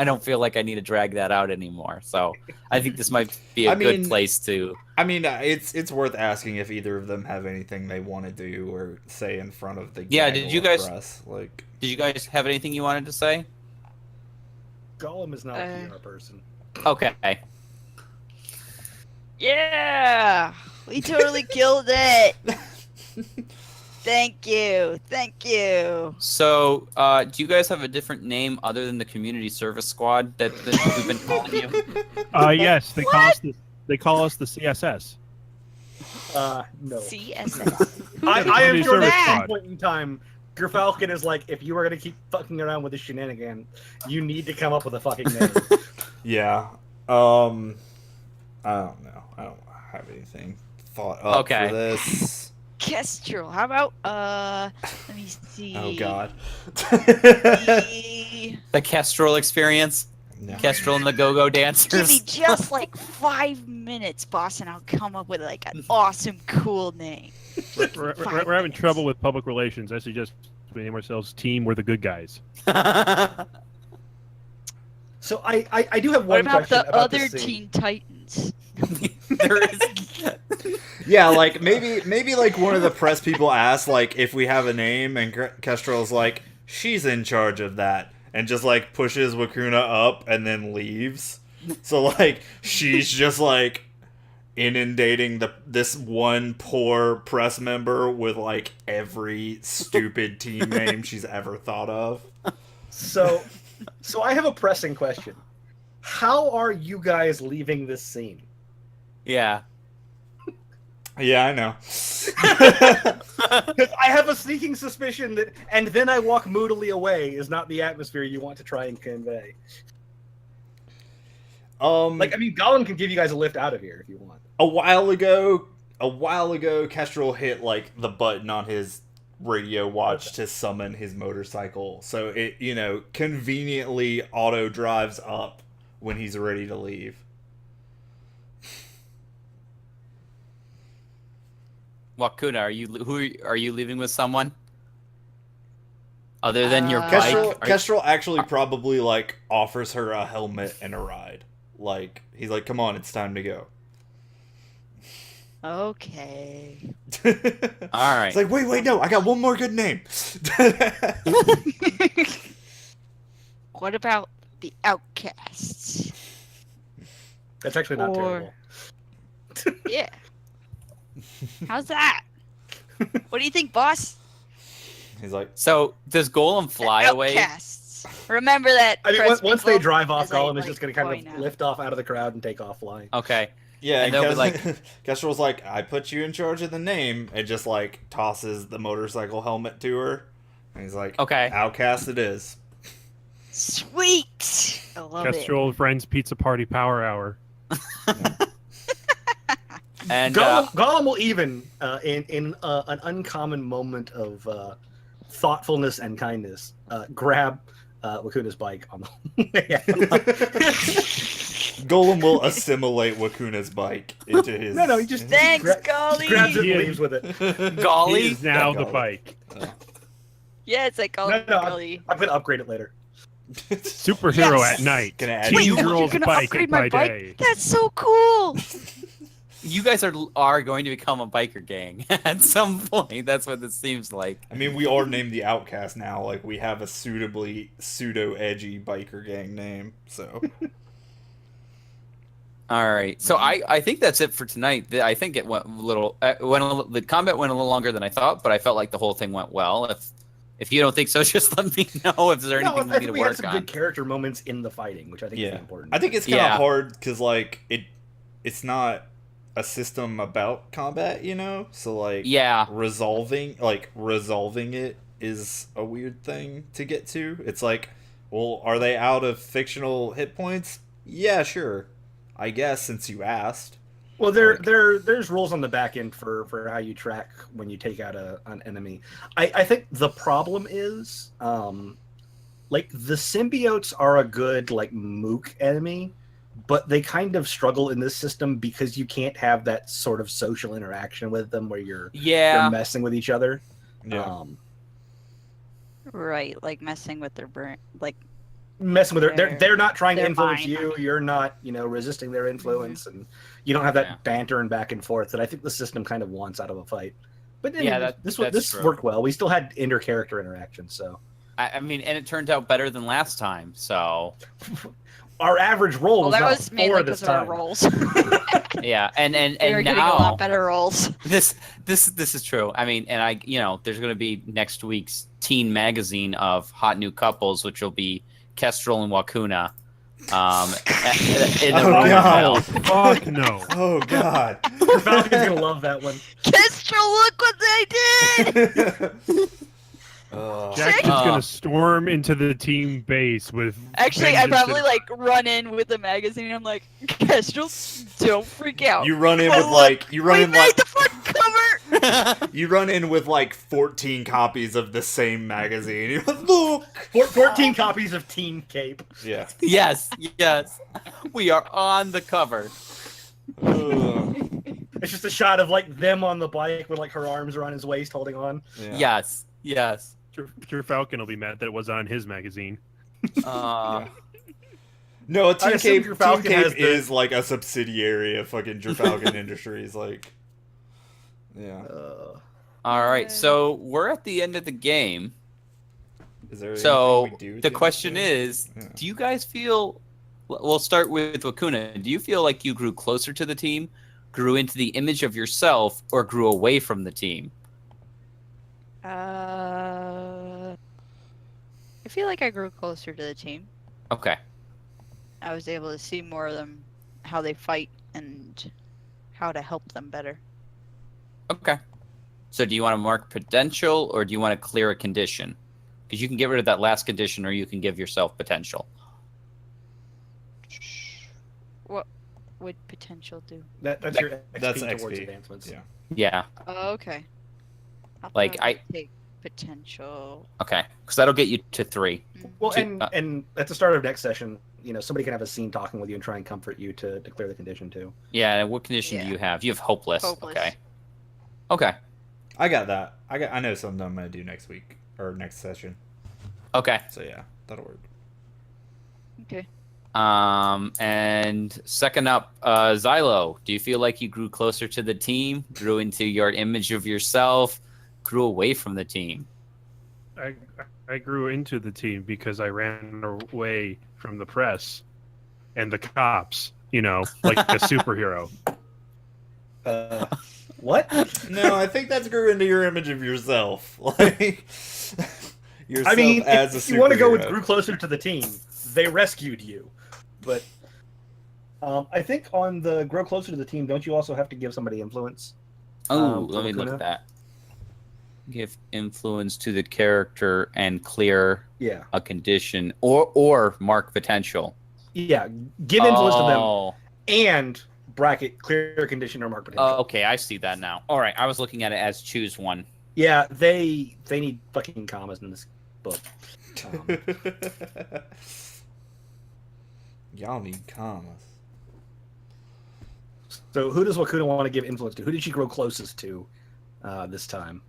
don't feel like I need to drag that out anymore. So I think this might be a good place to. I mean, it's worth asking if either of them have anything they want to do or say in front of the Yeah, gaggle did you of guys- press. Like, Did you guys have anything you wanted to say? Gollum is not a PR person. Okay. Yeah, we totally killed it. Thank you. So, do you guys have a different name other than the Community Service Squad that we've been calling you? Yes, they call us the CSS. No. CSS. I am Community sure Service at some Squad. point in time, Gerfalcon is like, if you are going to keep fucking around with this shenanigan, you need to come up with a fucking name. yeah, I don't know. I don't have anything thought up Okay. for this. Kestrel. How about let me see. Oh God. The- The Kestrel experience? No. Kestrel and the Go-Go Give me Dancers? just like 5 minutes, boss, and I'll come up with like an awesome, cool name. We're having trouble with public relations. I suggest we name ourselves Team We're the Good Guys. So I do have What one about question the about other this scene. Teen Titans? There is. Yeah, like maybe like one of the press people asked like if we have a name, and Kestrel's like, she's in charge of that, and just like pushes Wakuna up and then leaves. So like she's just like inundating this one poor press member with like every stupid team name she's ever thought of. So I have a pressing question. How are you guys leaving this scene? Yeah. Yeah, I know. Because I have a sneaking suspicion that, and then I walk moodily away is not the atmosphere you want to try and convey. Like, I mean, Gollum can give you guys a lift out of here if you want. a while ago, Kestrel hit like the button on his radio watch to summon his motorcycle, so it conveniently auto drives up when he's ready to leave. Wakuna, are you leaving with someone? Other than your bike? Kestrel actually probably like offers her a helmet and a ride. Like he's like, "Come on, it's time to go." Okay. All right. It's like, wait, no, I got one more good name. What about the outcasts? That's actually not Or- terrible. Yeah. How's that? What do you think, boss? He's like, So does Golem fly away? Outcasts. Remember that. I mean, press once they people? drive off, As I, Gollum is like, just going to kind point of out. lift off out of the crowd and take off flying. Okay. yeah, And and they'll be like- Kestrel's like, I put you in charge of the name, and just like tosses the motorcycle helmet to her. And he's like, Okay. Outcast it is. Sweet. I love it. Kestrel Friends Pizza Party Power Hour. And Gollum will even, in an uncommon moment of thoughtfulness and kindness, grab Wakuna's bike on the way out. Golem will assimilate Wakuna's bike into his. No, he just Thanks, gra- Golly. grabs it and Yeah. leaves with it. He Golly. is now Yeah, the Golly. bike. Yeah, it's like all No, Golly. I'm going to upgrade it later. Superhero Yes! at night. Gonna add Teen Wait, you're girl's gonna bike upgrade by my bike? day. That's so cool. You guys are going to become a biker gang at some point. That's what this seems like. I mean, we are named the Outcast now. Like, we have a suitably pseudo-edgy biker gang name. So, All right. So I think that's it for tonight. I think it went a little. The combat went a little longer than I thought, but I felt like the whole thing went well. If you don't think so, just let me know if there's No, anything I we need think to we had work some on. good character moments in the fighting, which I think is yeah. important. I think it's kind of Yeah. hard because, like, it's not a system about combat, you know? So, like, Yeah. resolving it is a weird thing to get to. It's like, well, are they out of fictional hit points? Yeah, sure. I guess, since you asked. Well, there's rules on the back end for how you track when you take out an enemy. I think the problem is, like, the symbiotes are a good, like, mook enemy, but they kind of struggle in this system because you can't have that sort of social interaction with them where you're messing with each other. Yeah. Right, like messing with their brain, like Messing with they're not trying to their influence mind. you. You're not, resisting their influence, and you don't have that Yeah. banter and back and forth that I think the system kind of wants out of a fight. But Yeah, anyway, that's this true. worked well. We still had inter-character interactions, so I mean, and it turned out better than last time. So our average roll well, was that not was mainly 4 this because of our time. rolls. yeah, and we were getting a now lot better rolls. this is true. I mean, and there's going to be next week's teen magazine of hot new couples, which will be Kestrel and Wakuna. In the Oh, room God. as well. Fuck no. Oh, God. Falcon's gonna love that one. Kestrel, look what they did! Jackson's Uh, gonna storm into the team base with. Actually, I vengeance probably and- like run in with the magazine. I'm like, Kestrel, don't freak out. You run in Oh, with, look, like, you run we in, made like, the front cover. you run in with, like, 14 copies of the same magazine. You're like, look! 14 copies of Team Cape. Yeah. yes, we are on the cover. Ugh. It's just a shot of like them on the bike with like her arms around his waist holding on. Yeah. Yes. Sure Falcon will be mad that it was on his magazine. No, I Team assume Cape, Drew Team Falcon Cape has the- is like a subsidiary of fucking Trafalgar Industries. Like, yeah. All right, so we're at the end of the game. Is there So anything we do at the end of question game? is, Yeah. do you guys feel? We'll start with Wakuna. Do you feel like you grew closer to the team, grew into the image of yourself, or grew away from the team? I feel like I grew closer to the team. Okay. I was able to see more of them, how they fight, and how to help them better. Okay. So do you want to mark potential, or do you want to clear a condition? Because you can get rid of that last condition, or you can give yourself potential. What would potential do? That's your XP That's towards XP. advancements. Yeah. Yeah. Oh, okay. I Like, thought would take potential. Okay. Because that'll get you to 3. Well, To- and at the start of next session, somebody can have a scene talking with you and try and comfort you to clear the condition too. Yeah. And what condition Yeah. do you have? You have hopeless. Hopeless. Okay. Okay. I got that. I know something I'm gonna do next week or next session. Okay. So yeah, that'll work. Okay. And second up, Xylo, do you feel like you grew closer to the team, grew into your image of yourself, grew away from the team? I grew into the team because I ran away from the press and the cops. Like a superhero. What? No, I think that's grew into your image of yourself. Like yourself I mean, as if a you want to go with superhero. grew closer to the team, they rescued you. But I think on the grow closer to the team, don't you also have to give somebody influence? Oh, for let me look Lacuna? at that. Give influence to the character and clear Yeah. a condition or mark potential. Yeah. Give influence to them Oh, and bracket clear condition or mark potential. okay, I see that now. All right, I was looking at it as choose one. Yeah, they need fucking commas in this book. Y'all need commas. So who does Wakuna want to give influence to? Who did she grow closest to this time?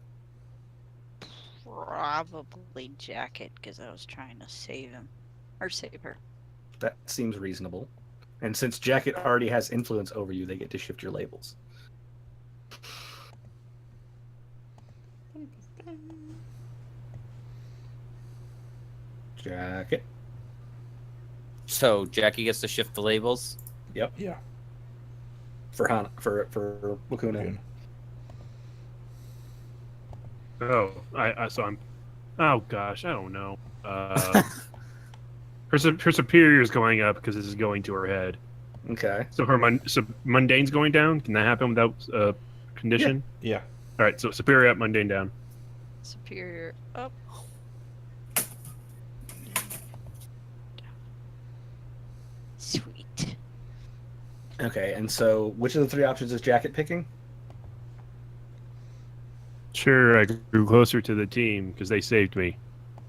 Probably Jacket, because I was trying to save him. Or save her. That seems reasonable. And since Jacket already has influence over you, they get to shift your labels. Jacket. So Jackie gets to shift the labels. Yep. Yeah. For Wakuna. Oh, so I'm. Oh gosh, I don't know. Her superior is going up because this is going to her head. Okay. So so mundane's going down. Can that happen without condition? Yeah. All right. So superior up, mundane down. Superior up. Sweet. Okay, and so which of the three options is Jacket picking? Sure, I grew closer to the team because they saved me.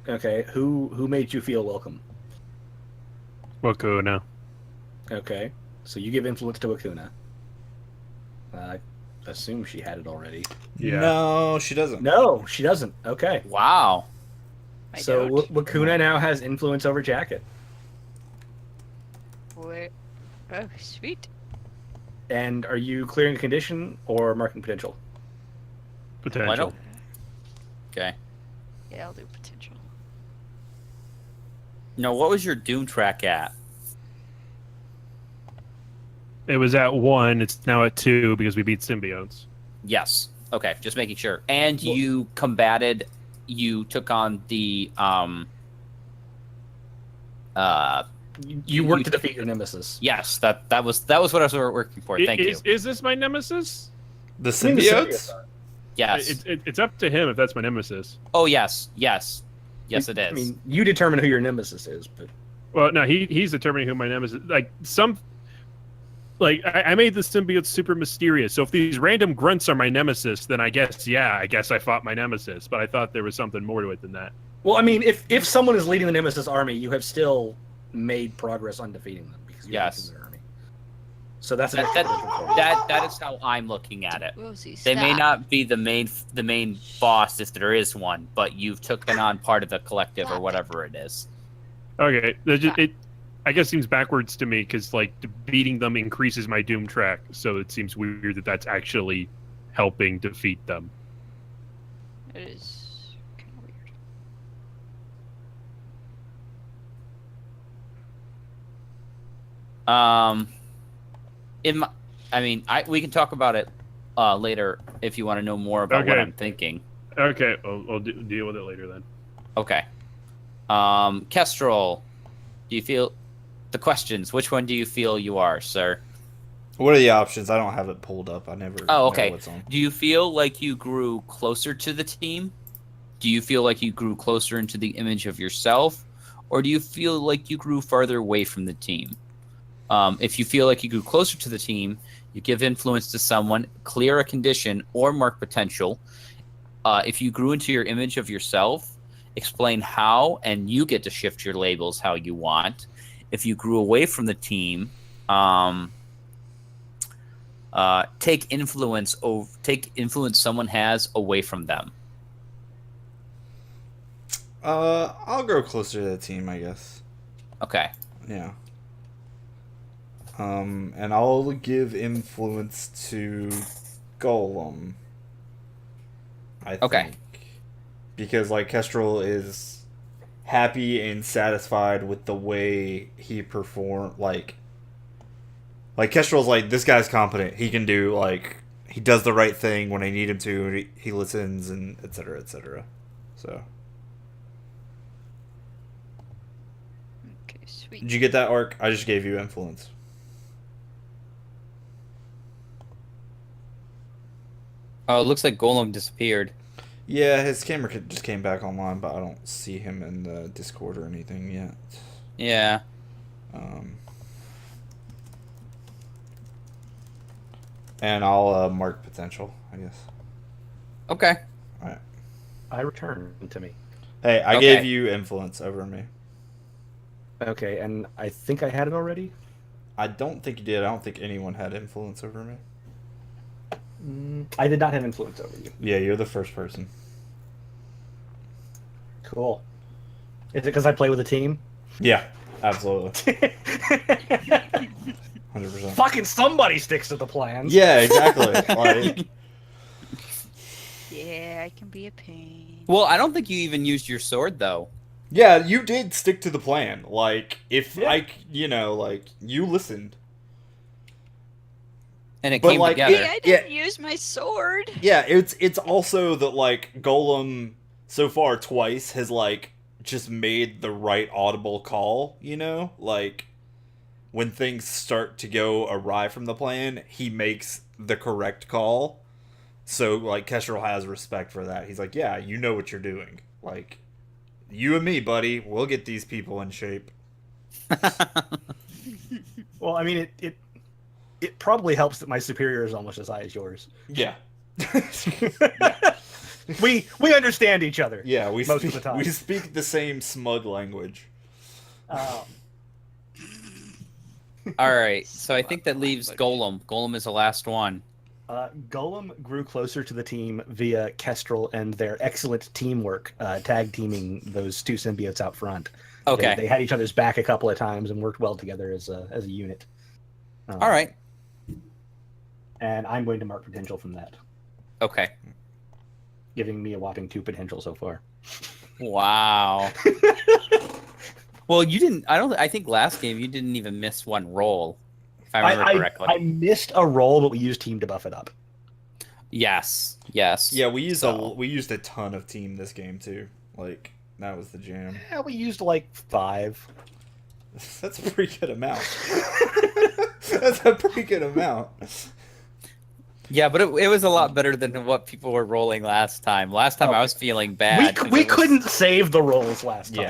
Okay, who made you feel welcome? Wakuna. Okay, so you give influence to Wakuna. I assume she had it already. Yeah. No, she doesn't. No, she doesn't. Okay, Wow. I so don't. Wakuna now has influence over Jacket. Wait. Oh, sweet. And are you clearing a condition or marking potential? Potential. Why don't- Okay. Yeah, I'll do potential. No, what was your Doom track at? It was at 1. It's now at 2 because we beat symbiotes. Yes. Okay, just making sure. And Well- you combated. You took on the You work to defeat your nemesis. Yes, that was what I was working for. Thank you. Is this my nemesis? The I mean, the symbiotes? are. Yes. It's up to him if that's my nemesis. Oh yes, yes, yes. It is. I mean, you determine who your nemesis is, but Well, no, he's determining who my nemesis. I made the symbiotes super mysterious. So if these random grunts are my nemesis, then I guess I fought my nemesis. But I thought there was something more to it than that. well, I mean, if someone is leading the nemesis army, you have still made progress on defeating them because you're Yes. leading their army. So that's an that, extra that, potential for you. that is how I'm looking at it. Rosie, They may stop. not be the main boss if there is one, but you've taken on part of the collective or whatever it is. Okay, it I guess seems backwards to me because beating them increases my doom track. So it seems weird that that's actually helping defeat them. It is kind of weird. We can talk about it later if you want to know more about what Okay. I'm thinking. Okay, I'll deal with it later then. Okay. Kestrel, do you feel the questions? Which one do you feel you are, sir? What are the options? I don't have it pulled up. I never Oh, know okay. what's on. Do you feel like you grew closer to the team? Do you feel like you grew closer into the image of yourself? Or do you feel like you grew farther away from the team? If you feel like you grew closer to the team, you give influence to someone, clear a condition, or mark potential. If you grew into your image of yourself, explain how, and you get to shift your labels how you want. If you grew away from the team, take influence someone has away from them. I'll grow closer to the team, I guess. Okay. Yeah. And I'll give influence to Golem. I Okay. think. because like Kestrel is happy and satisfied with the way he performed. Like Kestrel's like, this guy's competent. He can do like, he does the right thing when I need him to. He listens and etc. etc. So. Okay, sweet. Did you get that, Arc? I just gave you influence. Oh, it looks like Golem disappeared. Yeah, his camera just came back online, but I don't see him in the Discord or anything yet. Yeah. And I'll mark potential, I guess. Okay. Alright. I return to me. Hey, I Okay. gave you influence over me. Okay, and I think I had it already. I don't think you did. I don't think anyone had influence over me. I did not have influence over you. Yeah, you're the first person. Cool. Is it because I play with a team? Yeah, absolutely. 100%. Fucking somebody sticks to the plans. Yeah, exactly. Like, Yeah, I can be a pain. Well, I don't think you even used your sword though. yeah, you did stick to the plan. Like, if Yeah. like, you listened. And it But, came like, together. Hey, I didn't use my sword. Yeah, it's also that, like, Golem, so far twice, has, like, just made the right audible call, you know? Like, when things start to go awry from the plan, he makes the correct call. So, like, Kestrel has respect for that. He's like, yeah, you know what you're doing. Like, you and me, buddy, we'll get these people in shape. Well, I mean, it probably helps that my superior is almost as high as yours. Yeah. We understand each other. Yeah, we Most of speak, the time. we speak the same smug language. All right. So I think that leaves Golem. Golem is the last one. Golem grew closer to the team via Kestrel and their excellent teamwork, tag teaming those two symbiotes out front. Okay. They had each other's back a couple of times and worked well together as a unit. All right. And I'm going to mark potential from that, Okay. giving me a whopping 2 potential so far. Wow. Well, you didn't. I think last game you didn't even miss one roll, if I remember correctly. I missed a roll, but we used team to buff it up. Yes. Yes. Yeah, we used So- we used a ton of team this game too. Like, that was the jam. Yeah, we used like 5. That's a pretty good amount. That's a pretty good amount. Yeah, but it was a lot better than what people were rolling last time. Last time I was feeling bad. 'cause We it was- couldn't save the rolls last time.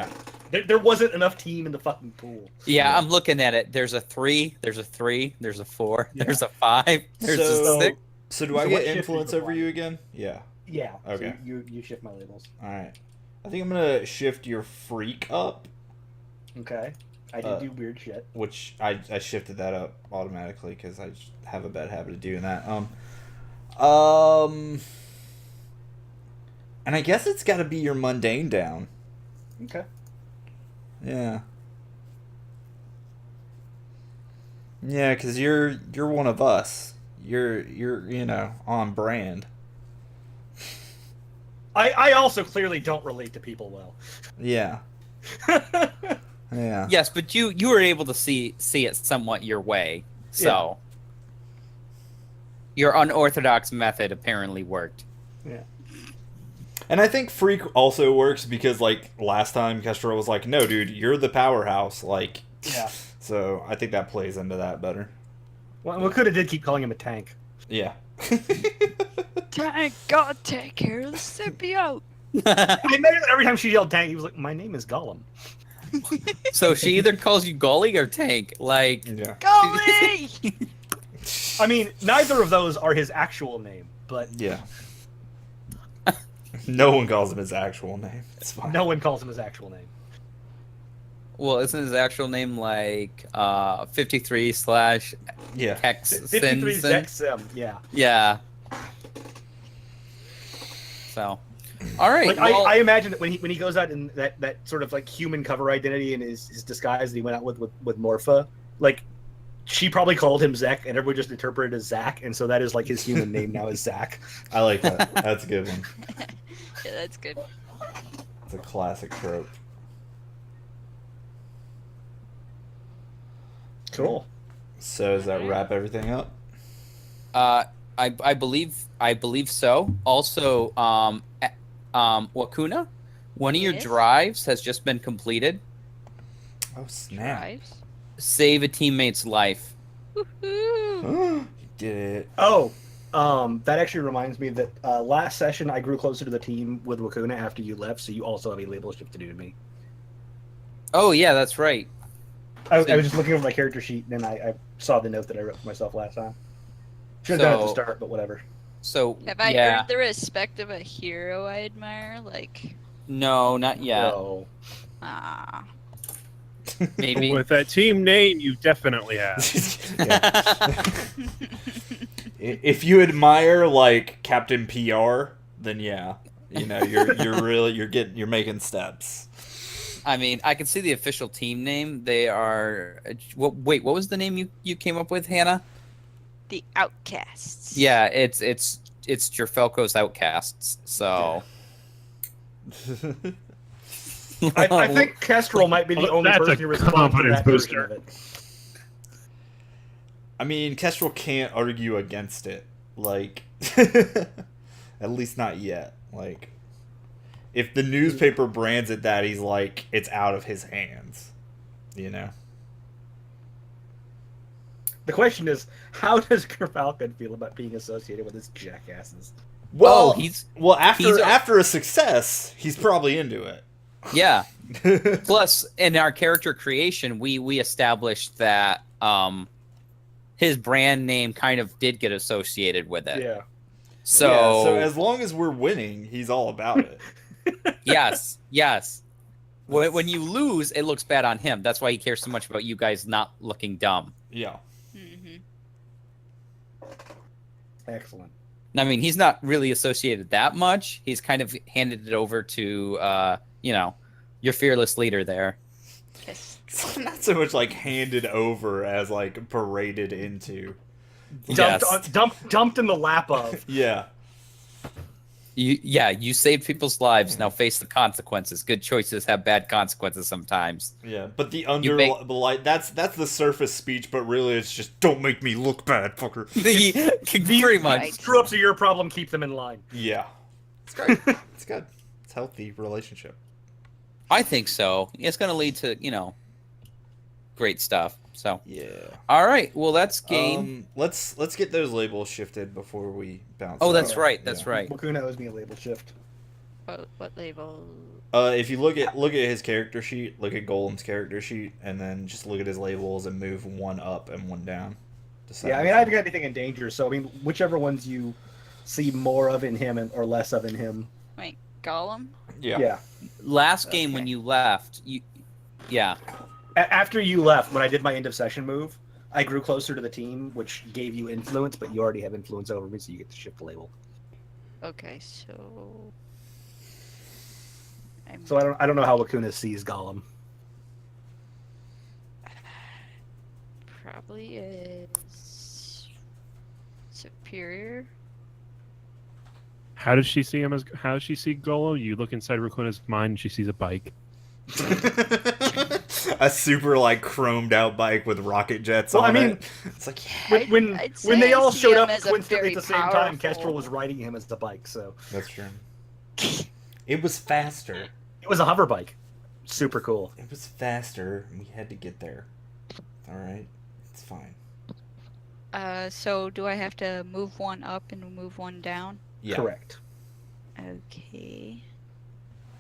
Yeah. There wasn't enough team in the fucking pool. Yeah, I'm looking at it. There's a 3, there's a 3, there's a 4, Yeah. there's a 5, there's So- a 6. So do So I what get shift influence do you over you again? Yeah. Yeah. Okay. So you shift my labels. Alright. I think I'm gonna shift your freak up, Okay. I did do weird shit. which I shifted that up automatically because I just have a bad habit of doing that. And I guess it's got to be your mundane down. Okay. Yeah. Yeah, because you're one of us. You're on brand. I also clearly don't relate to people well. Yeah. Yeah. Yes, but you were able to see it somewhat your way. So your unorthodox method apparently worked. Yeah. And I think freak also works because, like, last time Kestrel was like, no, dude, you're the powerhouse. Like, Yeah. so I think that plays into that better. Well, we could have did keep calling him a tank. Yeah. Tank, gotta take care of the symbiote. I imagine every time she yelled tank, he was like, "My name is Gollum." So she either calls you Golly or Tank. Like, Yeah. Golly! I mean, neither of those are his actual name, but Yeah. No one calls him his actual name. It's fine. no one calls him his actual name. well, isn't his actual name like 53 slash Yeah. Hex 53 Sin? Zexim, yeah. Yeah. So, all right. Like well, I imagine that when he goes out in that sort of like human cover identity and his disguise that he went out with Morpha, like she probably called him Zek and everyone just interpreted as Zach, and so that is like his human name now is Zach. I like that. That's a good one. Yeah, that's good. a classic trope. Cool. So does that wrap everything up? I believe so. Also, Wakuna, one of your Yes? drives has just been completed. Oh snap! Drives. Save a teammate's life. Woohoo! You did it. Oh, that actually reminds me that last session I grew closer to the team with Wakuna after you left, so you also have a label shift to do to me. Oh yeah, that's right. I was just looking over my character sheet, and I saw the note that I wrote for myself last time. Should have done it at the So- start, but whatever. So Have I yeah, earned the respect of a hero I admire? Like, no, not yet. So, ah. Maybe. With that team name, you definitely have. Yeah. If you admire like Captain PR, then yeah, you know you're making steps. I mean, I can see the official team name. They are. Wait, what was the name you came up with, Hannah? The Outcasts. Yeah, it's Jerfelco's Outcasts. So. I think Kestrel might be the Well, only that's a person who responds to confidence that version booster. of it. I mean, Kestrel can't argue against it. Like, at least not yet. Like, if the newspaper brands it that, he's like, it's out of his hands. You know? The question is, how does Falcon feel about being associated with his jackasses? Well, he's after a- after a success, he's probably into it. yeah. Plus, in our character creation, we established that his brand name kind of did get associated with it. Yeah. So, Yeah, so as long as we're winning, he's all about it. yes. When you lose, it looks bad on him. That's why he cares so much about you guys not looking dumb. Yeah. Mm-hmm. Excellent. I mean, he's not really associated that much. He's kind of handed it over to, your fearless leader there. Yes. Not so much like handed over as like paraded into. Yes. Dumped in the lap of. Yeah. You saved people's lives. Now face the consequences. Good choices have bad consequences sometimes. Yeah, but the make- that's the surface speech, but really it's just don't make me look bad, fucker. Very much. Right. Screw ups are your problem. Keep them in line. Yeah. It's great. It's good. It's a healthy relationship. I think so. It's going to lead to, great stuff. So, Yeah. all right. Well, that's game. Let's get those labels shifted before we bounce. Oh, out. that's right. That's Yeah. right. Wakuna owes me a label shift. What label? If you look at his character sheet, look at Golem's character sheet, and then just look at his labels and move one up and one down. Yeah, I mean, I haven't got anything in danger, so I mean, whichever ones you see more of in him or less of in him. Wait, Gollum? Yeah. Last game when Okay. you left, yeah. After you left, when I did my end of session move, I grew closer to the team, which gave you influence, but you already have influence over me, so you get to shift the label. Okay, so. So I don't know how Wakuna sees Gollum. Probably is superior. How does she see him as? How does she see Golo? You look inside Rakuna's mind, and she sees a bike. A super like chromed out bike with rocket jets Well, on I mean, it. It's like, yeah, When I'd when say they I all see showed him up as a coincidentally very at the same time, powerful- Kestrel was riding him as the bike, so that's true. It was faster. it was a hover bike. Super cool. It was faster. And we had to get there. All right, it's fine. So do I have to move one up and move one down? Yeah. Correct. Okay.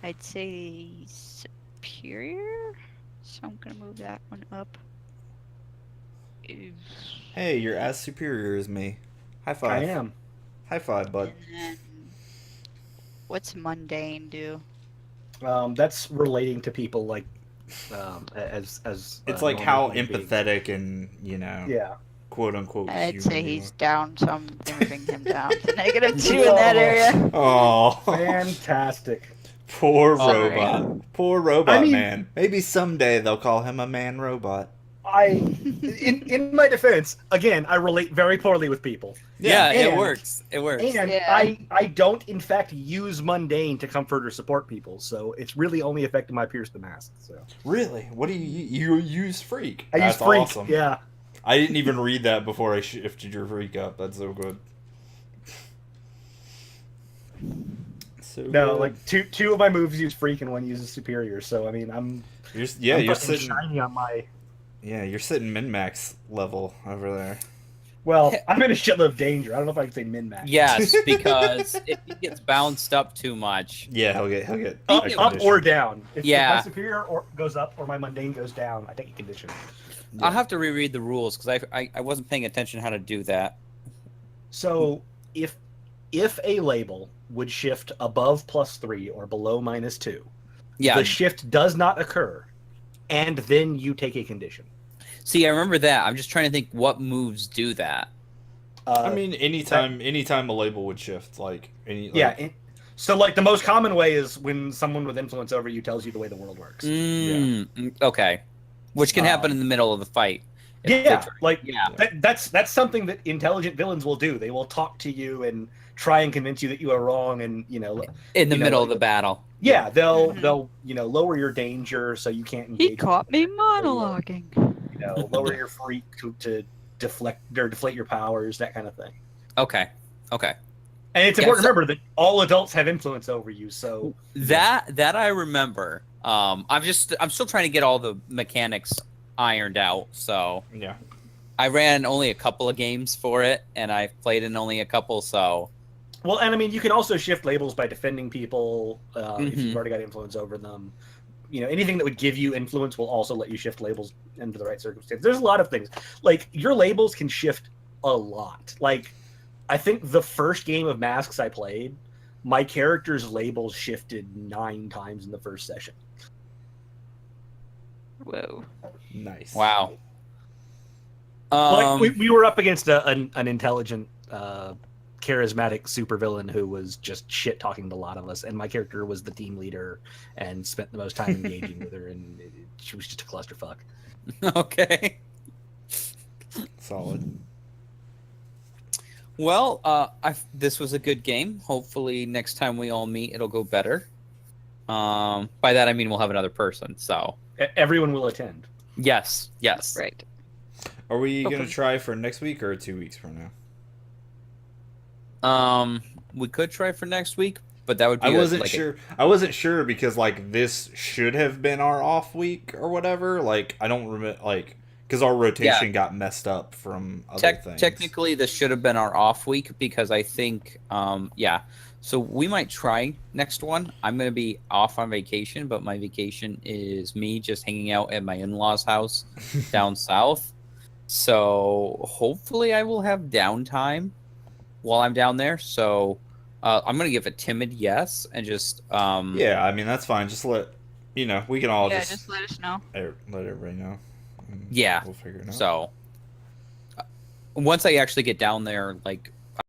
I'd say superior. So I'm gonna move that one up. Oof. Hey, you're as superior as me. High five. I am. High five, bud. And then, what's mundane do? That's relating to people like as It's like how normal human beings. empathetic and Yeah. quote unquote. I'd say human you he's down, so I'm moving him down to -2 in that area. are. Oh, Fantastic. poor Sorry. robot. Poor robot I mean- man. Maybe someday they'll call him a man robot. In my defense, again, I relate very poorly with people. Yeah, it and- works. It works. And Yeah. I don't, in fact, use mundane to comfort or support people, so it's really only affecting my Pierce the Mask. So Really? What do you use Freak? I use That's Freak. awesome. Yeah. I didn't even read that before I shifted your Freak up. That's so good. So No, good. like two of my moves use Freak and one uses Superior. So I mean, I'm you're fucking sitting shiny on my. you're sitting min max level over there. Well, I'm in a shitload of danger. I don't know if I can say min max. Yes, because if he gets bounced up too much, Yeah, he'll get Up, a up or condition. down. If Yeah. my Superior goes up or my Mundane goes down, I take a condition. I'll have to reread the rules because I wasn't paying attention how to do that. So if a label would shift above +3 or below -2, Yeah. the shift does not occur, and then you take a condition. See, I remember that. I'm just trying to think what moves do that. I mean, anytime a label would shift, like any. Like, yeah. So like the most common way is when someone with influence over you tells you the way the world works. Okay. Which can happen in the middle of the fight. Yeah, like Yeah. that's something that intelligent villains will do. They will talk to you and try and convince you that you are wrong, and In the you know, middle like- of the battle. yeah, they'll Mhm. they'll lower your danger so you can't engage. He caught me monologuing. Lower your freak to deflect or deflate your powers, that kind of thing. Okay. Okay. And it's Yeah, important so- to remember that all adults have influence over you. So That I remember. I'm still trying to get all the mechanics ironed out. So Yeah. I ran only a couple of games for it, and I've played in only a couple. So well, and I mean, you can also shift labels by defending people if Mhm. you've already got influence over them. Anything that would give you influence will also let you shift labels into the right circumstance. There's a lot of things. Like, your labels can shift a lot. Like, I think the first game of Masks I played, my character's labels shifted 9 times in the first session. Whoa. Nice. wow. Like, we were up against an intelligent, charismatic supervillain who was just shit talking to a lot of us, and my character was the team leader and spent the most time engaging with her, and she was just a clusterfuck. Okay. Solid. Well, this was a good game. Hopefully, next time we all meet, it'll go better. By that I mean we'll have another person. So Everyone will attend. yes. Right. Are we gonna Open. try for next week or 2 weeks from now? We could try for next week, but that would be. I wasn't sure. I wasn't sure because like this should have been our off week or whatever. Like I don't remember like because our rotation got messed up from other things. Technically, this should have been our off week because I think, So we might try next one. I'm going to be off on vacation, but my vacation is me just hanging out at my in-laws' house down south. So hopefully I will have downtime while I'm down there. So I'm going to give a timid yes and just... Yeah, I mean that's fine. Just let we can all Just let us know. let everybody know. And Yeah. we'll figure it out. So once I actually get down there, like